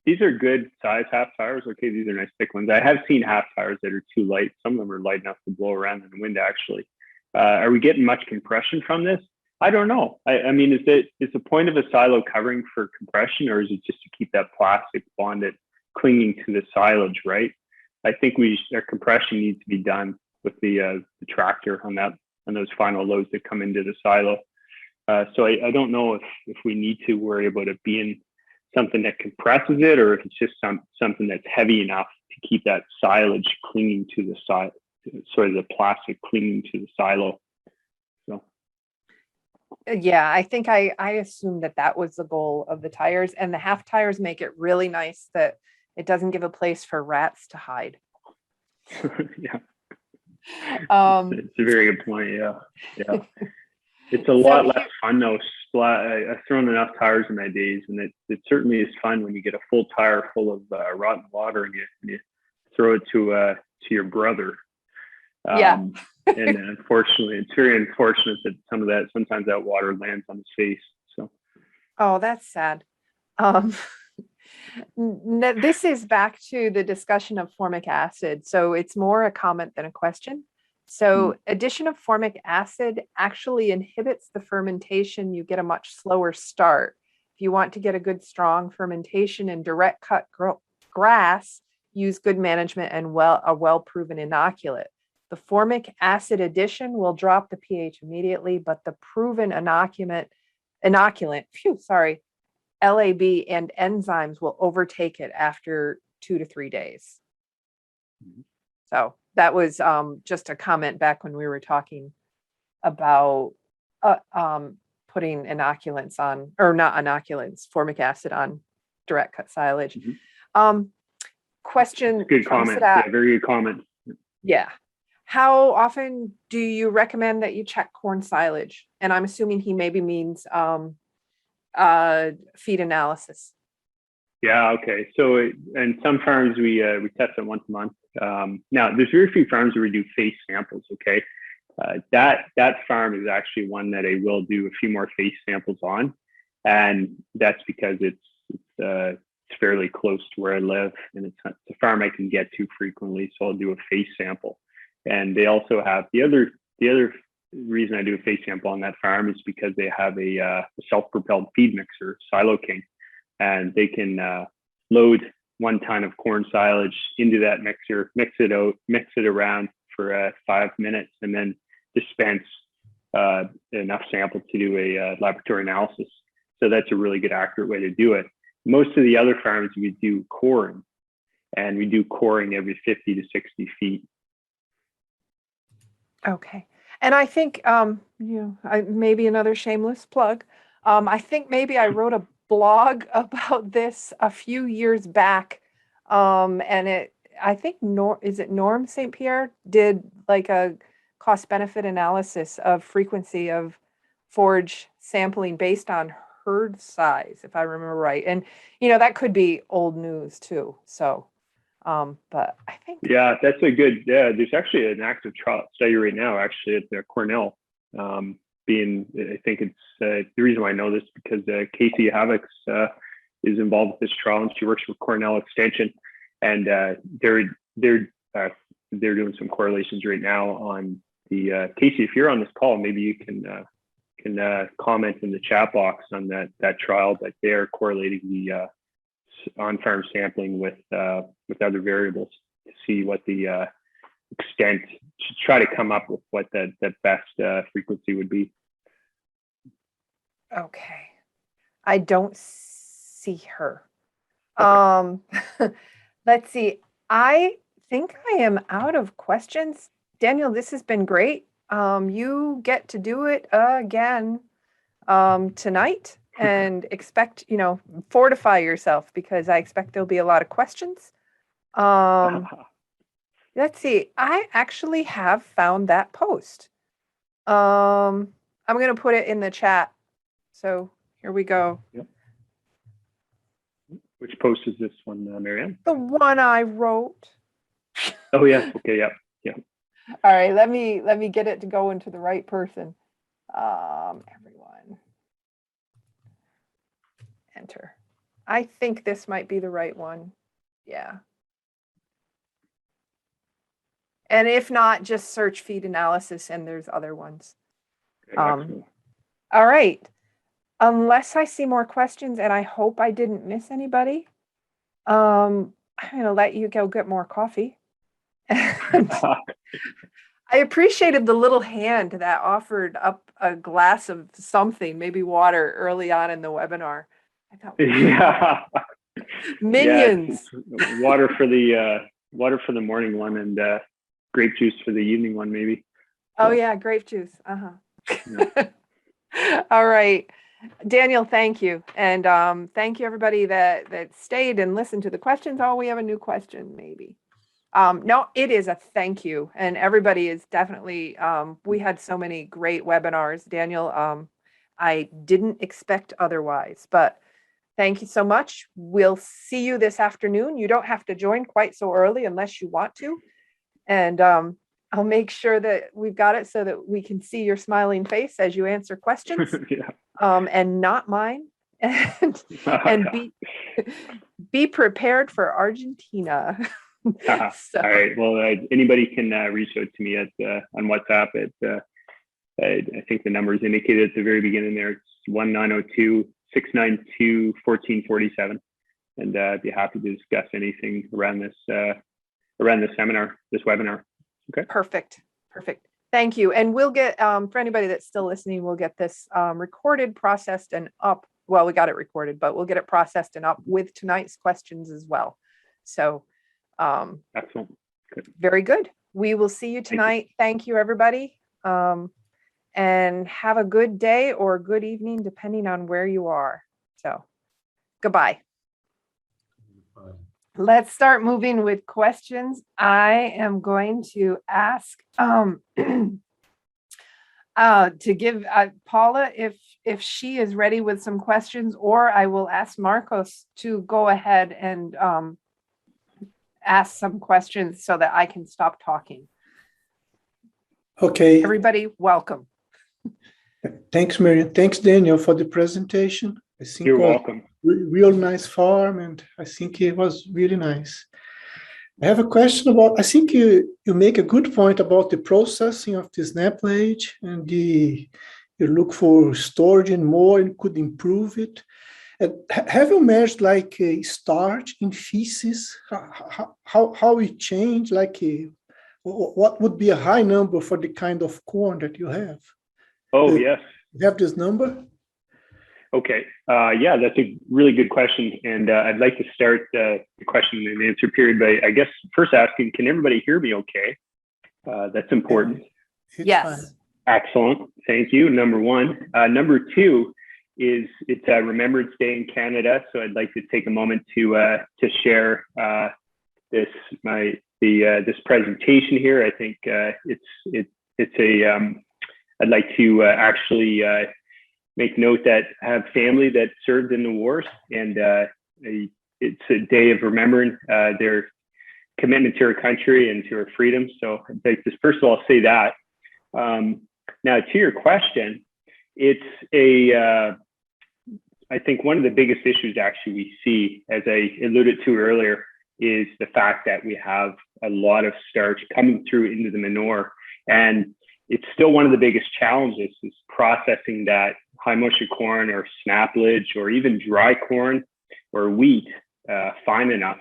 these are good size half tires. Okay, these are nice thick ones. I have seen half tires that are too light. Some of them are light enough to blow around in the wind, actually. Are we getting much compression from this? I don't know. I mean, is the point of a silo covering for compression, or is it just to keep that plastic bonded, clinging to the silage, right? I think our compression needs to be done with the tractor on those final loads that come into the silo. So I don't know if we need to worry about it being something that compresses it, or if it's just something that's heavy enough to keep that silage clinging to the silo, sort of the plastic clinging to the silo. So. Yeah, I think I assumed that was the goal of the tires, and the half tires make it really nice that it doesn't give a place for rats to hide. Yeah. It's a very good point. Yeah. It's a lot less fun though. I've thrown enough tires in my days, and it certainly is fun when you get a full tire full of rotten water and you throw it to your brother. And unfortunately, it's very unfortunate that sometimes that water lands on his face. So. Oh, that's sad. This is back to the discussion of formic acid. So it's more a comment than a question. So addition of formic acid actually inhibits the fermentation. You get a much slower start. If you want to get a good strong fermentation in direct cut grass, use good management and a well-proven inoculant. The formic acid addition will drop the pH immediately, but the proven inoculant, LAB and enzymes will overtake it after 2 to 3 days. So that was just a comment back when we were talking about putting inoculants on, or not inoculants, formic acid on direct cut silage. Question. Good comment. Yeah, very good comment. Yeah. How often do you recommend that you check corn silage? And I'm assuming he maybe means feed analysis. Yeah. Okay. So, and some farms we test it once a month. Now, there's very few farms where we do face samples. Okay. That farm is actually one that I will do a few more face samples on, and that's because it's fairly close to where I live, and it's a farm I can get to frequently. So I'll do a face sample, and they also have the other reason I do a face sample on that farm is because they have a self-propelled feed mixer, Silo King, and they can load 1 ton of corn silage into that mixer, mix it around for 5 minutes, and then dispense enough sample to do a laboratory analysis. So that's a really good, accurate way to do it. Most of the other farms, we do coring, and we do coring every 50 to 60 feet. Okay. And I think, maybe another shameless plug. I think maybe I wrote a blog about this a few years back. And I think Norm St. Pierre did like a cost benefit analysis of frequency of forage sampling based on herd size, if I remember right. And, that could be old news too. So, but I think. Yeah, that's a good, there's actually an active trial study right now, actually at Cornell. I think it's, the reason why I know this because Casey Havocks is involved with this trial, and she works for Cornell Extension, and they're doing some correlations right now on the, Casey, if you're on this call, maybe you can comment in the chat box on that trial, that they're correlating the on-farm sampling with other variables to see what the extent, to try to come up with what that best frequency would be. Okay. I don't see her. Okay. Let's see. I think I am out of questions. Daniel, this has been great. You get to do it again tonight, and expect, fortify yourself, because I expect there'll be a lot of questions. Let's see. I actually have found that post. I'm going to put it in the chat. So here we go. Yep. Which post is this one, Marianne? The one I wrote. Oh yeah. Okay. Yeah. Yeah. All right. Let me get it to go into the right person. Everyone. Enter. I think this might be the right one. Yeah. And if not, just search feed analysis, and there's other ones. Okay, all right. Unless I see more questions, and I hope I didn't miss anybody, I'm going to let you go get more coffee. I appreciated the little hand that offered up a glass of something, maybe water, early on in the webinar. I thought, yeah. Minions. Yeah, water for the morning one, and grape juice for the evening one, maybe. Oh yeah, grape juice. Yeah. All right. Daniel, thank you. And thank you everybody that stayed and listened to the questions. Oh, we have a new question, maybe. No, it is a thank you. And everybody is definitely, we had so many great webinars, Daniel. I didn't expect otherwise, but thank you so much. We'll see you this afternoon. You don't have to join quite so early unless you want to. And I'll make sure that we've got it so that we can see your smiling face as you answer questions. Yeah. And not mine. And be prepared for Argentina. So. All right. Well, anybody can reach out to me on WhatsApp at I think the number is indicated at the very beginning there. It's 1902-692-1447, and I'd be happy to discuss anything around this seminar, this webinar. Okay. Perfect. Thank you. And we'll get, for anybody that's still listening, we'll get this recorded, processed, and up. Well, we got it recorded, but we'll get it processed and up with tonight's questions as well. So, excellent. Good. Very good. We will see you tonight. Thank you, everybody. And have a good day or good evening, depending on where you are. So, goodbye. Let's start moving with questions. I am going to ask to give Paula if she is ready with some questions, or I will ask Marcos to go ahead and ask some questions so that I can stop talking. Okay. Everybody, welcome. Thanks, Marian. Thanks, Daniel, for the presentation. I think You're it was welcome. real nice farm, and I think it was really nice. I have a question about, I think you make a good point about the processing of the snaplage, and you look for storage and more and could improve it. And have you measured like starch in feces? How it changed? Like what would be a high number for the kind of corn that you have? Oh, yes. You have this number? Okay. Yeah, that's a really good question. And I'd like to start the question and answer period by, I guess, first asking, can everybody hear me okay? That's important. Yes. Fine. Excellent. Thank you. Number one. Number two is it's Remembrance Day in Canada. So I'd like to take a moment to share this presentation here. I think it's a I'd like to actually make note that I have family that served in the wars, and it's a day of remembering their commitment to our country and to our freedom. So I'd like to first of all say that. Now to your question, it's I think one of the biggest issues actually we see, as I alluded to earlier, is the fact that we have a lot of starch coming through into the manure, and it's still one of the biggest challenges is processing that high moisture corn or snaplage or even dry corn or wheat fine enough.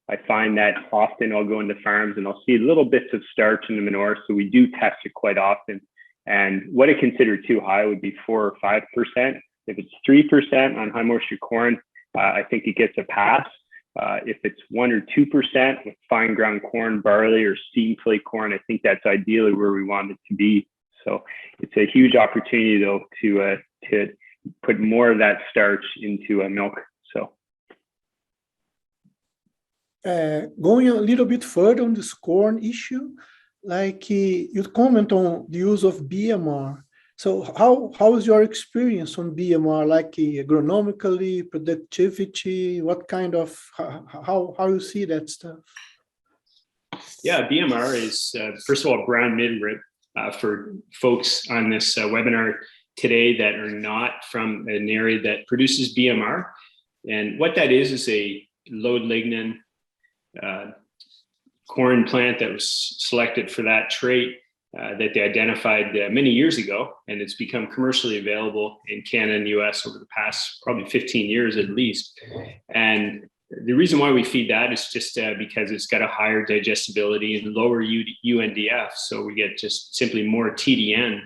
I find that often I'll go into farms and I'll see little bits of starch in the manure. So we do test it quite often. And what I consider too high would be 4 or 5%. If it's 3% on high moisture corn, I think it gets a pass. If it's 1 or 2% with fine ground corn, barley, or steam flake corn, I think that's ideally where we want it to be. So it's a huge opportunity, though, to put more of that starch into milk. So going a little bit further on this corn issue, like you comment on the use of BMR. So how is your experience on BMR, like agronomically, productivity, what kind of, how you see that stuff? Yeah, BMR is, first of all, brown midrib for folks on this webinar today that are not from an area that produces BMR. And what that is a low lignin corn plant that was selected for that trait that they identified many years ago, and it's become commercially available in Canada and US over the past probably 15 years at least. And the reason why we feed that is just because it's got a higher digestibility and lower UNDF. So we get just simply more TDN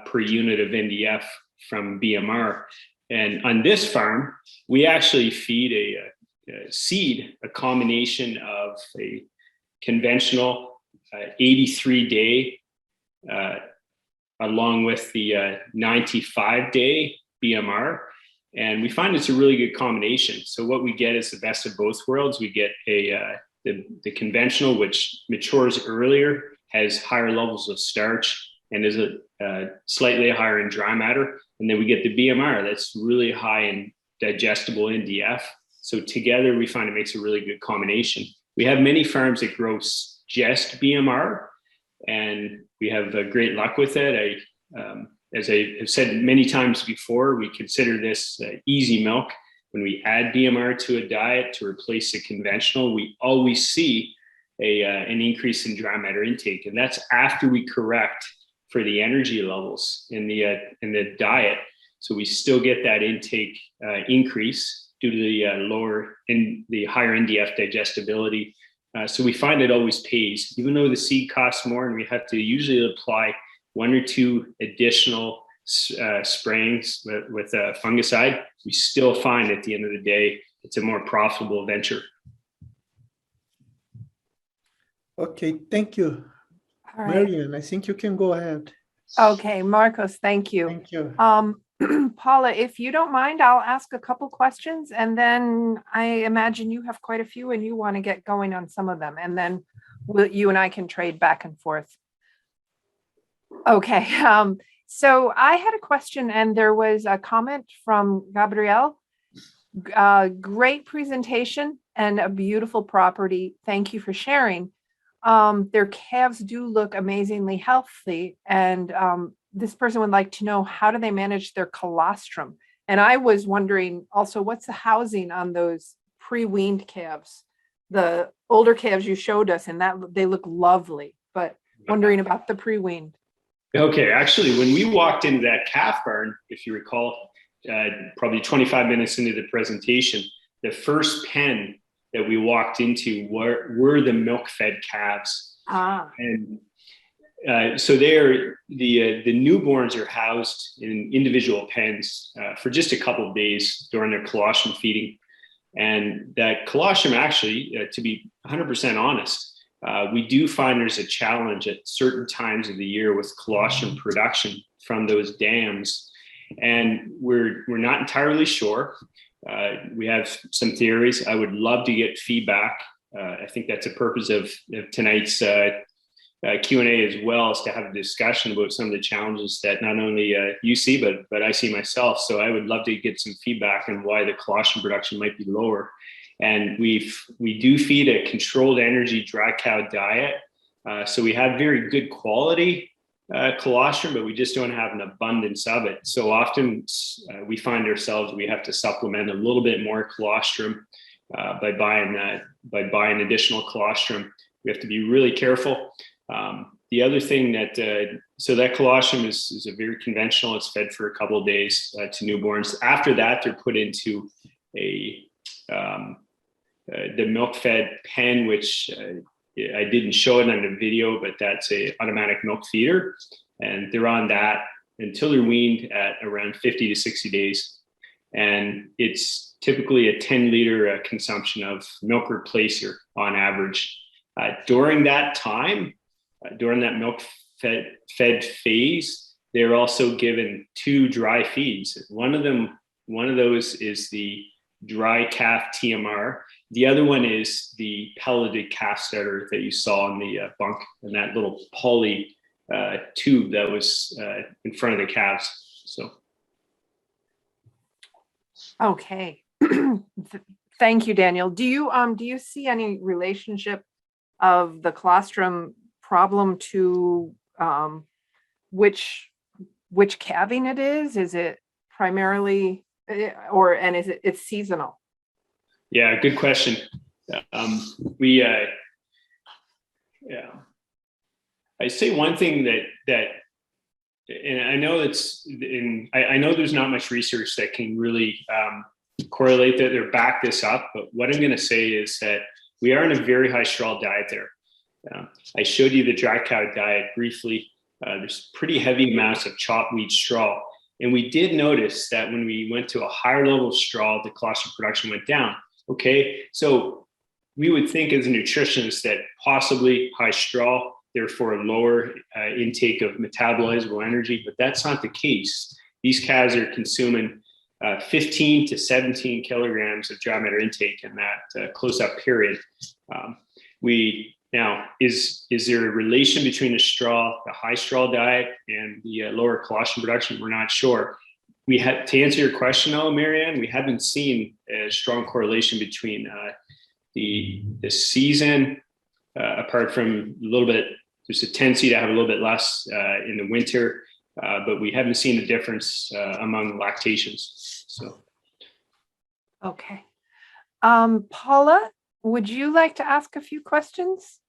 per unit of NDF from BMR. And on this farm, we actually feed a seed, a combination of a conventional 83-day along with the 95-day BMR. And we find it's a really good combination. So what we get is the best of both worlds. We get the conventional, which matures earlier, has higher levels of starch, and is slightly higher in dry matter. And then we get the BMR that's really high in digestible NDF. So together we find it makes a really good combination. We have many farms that grow just BMR, and we have great luck with it. As I have said many times before, we consider this easy milk. When we add BMR to a diet to replace a conventional, we always see an increase in dry matter intake, and that's after we correct for the energy levels in the diet. So we still get that intake increase due to the higher NDF digestibility. So we find it always pays, even though the seed costs more, and we have to usually apply 1 or 2 additional sprayings with a fungicide. We still find at the end of the day, it's a more profitable venture. Okay, thank you. All right. Marian, I think you can go ahead. Okay, Marcos, thank you. Thank you. Paula, if you don't mind, I'll ask a couple questions, and then I imagine you have quite a few and you want to get going on some of them, and then you and I can trade back and forth. Okay, so I had a question, and there was a comment from Gabrielle. Great presentation and a beautiful property. Thank you for sharing. Their calves do look amazingly healthy, and this person would like to know, how do they manage their colostrum? And I was wondering also, what's the housing on those pre-weaned calves? The older calves you showed us, and that they look lovely, but wondering about the pre-weaned. Okay, actually, when we walked into that calf barn, if you recall, probably 25 minutes into the presentation, the first pen that we walked into were the milk-fed calves. And so the newborns are housed in individual pens for just a couple of days during their colostrum feeding. And that colostrum, actually, to be 100% honest, we do find there's a challenge at certain times of the year with colostrum production from those dams. And we're not entirely sure. We have some theories. I would love to get feedback. I think that's the purpose of tonight's Q&A as well, is to have a discussion about some of the challenges that not only you see, but I see myself. So I would love to get some feedback on why the colostrum production might be lower. And we do feed a controlled energy dry cow diet. So we have very good quality colostrum, but we just don't have an abundance of it. So often we find ourselves, we have to supplement a little bit more colostrum by buying additional colostrum. We have to be really careful. The other thing so that colostrum is a very conventional. It's fed for a couple of days to newborns. After that, they're put into the milk-fed pen, which I didn't show it on the video, but that's a automatic milk feeder, and they're on that until they're weaned at around 50 to 60 days. And it's typically a 10-liter consumption of milk replacer on average. During that time, during that milk-fed phase, they're also given 2 dry feeds. One of those is the dry calf TMR. The other one is the pelleted calf starter that you saw in the bunk, and that little poly tube that was in front of the calves. So, okay, thank you, Daniel. Do you see any relationship of the colostrum problem to which calving it is? Is it primarily, and is it's seasonal? Yeah, good question. I say one thing that, and I know I know there's not much research that can really correlate that or back this up, but what I'm going to say is that we are in a very high straw diet there. I showed you the dry cow diet briefly. There's pretty heavy amounts of chopped wheat straw. And we did notice that when we went to a higher level of straw, the colostrum production went down. Okay, so we would think as a nutritionist that possibly high straw, therefore a lower intake of metabolizable energy, but that's not the case. These calves are consuming 15 to 17 kilograms of dry matter intake in that close-up period. Now, is there a relation between the high straw diet and the lower colostrum production? We're not sure. To answer your question, though, Marianne, we haven't seen a strong correlation between the season, apart from a little bit. There's a tendency to have a little bit less in the winter, but we haven't seen a difference among lactations. So, okay, Paula, would you like to ask a few questions?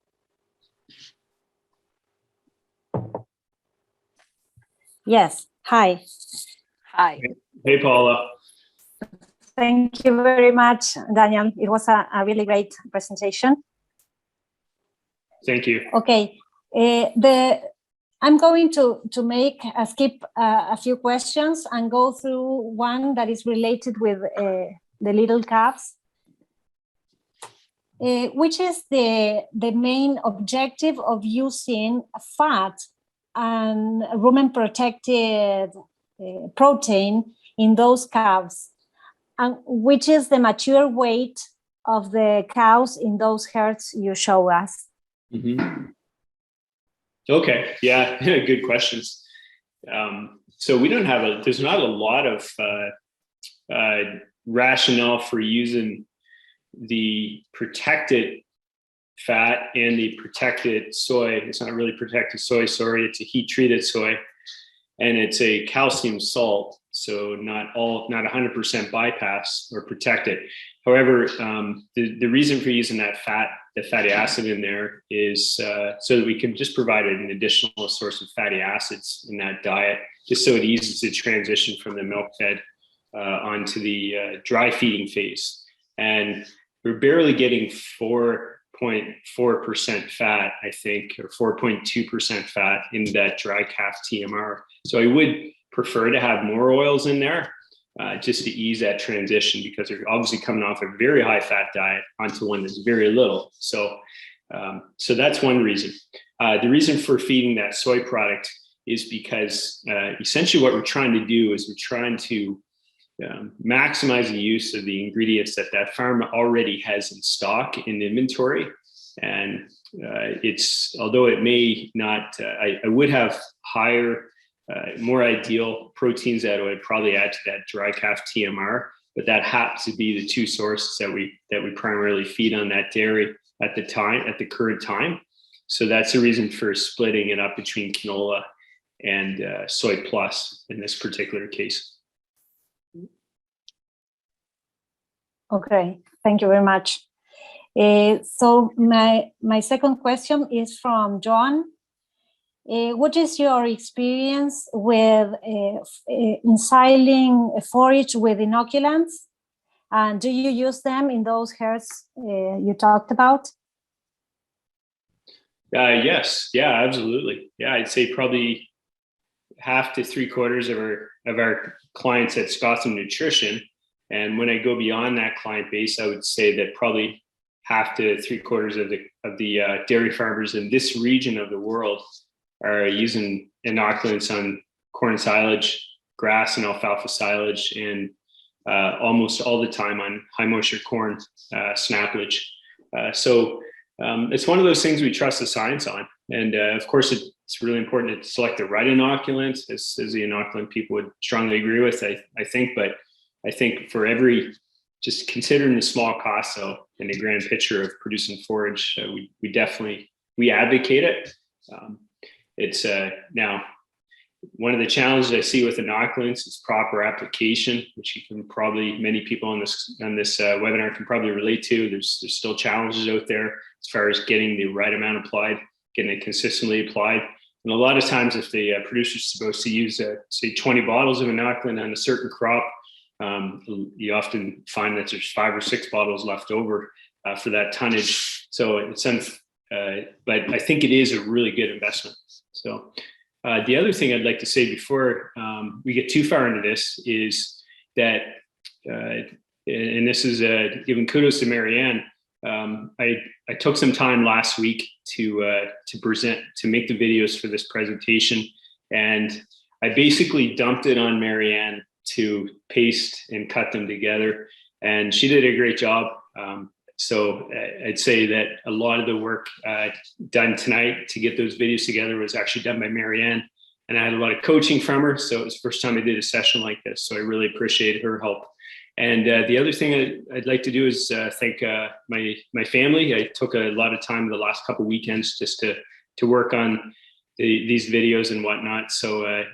Yes. Hi. Hi. Hey, Paula. Thank you very much, Daniel. It was a really great presentation. Thank you. Okay. I'm going to skip a few questions and go through one that is related with the little calves. which is the main objective of using fat and rumen-protected protein in those cows, and which is the mature weight of the cows in those herds you show us? Mm-hmm. Okay, yeah, good questions. So we don't have there's not a lot of rationale for using the protected fat and the protected soy. It's not really protected soy, sorry, it's a heat treated soy, and it's a calcium salt. So not 100% bypass or protected. However, the reason for using that the fatty acid in there is so that we can just provide an additional source of fatty acids in that diet, just so it eases the transition from the milk fed onto the dry feeding phase. And we're barely getting 4.4% fat, I think, or 4.2% fat in that dry calf TMR. So I would prefer to have more oils in there just to ease that transition, because they're obviously coming off a very high fat diet onto one that's very little. So that's one reason. The reason for feeding that soy product is because essentially what we're trying to do is we're trying to maximize the use of the ingredients that farm already has in stock in inventory. And although it may not, I would have higher, more ideal proteins that I would probably add to that dry calf TMR, but that happens to be the two sources that we primarily feed on that dairy at the current time. So that's the reason for splitting it up between canola and soy plus in this particular case. Okay, thank you very much. So my second question is from John. What is your experience with ensiling forage with inoculants? And do you use them in those herds you talked about? Yes, yeah, absolutely. Yeah, I'd say probably half to 3/4 of our clients at Scothorn Nutrition. And when I go beyond that client base, I would say that probably half to 3/4 of the dairy farmers in this region of the world are using inoculants on corn silage, grass and alfalfa silage, and almost all the time on high moisture corn snaplage. So it's one of those things we trust the science on. And of course, it's really important to select the right inoculant, as the inoculant people would strongly agree with, I think. But I think for just considering the small cost though, in the grand picture of producing forage, we advocate it. It's now one of the challenges I see with inoculants is proper application, which many people on this webinar can probably relate to. There's still challenges out there as far as getting the right amount applied, getting it consistently applied. And a lot of times, if the producer is supposed to use say 20 bottles of inoculant on a certain crop, you often find that there's 5 or 6 bottles left over for that tonnage. So but I think it is a really good investment. So the other thing I'd like to say before we get too far into this is that, and this is giving kudos to Marianne, I took some time last week to make the videos for this presentation, and I basically dumped it on Marianne to paste and cut them together, and she did a great job. So I'd say that a lot of the work done tonight to get those videos together was actually done by Marianne, and I had a lot of coaching from her. So it was the first time I did a session like this. So I really appreciate her help. And the other thing I'd like to do is thank my family. I took a lot of time the last couple of weekends just to work on these videos and whatnot. So I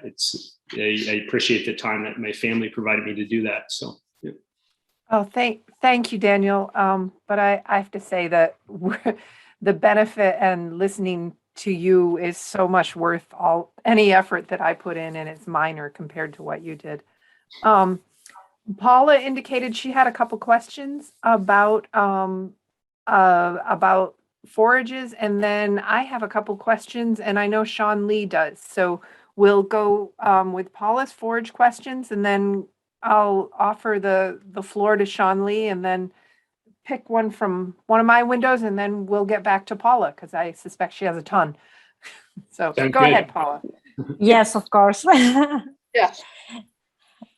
appreciate the time that my family provided me to do that. So. Yeah. Oh, thank you, Daniel. But I have to say that the benefit and listening to you is so much worth any effort that I put in, and it's minor compared to what you did. Paula indicated she had a couple questions about forages, and then I have a couple questions, and I know Sean Lee does. So we'll go with Paula's forage questions, and then I'll offer the floor to Sean Lee, and then pick one from one of my windows, and then we'll get back to Paula because I suspect she has a ton. So Sounds go good. ahead, Paula. Yes, of course. Yeah.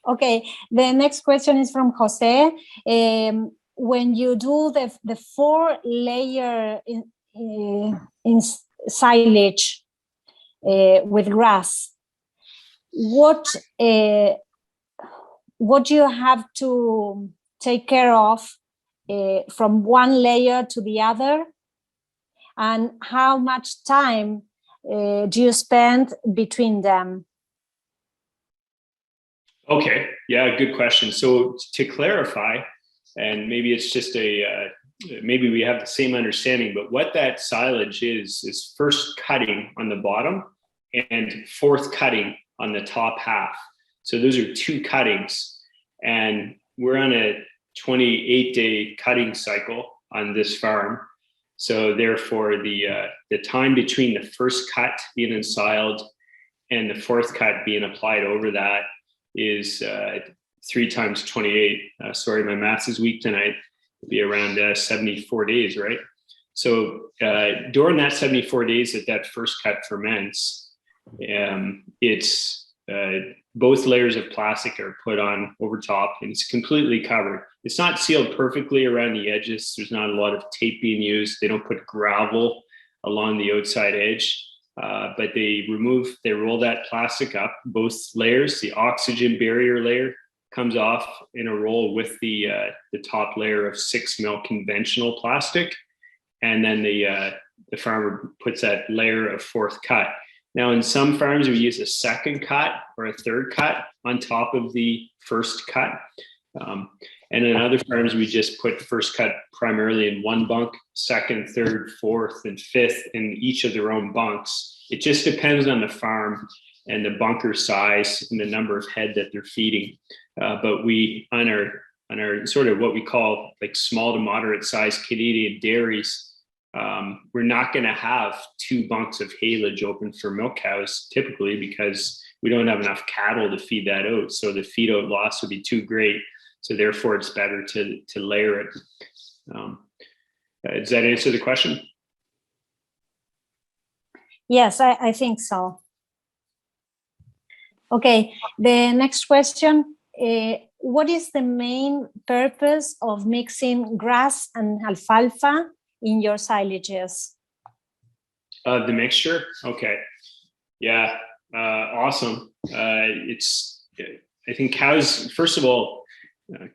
Okay, the next question is from Jose. When you do the 4-layer in silage with grass, what do you have to take care of from one layer to the other, and how much time do you spend between them? Okay, yeah, good question. So to clarify, and maybe it's just maybe we have the same understanding, but what that silage is first cutting on the bottom and fourth cutting on the top half. So those are 2 cuttings, and we're on a 28-day cutting cycle on this farm. So therefore, the time between the first cut being ensiled and the fourth cut being applied over that is 3 times 28. Sorry, my maths is weak tonight. It'll be around 74 days, right? So during that 74 days that first cut ferments, it's both layers of plastic are put on over top, and it's completely covered. It's not sealed perfectly around the edges. There's not a lot of tape being used. They don't put gravel along the outside edge. But they roll that plastic up, both layers. The oxygen barrier layer comes off in a roll with the top layer of 6 mil conventional plastic, and then the farmer puts that layer of fourth cut. Now, in some farms, we use a second cut or a third cut on top of the first cut. And in other farms, we just put first cut primarily in one bunk, second, third, fourth, and fifth in each of their own bunks. It just depends on the farm and the bunker size and the number of head that they're feeding. But we, on our sort of what we call like small to moderate sized Canadian dairies, we're not going to have 2 bunks of haylage open for milk cows typically, because we don't have enough cattle to feed that out. So the feed out loss would be too great. So therefore, it's better to layer it. Does that answer the question? Yes, I think so. Okay, the next question. What is the main purpose of mixing grass and alfalfa in your silages? The mixture? Okay. Yeah, awesome. I think cows, first of all,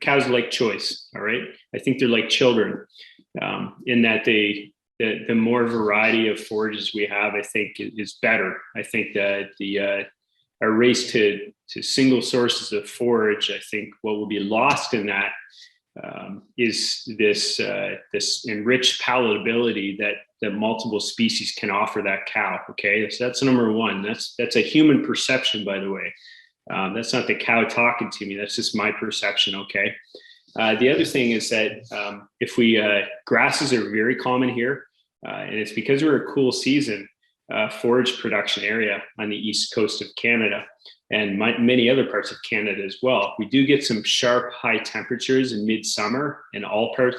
cows like choice, all right? I think they're like children in that the more variety of forages we have, I think is better. I think that our race to single sources of forage, I think what will be lost in that is this enriched palatability that multiple species can offer that cow. Okay, so that's number one. That's a human perception, by the way. That's not the cow talking to me. That's just my perception. Okay. The other thing is that if grasses are very common here, and it's because we're a cool season forage production area on the east coast of Canada and many other parts of Canada as well. We do get some sharp high temperatures in midsummer in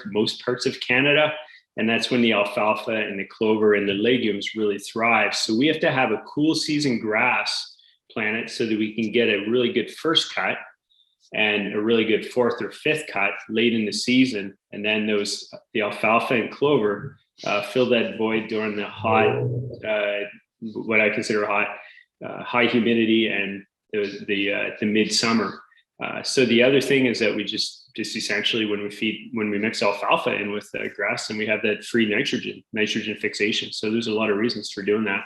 most parts of Canada. And that's when the alfalfa and the clover and the legumes really thrive. So we have to have a cool season grass planted so that we can get a really good first cut and a really good fourth or fifth cut late in the season. And then the alfalfa and clover fill that void during the hot, what I consider hot, high humidity and the midsummer. So the other thing is that we just essentially when we mix alfalfa in with grass, and we have that free nitrogen fixation. So there's a lot of reasons for doing that.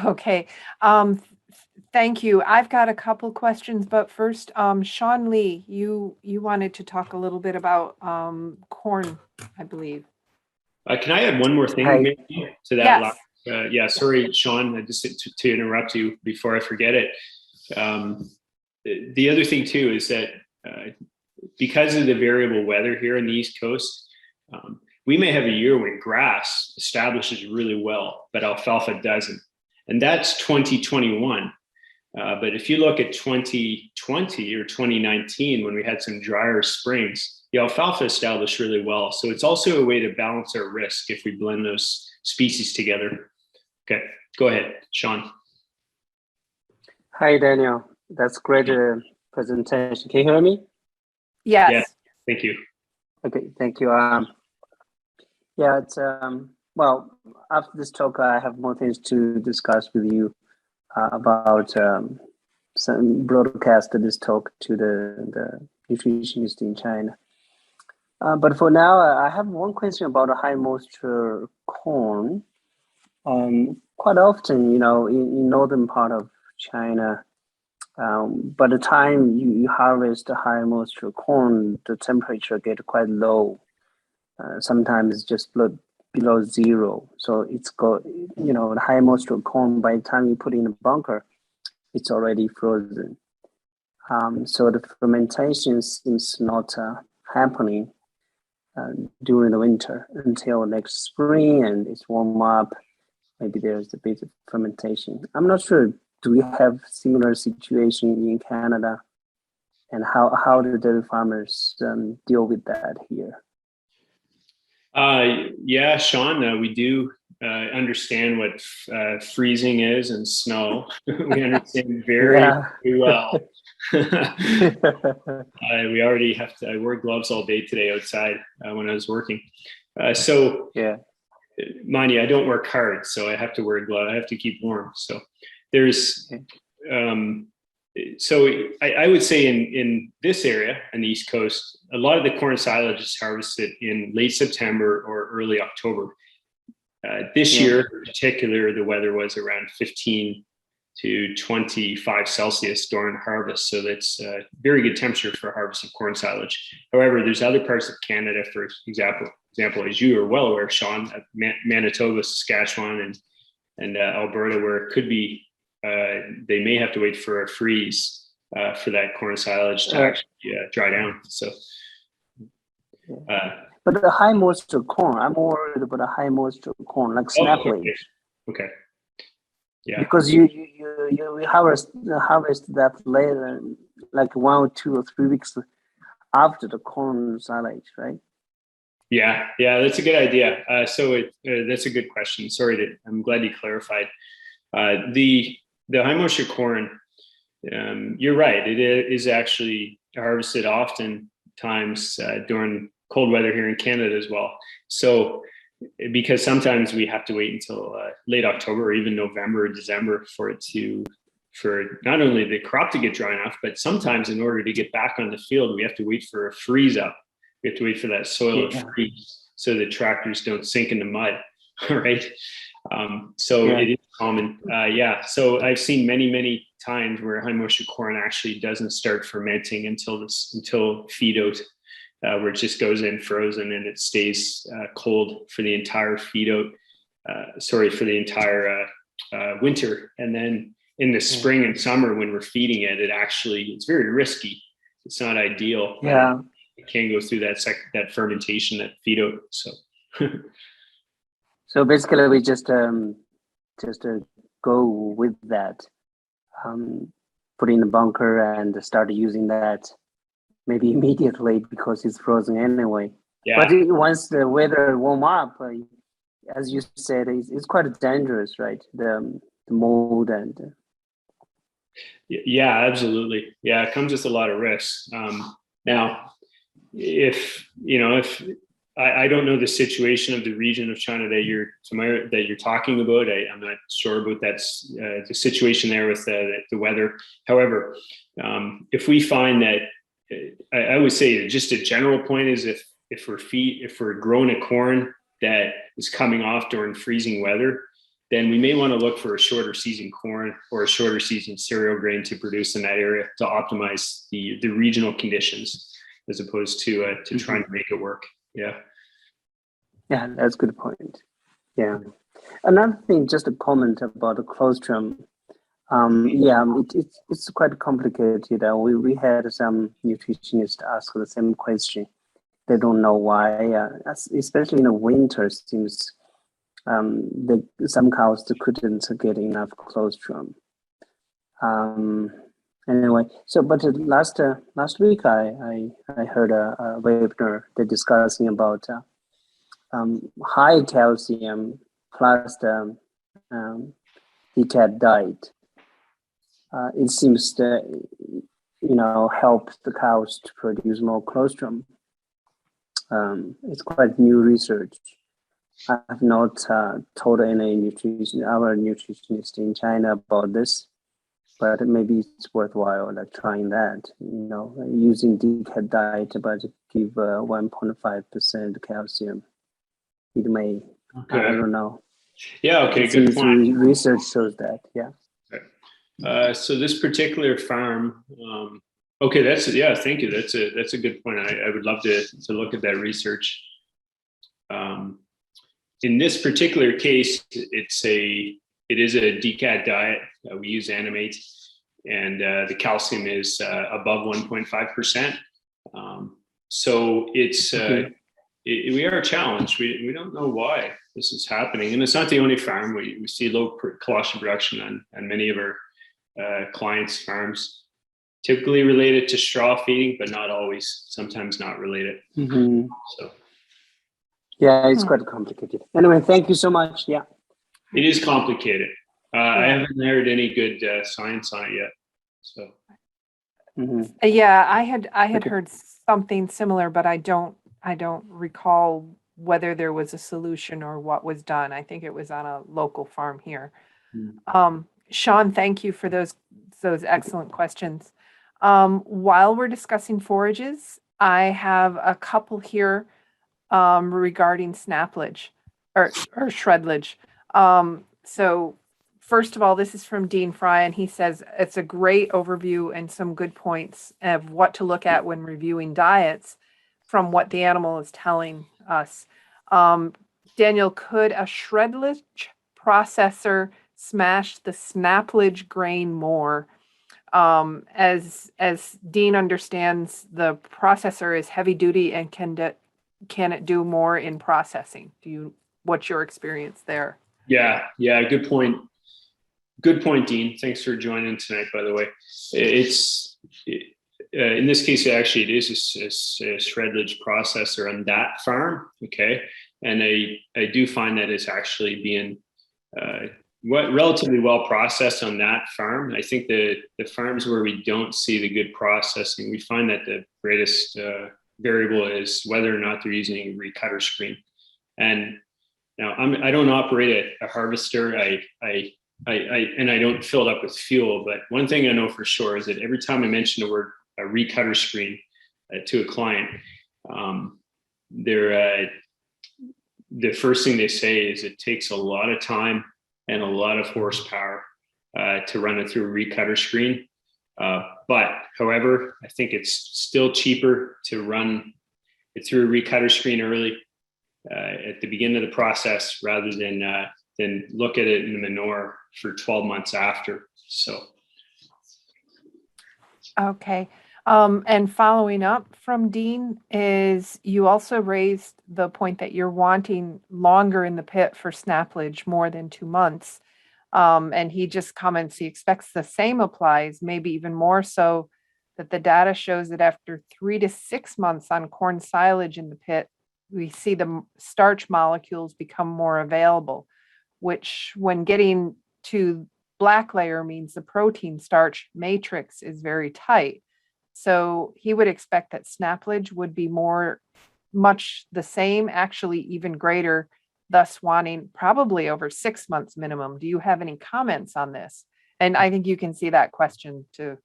Okay. Thank you. I've got a couple questions, but first, Sean Lee, you wanted to talk a little bit about corn, I believe. Can I add one more thing maybe to that? Yes. Yeah, sorry, Sean, just to interrupt you before I forget it. The other thing too is that because of the variable weather here on the East Coast, we may have a year when grass establishes really well, but alfalfa doesn't. And that's 2021. But if you look at 2020 or 2019, when we had some drier springs, the alfalfa established really well. So it's also a way to balance our risk if we blend those species together. Okay, go ahead, Sean. Hi, Daniel. That's great presentation. Can you hear me? Yes. Yeah, thank you. Okay, thank you. Yeah, it's well, after this talk, I have more things to discuss with you about some broadcast this talk to the nutritionist in China. But for now, I have one question about a high moisture corn. Quite often, you know, in northern part of China, by the time you harvest the high moisture corn, the temperature get quite low. Sometimes just below zero. So it's got, you know, the high moisture corn, by the time you put in the bunker, it's already frozen. So the fermentation seems not happening during the winter until next spring, and it's warm up. Maybe there's a bit of fermentation. I'm not sure. Do we have similar situation in Canada? And how do dairy farmers deal with that here? Yeah, Sean, we do understand what freezing is and snow. We understand very well. We already have to. I wore gloves all day today outside when I was working. So yeah, mind you, I don't work hard, so I have to wear gloves. I have to keep warm. So there's. So I would say in this area on the East Coast, a lot of the corn silage is harvested in late September or early October. This year in particular, the weather was around 15 to 25 Celsius during harvest. So that's a very good temperature for harvest of corn silage. However, there's other parts of Canada, for example, as you are well aware, Sean, Manitoba, Saskatchewan, and Alberta, where it could be they may have to wait for a freeze for that corn silage to actually dry down. So, but the high moisture corn, I'm worried about the high moisture corn, like Snaplage. Okay. Yeah. Because you harvest that later, like 1 or 2 or 3 weeks after the corn silage, right? Yeah, that's a good idea. That's a good question. Sorry, I'm glad you clarified. The high moisture corn, you're right. It is actually harvested oftentimes during cold weather here in Canada as well. So, because sometimes we have to wait until late October or even November or December for not only the crop to get dry enough, but sometimes in order to get back on the field, we have to wait for a freeze up. We have to wait for that soil to freeze so the tractors don't sink in the mud, right? It is common. So I've seen many times where high moisture corn actually doesn't start fermenting until feed out, where it just goes in frozen and it stays cold for the entire feed out. For the entire winter. And then in the spring and summer when we're feeding it, it's very risky. It's not ideal. Yeah. It can go through that fermentation, that feed out. So. So basically, we just go with that, put in the bunker and start using that maybe immediately because it's frozen anyway. Yeah. But once the weather warm up, as you said, it's quite dangerous, right? The mold and. Yeah, absolutely. Yeah, it comes with a lot of risks. Now, if I don't know the situation of the region of China that you're talking about. I'm not sure about the situation there with the weather. However, if we find that, I would say just a general point is if we're growing a corn that is coming off during freezing weather, then we may want to look for a shorter season corn or a shorter season cereal grain to produce in that area to optimize the regional conditions, as opposed to trying to make it work. Yeah, that's a good point. Yeah, another thing, just a comment about the colostrum. It's quite complicated. We had some nutritionists ask the same question. They don't know why, especially in the winter. Seems some cows couldn't get enough colostrum. Anyway, so but last week I heard a webinar that discussing about high calcium plus the DCAT diet. It seems that helps the cows to produce more colostrum. It's quite new research. I have not told our nutritionist in China about this, but maybe it's worthwhile like trying that. Using DCAT diet, but give 1.5% calcium. It may. Okay. I don't know. Yeah. Okay. Good point. Research shows that. Yeah. So this particular farm. Okay. Thank you. That's a good point. I would love to look at that research. In this particular case, it is a DCAT diet. We use Animate, and the calcium is above 1.5%. So it's we are challenged. We don't know why this is happening, and it's not the only farm. We see low colostrum production on many of our clients' farms, typically related to straw feeding, but not always. Sometimes not related. Mm-hmm. So. Yeah, it's quite complicated. Anyway, thank you so much. Yeah. It is complicated. I haven't heard any good science on it yet. So. Yeah, I had heard something similar, but I don't recall whether there was a solution or what was done. I think it was on a local farm here. Sean, thank you for those excellent questions. While we're discussing forages, I have a couple here regarding snaplage or shredlage. So first of all, this is from Dean Fry, and he says it's a great overview and some good points of what to look at when reviewing diets from what the animal is telling us. Daniel, could a shredlage processor smash the snaplage grain more? As Dean understands, the processor is heavy duty and can it do more in processing? What's your experience there? Yeah, good point. Good point, Dean. Thanks for joining tonight, by the way. In this case, actually, it is a shredlage processor on that farm, okay? And I do find that it's actually being relatively well processed on that farm. I think the farms where we don't see the good processing, we find that the greatest variable is whether or not they're using a recutter screen. And now I don't operate a harvester. I don't fill it up with fuel. But one thing I know for sure is that every time I mention the word a recutter screen to a client, the first thing they say is it takes a lot of time and a lot of horsepower to run it through a recutter screen. But however, I think it's still cheaper to run it through a recutter screen early at the beginning of the process rather than look at it in the manure for 12 months after. So. Okay. And following up from Dean is you also raised the point that you're wanting longer in the pit for snaplage, more than 2 months. And he just comments he expects the same applies, maybe even more so, that the data shows that after 3 to 6 months on corn silage in the pit, we see the starch molecules become more available, which when getting to black layer means the protein starch matrix is very tight. So he would expect that snaplage would be much the same, actually even greater, thus wanting probably over 6 months minimum. Do you have any comments on this? And I think you can see that question to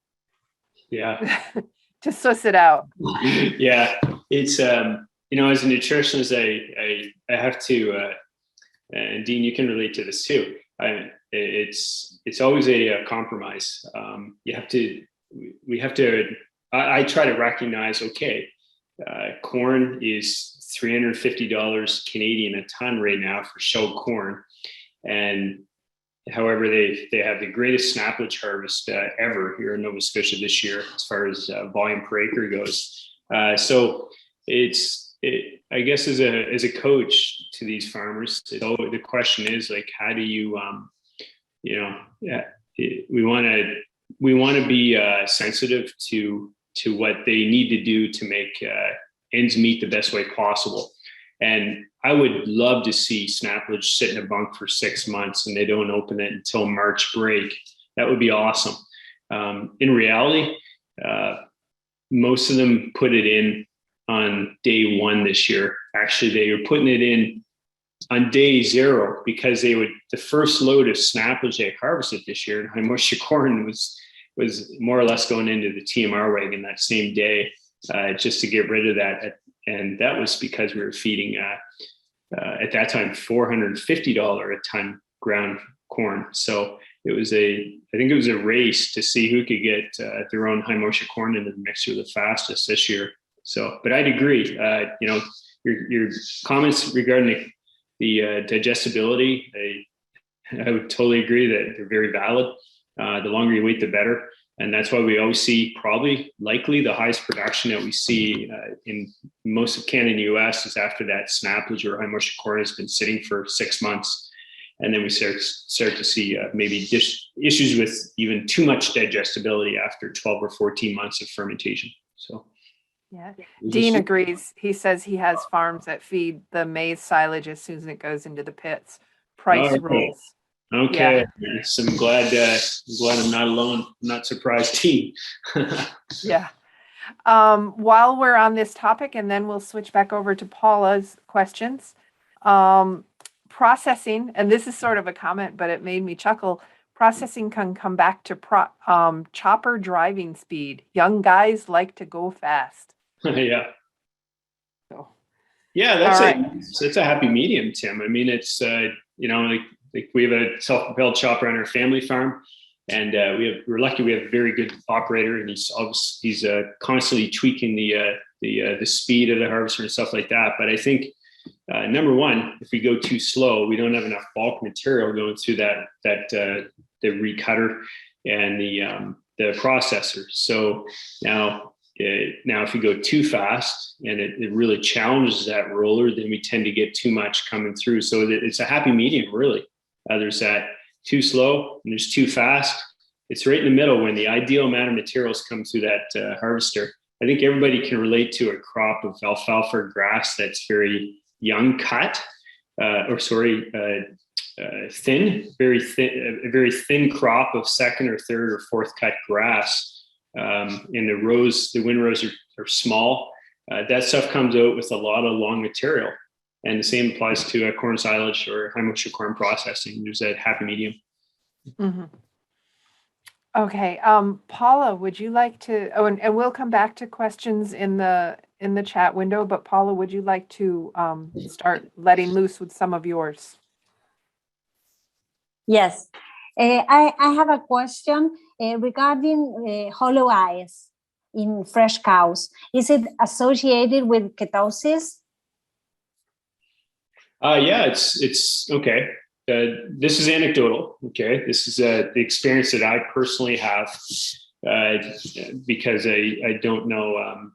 suss it out. Yeah, it's as a nutritionist, I have to, and Dean, you can relate to this too. It's always a compromise. I try to recognize, okay, corn is $350 Canadian a ton right now for shelled corn, and however they have the greatest snaplage harvest ever here in Nova Scotia this year as far as volume per acre goes. So I guess as a coach to these farmers, the question is like, how do you we want to we want to be sensitive to what they need to do to make ends meet the best way possible. And I would love to see Snaplage sit in a bunk for 6 months and they don't open it until March break. That would be awesome. In reality, most of them put it in on day 1 this year. Actually, they were putting it in on day 0 because the first load of Snaplage they harvested this year, and high moisture corn was more or less going into the TMR wagon that same day, just to get rid of that. And that was because we were feeding at that time $450 a ton ground corn. So I think it was a race to see who could get their own high moisture corn into the mixture the fastest this year. So, but I'd agree. Your comments regarding the digestibility, I would totally agree that they're very valid. The longer you wait, the better. And that's why we always see likely the highest production that we see in most of Canada and US is after that Snaplage or high moisture corn has been sitting for 6 months. And then we start to see maybe issues with even too much digestibility after 12 or 14 months of fermentation. So, yeah, Dean agrees. He says he has farms that feed the maize silage as soon as it goes into the pits. Price rules. Okay, yeah. So I'm glad I'm not alone. I'm not surprised, team. Yeah. While we're on this topic, and then we'll switch back over to Paula's questions. Processing, and this is sort of a comment, but it made me chuckle. Processing can come back to chopper driving speed. Young guys like to go fast. Yeah. So, yeah, that's a happy medium, Tim. I mean, it's like we have a self-propelled chopper on our family farm, and we're lucky we have a very good operator, and he's constantly tweaking the speed of the harvester and stuff like that. But I think number one, if we go too slow, we don't have enough bulk material going through the recutter and the processor. So now if we go too fast and it really challenges that roller, then we tend to get too much coming through. So it's a happy medium, really. There's that too slow and there's too fast. It's right in the middle when the ideal amount of materials come through that harvester. I think everybody can relate to a crop of alfalfa or grass that's very young cut, thin, a very thin crop of second or third or fourth cut grass. And the windrows are small. That stuff comes out with a lot of long material. And the same applies to a corn silage or high moisture corn processing. There's that happy medium. Mm-hmm. Okay, Paula, would you like to? Oh, and we'll come back to questions in the chat window. But Paula, would you like to start letting loose with some of yours? Yes, I have a question regarding hollow eyes in fresh cows. Is it associated with ketosis? Yeah, it's okay. This is anecdotal. Okay, this is the experience that I personally have because I don't know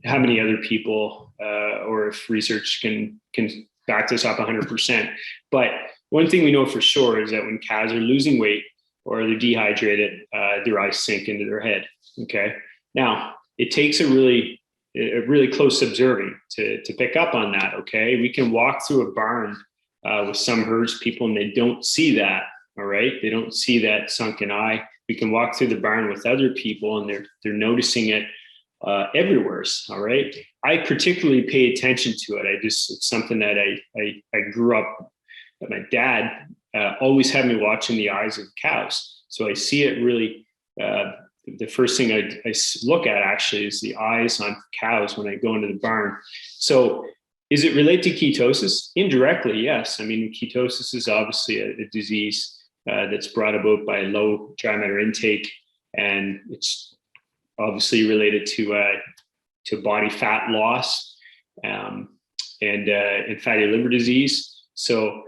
how many other people or if research can back this up 100%. But one thing we know for sure is that when cows are losing weight or they're dehydrated, their eyes sink into their head. Okay, now it takes a really close observing to pick up on that. Okay, we can walk through a barn with some herds people and they don't see that. All right, they don't see that sunken eye. We can walk through the barn with other people and they're noticing it everywhere. All right, I particularly pay attention to it. It's something that I grew up. My dad always had me watching the eyes of cows, so I see it really. The first thing I look at actually is the eyes on cows when I go into the barn. So is it related to ketosis? Indirectly, yes. I mean, ketosis is obviously a disease that's brought about by low dry matter intake, and it's obviously related to body fat loss and fatty liver disease. So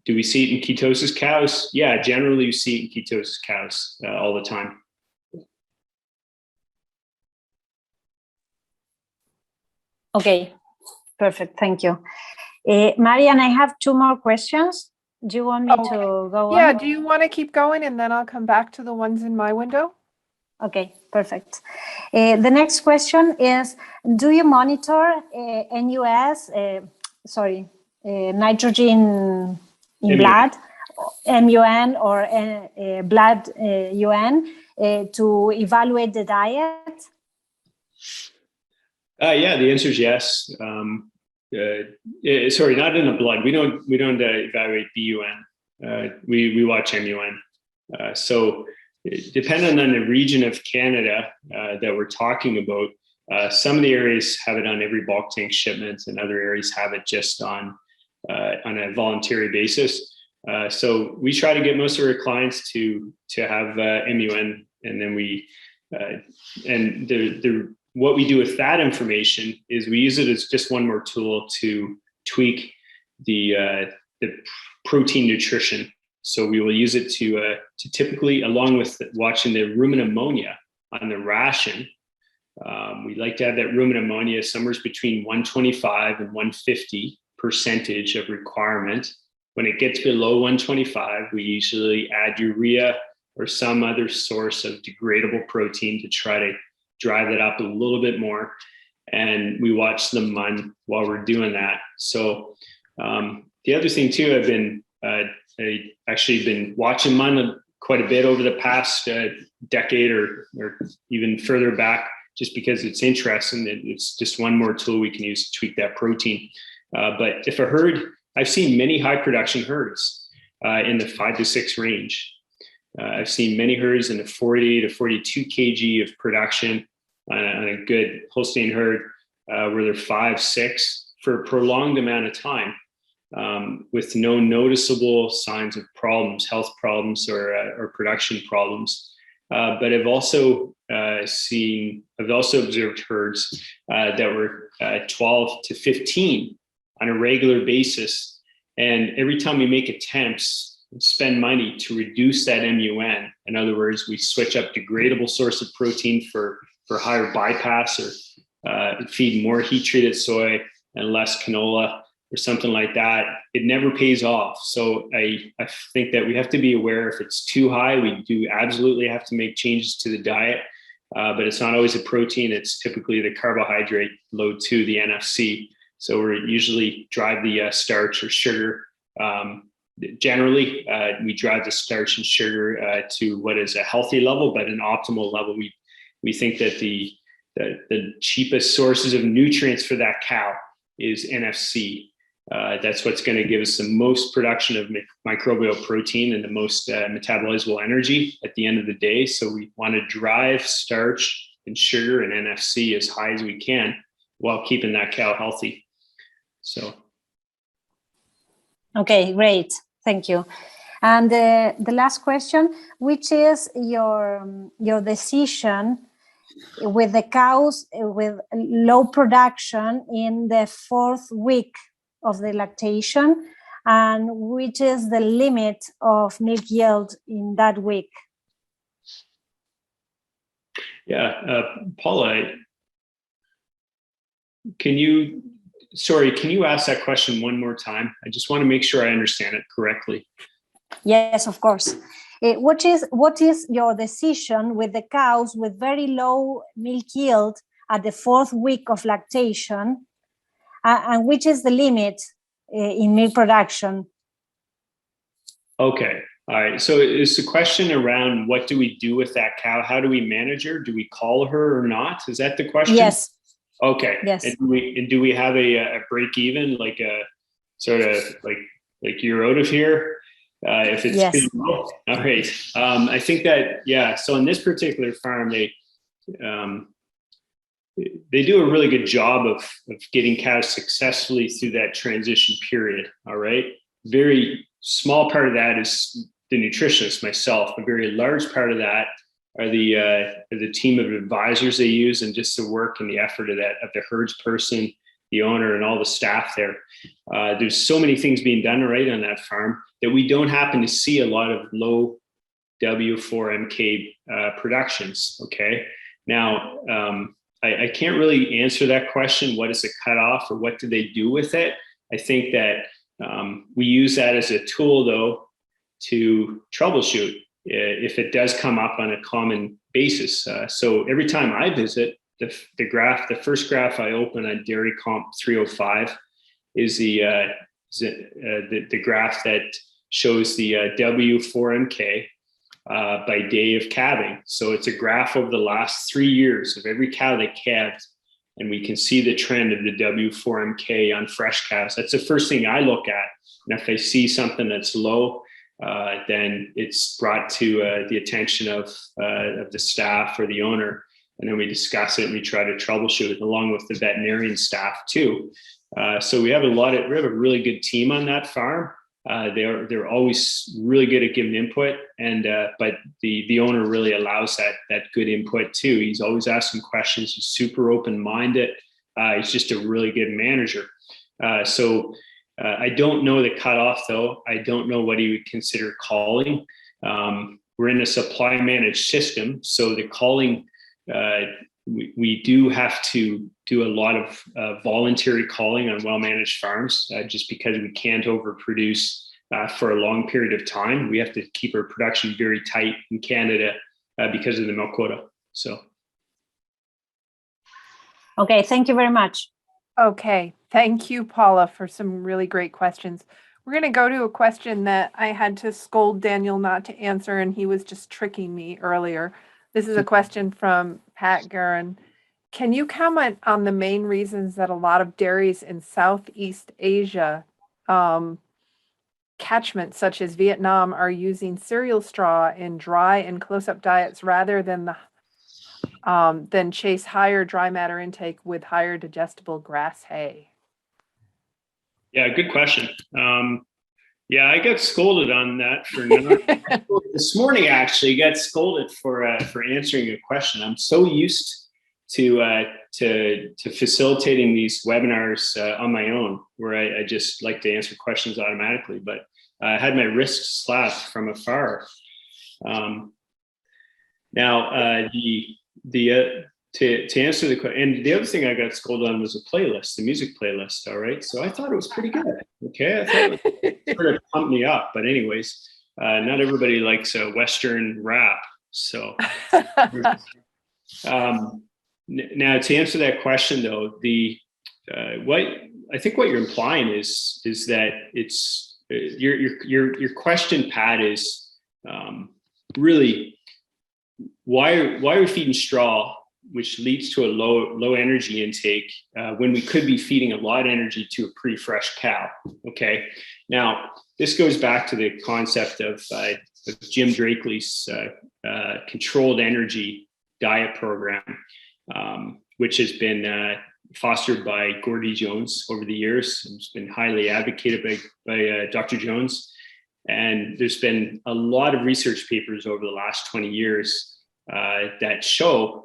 do we see it in ketosis cows? Yeah, generally you see it in ketosis cows all the time. Okay, perfect. Thank you. Marian, I have two more questions. Do you want me Okay. to go on? Yeah, do you want to keep going and then I'll come back to the ones in my window? Okay, perfect. The next question is, do you monitor NUS, nitrogen in blood, MUN or blood UN to evaluate the diet? Yeah, the answer is yes. Sorry, not in the blood. We don't evaluate BUN. We watch MUN. So depending on the region of Canada that we're talking about, some of the areas have it on every bulk tank shipment, and other areas have it just on a voluntary basis. So we try to get most of our clients to have MUN, and then what we do with that information is we use it as just one more tool to tweak the protein nutrition. So we will use it to typically, along with watching the rumen ammonia on the ration, we like to have that rumen ammonia somewhere between 125 and 150% of requirement. When it gets below 125, we usually add urea or some other source of degradable protein to try to drive that up a little bit more. And we watch the MUN while we're doing that. So the other thing too, I actually been watching MUN quite a bit over the past decade or even further back, just because it's interesting. It's just one more tool we can use to tweak that protein. But if a herd, I've seen many high production herds in the 5 to 6 range. I've seen many herds in the 40 to 42 kg of production on a good Holstein herd where they're 5, 6 for a prolonged amount of time with no noticeable signs of problems, health problems or production problems. But I've also observed herds that were 12 to 15 on a regular basis. And every time we make attempts, spend money to reduce that MUN. In other words, we switch up degradable source of protein for higher bypass or feed more heat treated soy and less canola or something like that. It never pays off. So I think that we have to be aware if it's too high, we do absolutely have to make changes to the diet. But it's not always a protein. It's typically the carbohydrate load to the NFC. So we usually drive the starch or sugar. Generally, we drive the starch and sugar to what is a healthy level, but an optimal level. We think that the cheapest sources of nutrients for that cow is NFC. That's what's going to give us the most production of microbial protein and the most metabolizable energy at the end of the day. So we want to drive starch and sugar and NFC as high as we can while keeping that cow healthy. So. Okay, great. Thank you. And the last question, which is your decision with the cows with low production in the 4th week of the lactation, and which is the limit of milk yield in that week? Yeah, Paula, can you ask that question one more time? I just want to make sure I understand it correctly. Yes, of course. What is your decision with the cows with very low milk yield at the 4th week of lactation, and which is the limit in milk production? Okay, all right. So is the question around what do we do with that cow? How do we manage her? Do we call her or not? Is that the question? Yes. Okay. Yes. And do we have a break even, like a sort of like you're out of here? If it's yes. too low? All right. I think that, yeah. So in this particular farm, they do a really good job of getting cows successfully through that transition period. All right. Very small part of that is the nutritionist, myself. A very large part of that are the team of advisors they use, and just the work and the effort of the herds person, the owner, and all the staff there. There's so many things being done right on that farm that we don't happen to see a lot of low W4MK productions. Okay. Now, I can't really answer that question. What is the cutoff, or what do they do with it? I think that We use that as a tool, though, to troubleshoot if it does come up on a common basis. So every time I visit, the first graph I open on Dairy Comp 305 is the graph that shows the W4MK by day of calving. So it's a graph over the last 3 years of every cow that calved, and we can see the trend of the W4MK on fresh cows. That's the first thing I look at. And if I see something that's low, then it's brought to the attention of the staff or the owner, and then we discuss it and we try to troubleshoot it along with the veterinarian staff too. So we have a really good team on that farm. They're always really good at giving input, and but the owner really allows that good input too. He's always asking questions. He's super open-minded. He's just a really good manager. So I don't know the cutoff though. I don't know what he would consider calling. We're in a supply managed system, so the calling we do have to do a lot of voluntary calling on well-managed farms, just because we can't overproduce for a long period of time. We have to keep our production very tight in Canada because of the milk quota. So. Okay, thank you very much. Okay, thank you, Paula, for some really great questions. We're going to go to a question that I had to scold Daniel not to answer, and he was just tricking me earlier. This is a question from Pat Guerin. Can you comment on the main reasons that a lot of dairies in Southeast Asia, catchments such as Vietnam, are using cereal straw in dry and close-up diets rather than chase higher dry matter intake with higher digestible grass hay? Yeah, good question. Yeah, I got scolded on that for not. This morning, actually, got scolded for answering a question. I'm so used to facilitating these webinars on my own, where I just like to answer questions automatically. But I had my wrist slapped from afar. Now, to answer the question, and the other thing I got scolded on was a playlist, the music playlist. All right, so I thought it was pretty good. Okay, I thought it sort of pumped me up. But anyways, not everybody likes Western rap. So now to answer that question, though, what I think what you're implying is that it's your question, Pat, is really why are we feeding straw, which leads to a low energy intake when we could be feeding a lot of energy to a pre-fresh cow. Okay, now this goes back to the concept of Jim Drakely's controlled energy diet program, which has been fostered by Gordie Jones over the years. It's been highly advocated by Dr. Jones, and there's been a lot of research papers over the last 20 years that show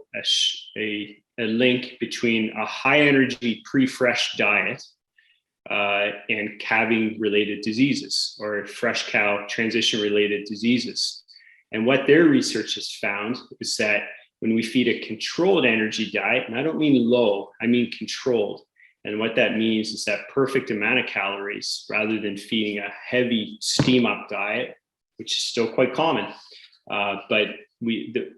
a link between a high energy pre-fresh diet and calving related diseases or fresh cow transition related diseases. And what their research has found is that when we feed a controlled energy diet, and I don't mean low, I mean controlled. And what that means is that perfect amount of calories rather than feeding a heavy steam up diet, which is still quite common. But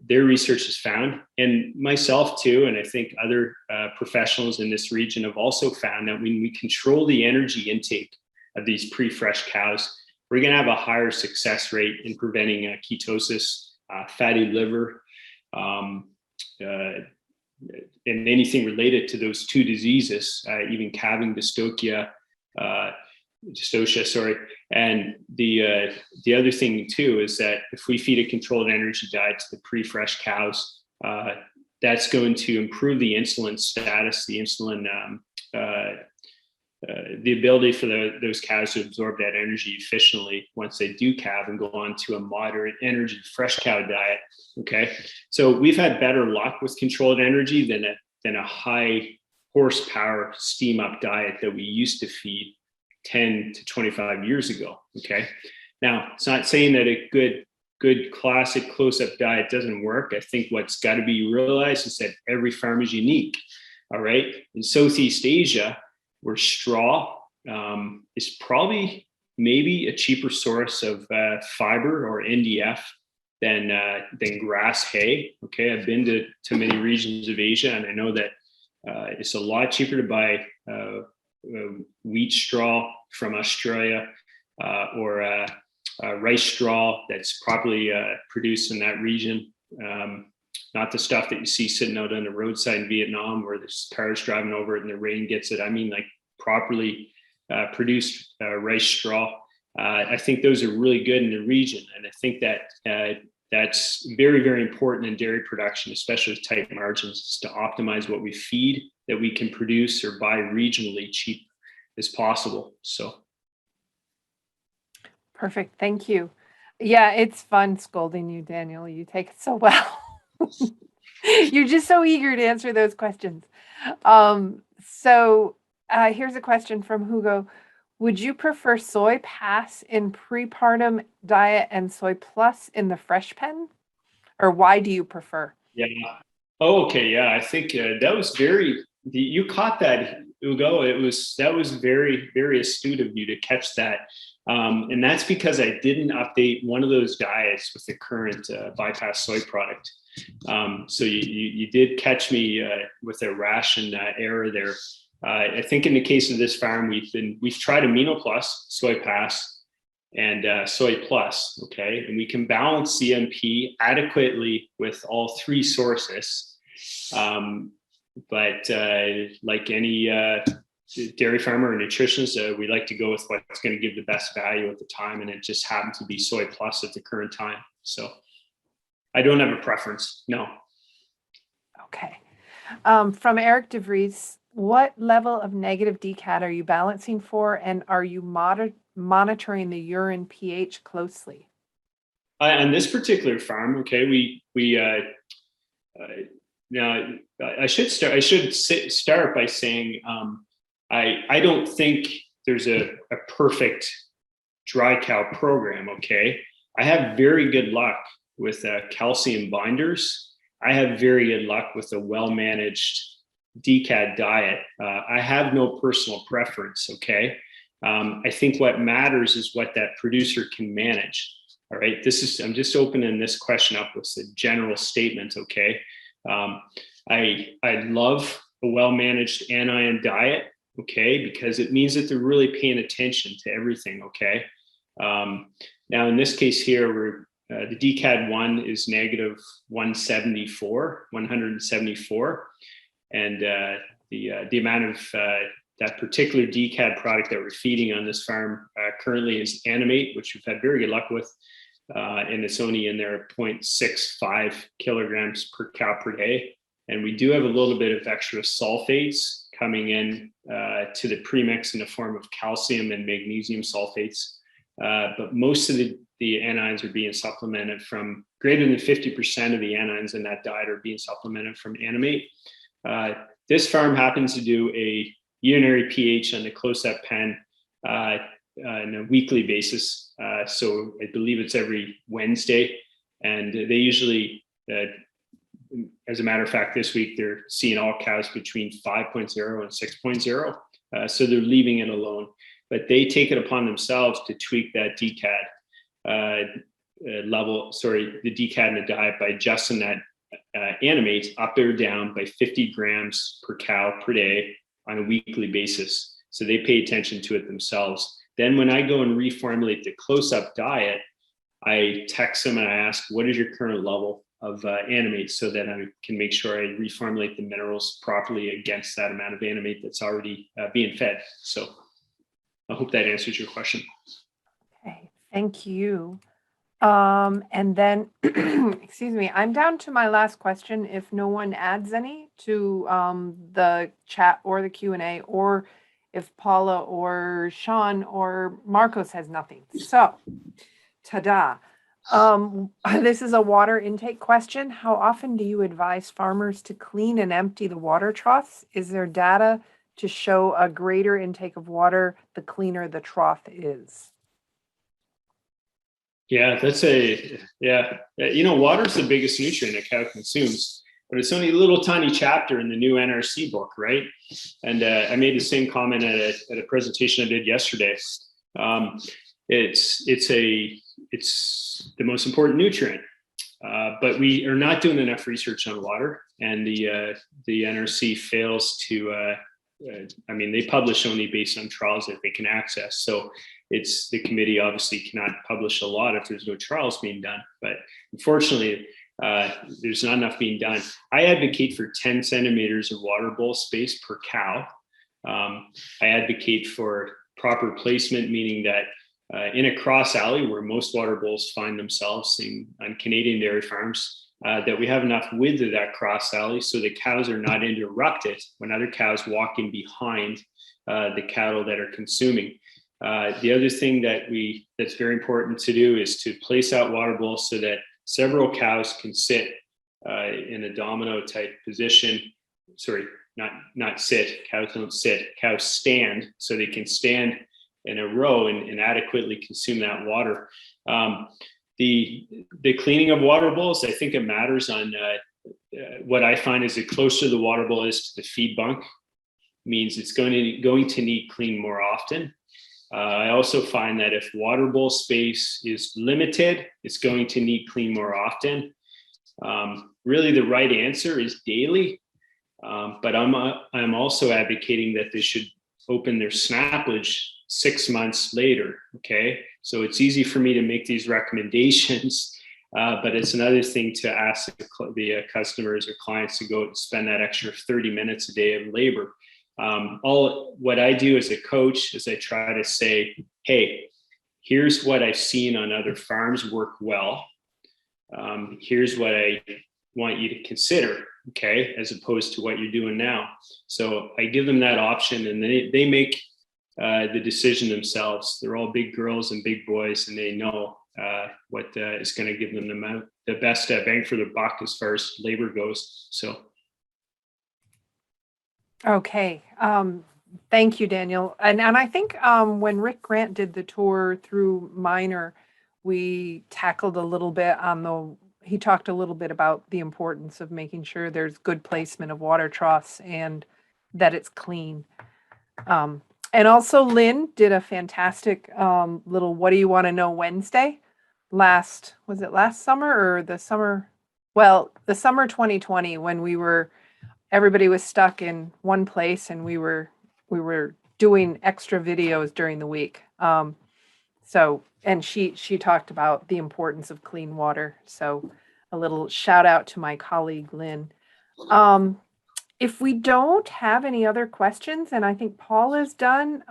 their research has found, and myself too, and I think other professionals in this region have also found that when we control the energy intake of these pre-fresh cows, we're going to have a higher success rate in preventing ketosis, fatty liver, and anything related to those two diseases, even calving dystocia, sorry. And the other thing too is that if we feed a controlled energy diet to the pre-fresh cows, that's going to improve the insulin status, the insulin, the ability for those cows to absorb that energy efficiently once they do calve and go on to a moderate energy fresh cow diet. Okay, so we've had better luck with controlled energy than a high horsepower steam up diet that we used to feed 10 to 25 years ago. Okay, now it's not saying that a good classic close-up diet doesn't work. I think what's got to be realized is that every farm is unique. All right, in Southeast Asia, where straw is probably maybe a cheaper source of fiber or NDF than grass hay. Okay, I've been to many regions of Asia, and I know that it's a lot cheaper to buy wheat straw from Australia or rice straw that's properly produced in that region. Not the stuff that you see sitting out on the roadside in Vietnam where there's cars driving over it and the rain gets it. I mean, like properly produced rice straw. I think those are really good in the region. And I think that that's very, very important in dairy production, especially with tight margins, is to optimize what we feed that we can produce or buy regionally cheap as possible. So. Perfect. Thank you. Yeah, it's fun scolding you, Daniel. You take it so well. You're just so eager to answer those questions. So here's a question from Hugo. Would you prefer soy pass in prepartum diet and soy plus in the fresh pen? Or why do you prefer? Yeah. Oh, okay. Yeah, I think that was you caught that, Hugo. That was very, very astute of you to catch that. And that's because I didn't update one of those diets with the current bypass soy product. So you did catch me with a ration error there. I think in the case of this farm, we've tried Amino Plus, Soy Pass, and Soy Plus. Okay, and we can balance CMP adequately with all three sources. But like any dairy farmer or nutritionist, we like to go with what's going to give the best value at the time, and it just happened to be Soy Plus at the current time. So I don't have a preference. No. Okay. From Eric DeVries, what level of negative DCAD are you balancing for, and are you monitoring the urine pH closely? On this particular farm, okay, we now I should start by saying I don't think there's a perfect dry cow program. Okay, I have very good luck with calcium binders. I have very good luck with a well-managed DCAD diet. I have no personal preference, okay? I think what matters is what that producer can manage, all right? I'm just opening this question up with a general statement, okay? I love a well-managed anion diet, okay? Because it means that they're really paying attention to everything, okay? Now, in this case here, the DCAD 1 is negative 174, and the amount of that particular DCAD product that we're feeding on this farm currently is Animate, which we've had very good luck with, and it's only in there 0.65 kilograms per cow per day. And we do have a little bit of extra sulfates coming in to the premix in the form of calcium and magnesium sulfates. But most of the anions are being supplemented from greater than 50% of the anions in that diet are being supplemented from Animate. This farm happens to do a urinary pH on the close-up pen on a weekly basis. So I believe it's every Wednesday. And they usually, as a matter of fact, this week, they're seeing all cows between 5.0 and 6.0. So they're leaving it alone. But they take it upon themselves to tweak that DCAD the DCAD in the diet by adjusting that Animate up or down by 50 grams per cow per day on a weekly basis. So they pay attention to it themselves. Then when I go and reformulate the close-up diet, I text them and I ask, what is your current level of Animate, so that I can make sure I reformulate the minerals properly against that amount of Animate that's already being fed. So I hope that answers your question. Okay, thank you. And then, excuse me, I'm down to my last question. If no one adds any to the chat or the Q&A, or if Paula or Sean or Marcos has nothing. So, ta-da. This is a water intake question. How often do you advise farmers to clean and empty the water troughs? Is there data to show a greater intake of water the cleaner the trough is? Yeah, water is the biggest nutrient a cow consumes. but it's only a little tiny chapter in the new NRC book, right? And I made the same comment at a presentation I did yesterday. It's the most important nutrient, but we are not doing enough research on water, and the NRC fails to. I mean, they publish only based on trials that they can access. So it's the committee obviously cannot publish a lot if there's no trials being done. But unfortunately, there's not enough being done. I advocate for 10 centimeters of water bowl space per cow. I advocate for proper placement, meaning that in a cross alley where most water bowls find themselves on Canadian dairy farms, that we have enough width of that cross alley so the cows are not interrupted when other cows walk in behind the cattle that are consuming. The other thing that's very important to do is to place out water bowls so that several cows can sit in a domino type position. Sorry, not sit. Cows don't sit. Cows stand, so they can stand in a row and adequately consume that water. The cleaning of water bowls, I think it matters on what I find is the closer the water bowl is to the feed bunk, means it's going to need clean more often. I also find that if water bowl space is limited, it's going to need clean more often. Really, the right answer is daily, but I'm also advocating that they should open their snaplage 6 months later. Okay, so it's easy for me to make these recommendations, but it's another thing to ask the customers or clients to go and spend that extra 30 minutes a day of labor. What I do as a coach is I try to say, hey, here's what I've seen on other farms work well. Here's what I want you to consider, okay, as opposed to what you're doing now. So I give them that option, and they make the decision themselves. They're all big girls and big boys, and they know what is going to give them the best bang for the buck as far as labor goes. So. Okay. Thank you, Daniel. And I think when Rick Grant did the tour through Minor, we tackled a little bit he talked a little bit about the importance of making sure there's good placement of water troughs and that it's clean. And also Lynn did a fantastic little What Do You Want to Know Wednesday was it last summer or the summer? Well, the summer 2020 when everybody was stuck in one place and we were doing extra videos during the week. And she talked about the importance of clean water. So a little shout out to my colleague, Lynn. If we don't have any other questions, and I think Paul is done.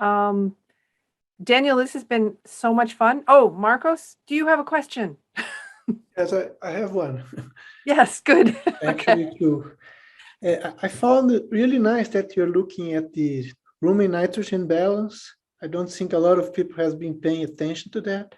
Daniel, this has been so much fun. Oh, Marcos, do you have a question? Yes, I have one. Yes, good. Actually, too. I found it really nice that you're looking at the rumen nitrogen balance. I don't think a lot of people has been paying attention to that.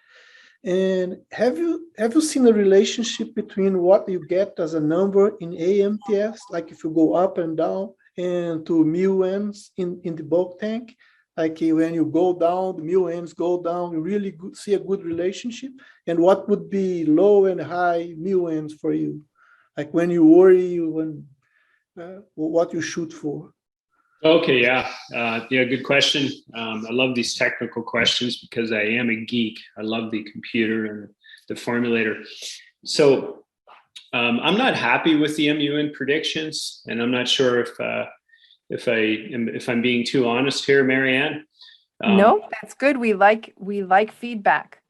And have you seen a relationship between what you get as a number in AMTS, like if you go up and down, and to mu-Ns in the bulk tank? Like when you go down, the mu-Ns go down, you really see a good relationship. And what would be low and high mu-Ns for you? Like when you worry, what you shoot for? Okay, yeah, good question. I love these technical questions because I am a geek. I love the computer and the formulator. So I'm not happy with the MUN predictions, and I'm not sure if I'm being too honest here, Marianne. No, that's good. We like feedback.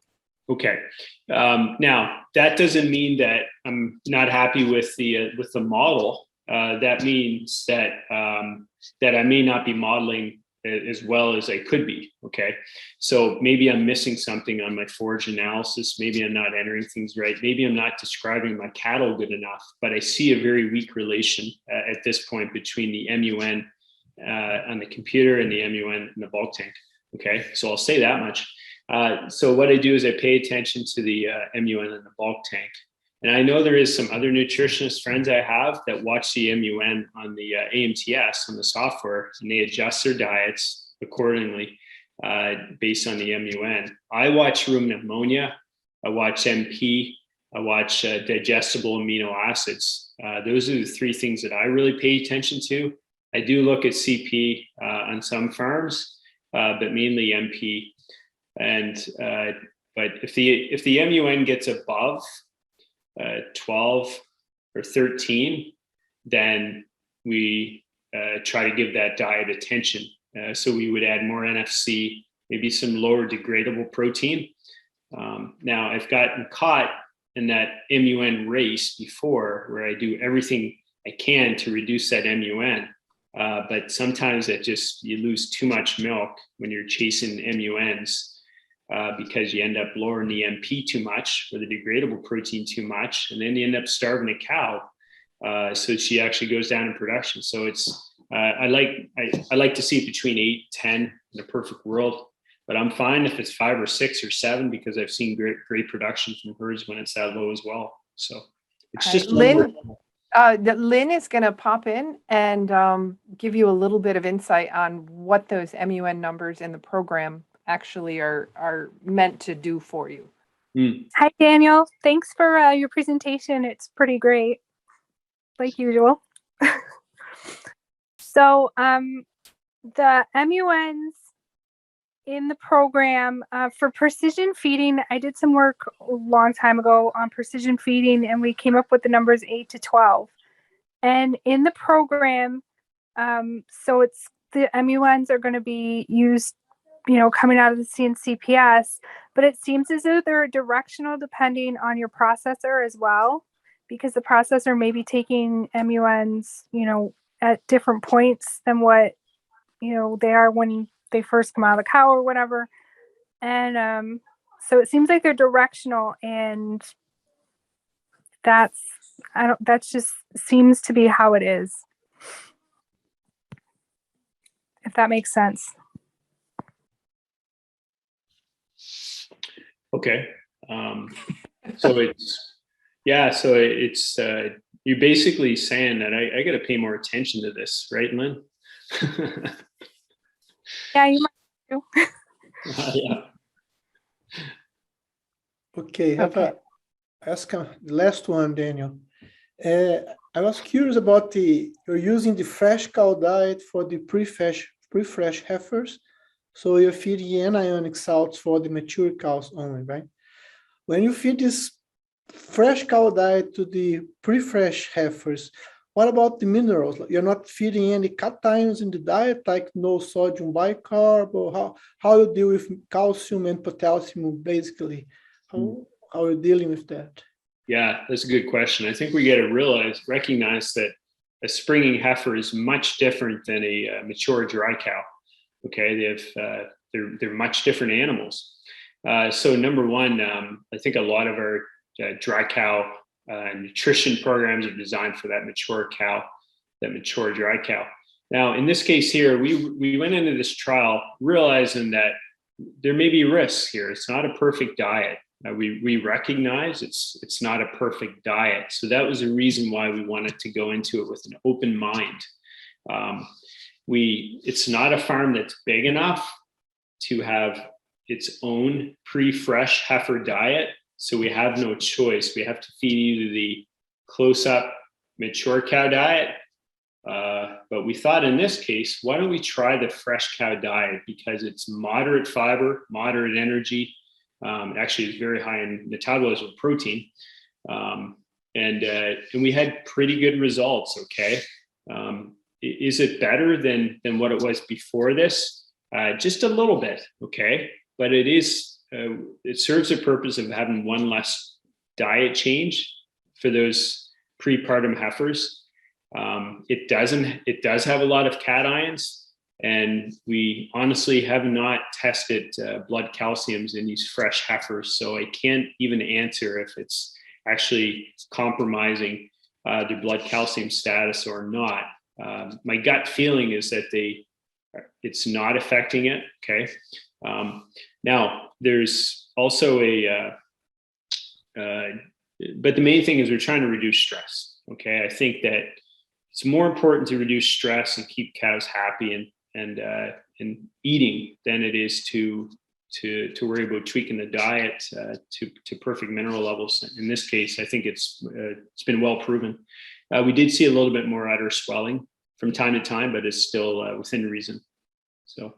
Okay. Now that doesn't mean that I'm not happy with the model. That means that I may not be modeling as well as I could be. Okay. So maybe I'm missing something on my forage analysis. Maybe I'm not entering things right. Maybe I'm not describing my cattle good enough, but I see a very weak relation at this point between the MUN on the computer and the MUN in the bulk tank. Okay. So I'll say that much. So what I do is I pay attention to the MUN in the bulk tank. And I know there is some other nutritionist friends I have that watch the MUN on the AMTS on the software, and they adjust their diets accordingly based on the MUN. I watch rumen ammonia, I watch MP, I watch digestible amino acids Those are the three things that I really pay attention to. I do look at CP on some farms, but mainly MP. And but if the MUN gets above 12 or 13, then we try to give that diet attention. So we would add more NFC, maybe some lower degradable protein. Now I've gotten caught in that MUN race before, where I do everything I can to reduce that MUN. But sometimes you lose too much milk when you're chasing MUNs because you end up lowering the MP too much, or the degradable protein too much, and then you end up starving a cow. So she actually goes down in production. So it's I like to see it between 8, 10 in a perfect world. But I'm fine if it's 5 or 6 or 7, because I've seen great production from herds when it's that low as well. So it's just Lynn. Lynn is going to pop in and give you a little bit of insight on what those MUN numbers in the program actually are meant to do for you. Hi, Daniel. Thanks for your presentation. It's pretty great, like usual. So the MUNs in the program for precision feeding, I did some work a long time ago on precision feeding, and we came up with the numbers 8 to 12. And in the program, so it's the MUNs are going to be used, coming out of the CNCPS, but it seems as though they're directional depending on your processor as well, because the processor may be taking MUNs, at different points than what, they are when they first come out of the cow or whatever. And so it seems like they're directional, and that just seems to be how it is, if that makes sense. Okay. So it's you're basically saying that I got to pay more attention to this, right, Lynn? Yeah, you might do. Yeah. Okay, ask the last one, Daniel. I was curious about you're using the fresh cow diet for the pre-fresh heifers. So you're feeding anionic salts for the mature cows only, right? When you feed this fresh cow diet to the pre-fresh heifers, what about the minerals? You're not feeding any cations in the diet, like no sodium bicarb, or how you deal with calcium and potassium, basically? How are you dealing with that? Yeah, that's a good question. I think we got to recognize that a springing heifer is much different than a mature dry cow. Okay, they're much different animals. So number one, I think a lot of our dry cow nutrition programs are designed for that mature cow, that mature dry cow. Now, in this case here, we went into this trial realizing that there may be risks here. It's not a perfect diet. We recognize it's not a perfect diet. So that was the reason why we wanted to go into it with an open mind. It's not a farm that's big enough to have its own pre-fresh heifer diet. So we have no choice. We have to feed either the close-up mature cow diet, but we thought in this case, why don't we try the fresh cow diet, because it's moderate fiber, moderate energy. Actually, it's very high in metabolism of protein, and we had pretty good results. Okay, is it better than what it was before this? Just a little bit. Okay, but it is. It serves the purpose of having one less diet change for those prepartum heifers. It does have a lot of cations, and we honestly have not tested blood calciums in these fresh heifers, so I can't even answer if it's actually compromising their blood calcium status or not. My gut feeling is that it's not affecting it. Okay. Now there's also but the main thing is we're trying to reduce stress. Okay. I think that it's more important to reduce stress and keep cows happy and eating than it is to worry about tweaking the diet to perfect mineral levels. In this case, I think it's been well proven. We did see a little bit more udder swelling from time to time, but it's still within reason. So.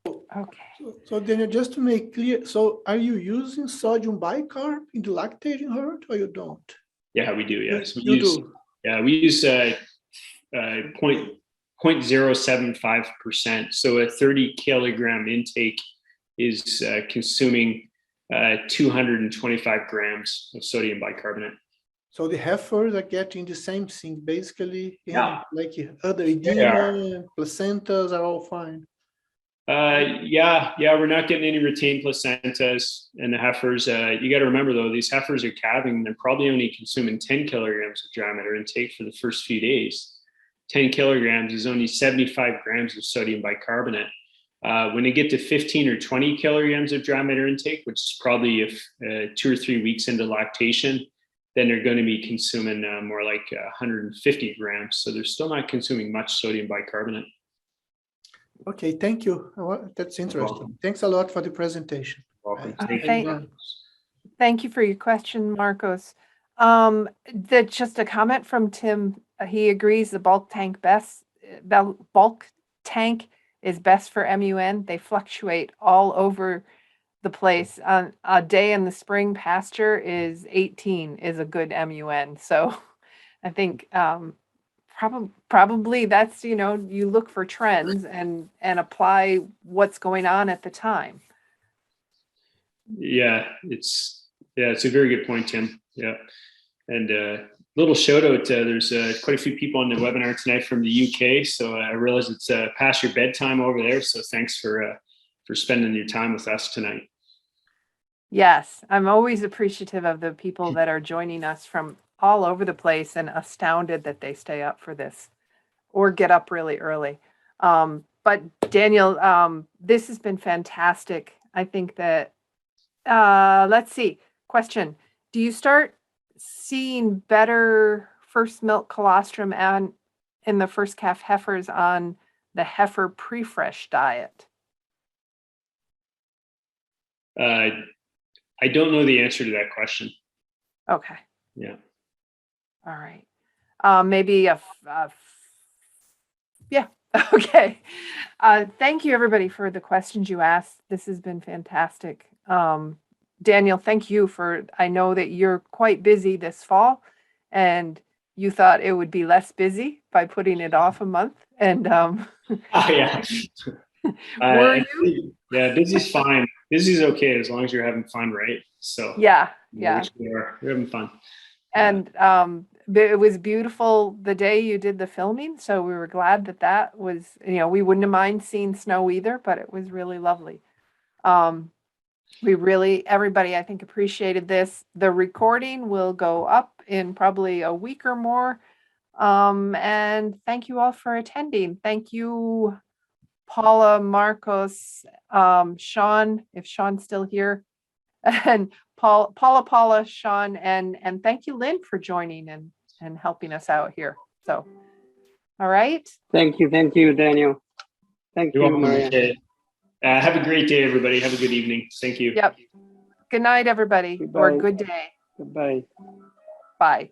Okay. So Daniel, just to make clear, so are you using sodium bicarb in the lactating herd, or you don't? Yeah, we do. Yes, You do. Yeah, we use 0.075%. So a 30 kilogram intake is consuming 225 grams of sodium bicarbonate. So the heifers are getting the same thing, basically. Yeah. Like other edema, placentas are all fine. Yeah, we're not getting any retained placentas in the heifers. You got to remember though, these heifers are calving. They're probably only consuming 10 kilograms of dry matter intake for the first few days. 10 kilograms is only 75 grams of sodium bicarbonate. When they get to 15 or 20 kilograms of dry matter intake, which is probably if 2 or 3 weeks into lactation, then they're going to be consuming more like 150 grams. So they're still not consuming much sodium bicarbonate. Okay, thank you. That's interesting. Thanks a lot for the presentation. Welcome. Thank you for your question, Marcos. Just a comment from Tim. He agrees the bulk tank is best for MUN. They fluctuate all over the place. A day in the spring pasture is 18 is a good MUN. So I think probably that's, you look for trends and apply what's going on at the time. Yeah, it's a very good point, Tim. Yeah. And little shout out, there's quite a few people on the webinar tonight from the UK. So I realize it's past your bedtime over there. So thanks for spending your time with us tonight. Yes, I'm always appreciative of the people that are joining us from all over the place and astounded that they stay up for this or get up really early. But Daniel, this has been fantastic. I think that, let's see, question. Do you start seeing better first milk colostrum and in the first calf heifers on the heifer pre-fresh diet? I don't know the answer to that question. Okay. Yeah. All right. Maybe yeah. Okay. Thank you everybody for the questions you asked. This has been fantastic. Daniel, thank you I know that you're quite busy this fall and you thought it would be less busy by putting it off a month. And Yeah. Were you? Yeah, busy's fine. Busy's okay as long as you're having fun, right? So yeah. We're having fun. And it was beautiful the day you did the filming. So we were glad that was, we wouldn't have mind seeing snow either, but it was really lovely. Everybody, I think, appreciated this. The recording will go up in probably a week or more. And thank you all for attending. Thank you, Paula, Marcos, Sean, if Sean's still here, and Paula, Sean, and thank you, Lynn, for joining and helping us out here. So, all right. Thank you, Daniel. Thank you, Maria. Have a great day, everybody. Have a good evening. Thank you. Yep. Good night, everybody. Goodbye. Or good day. Goodbye. Bye.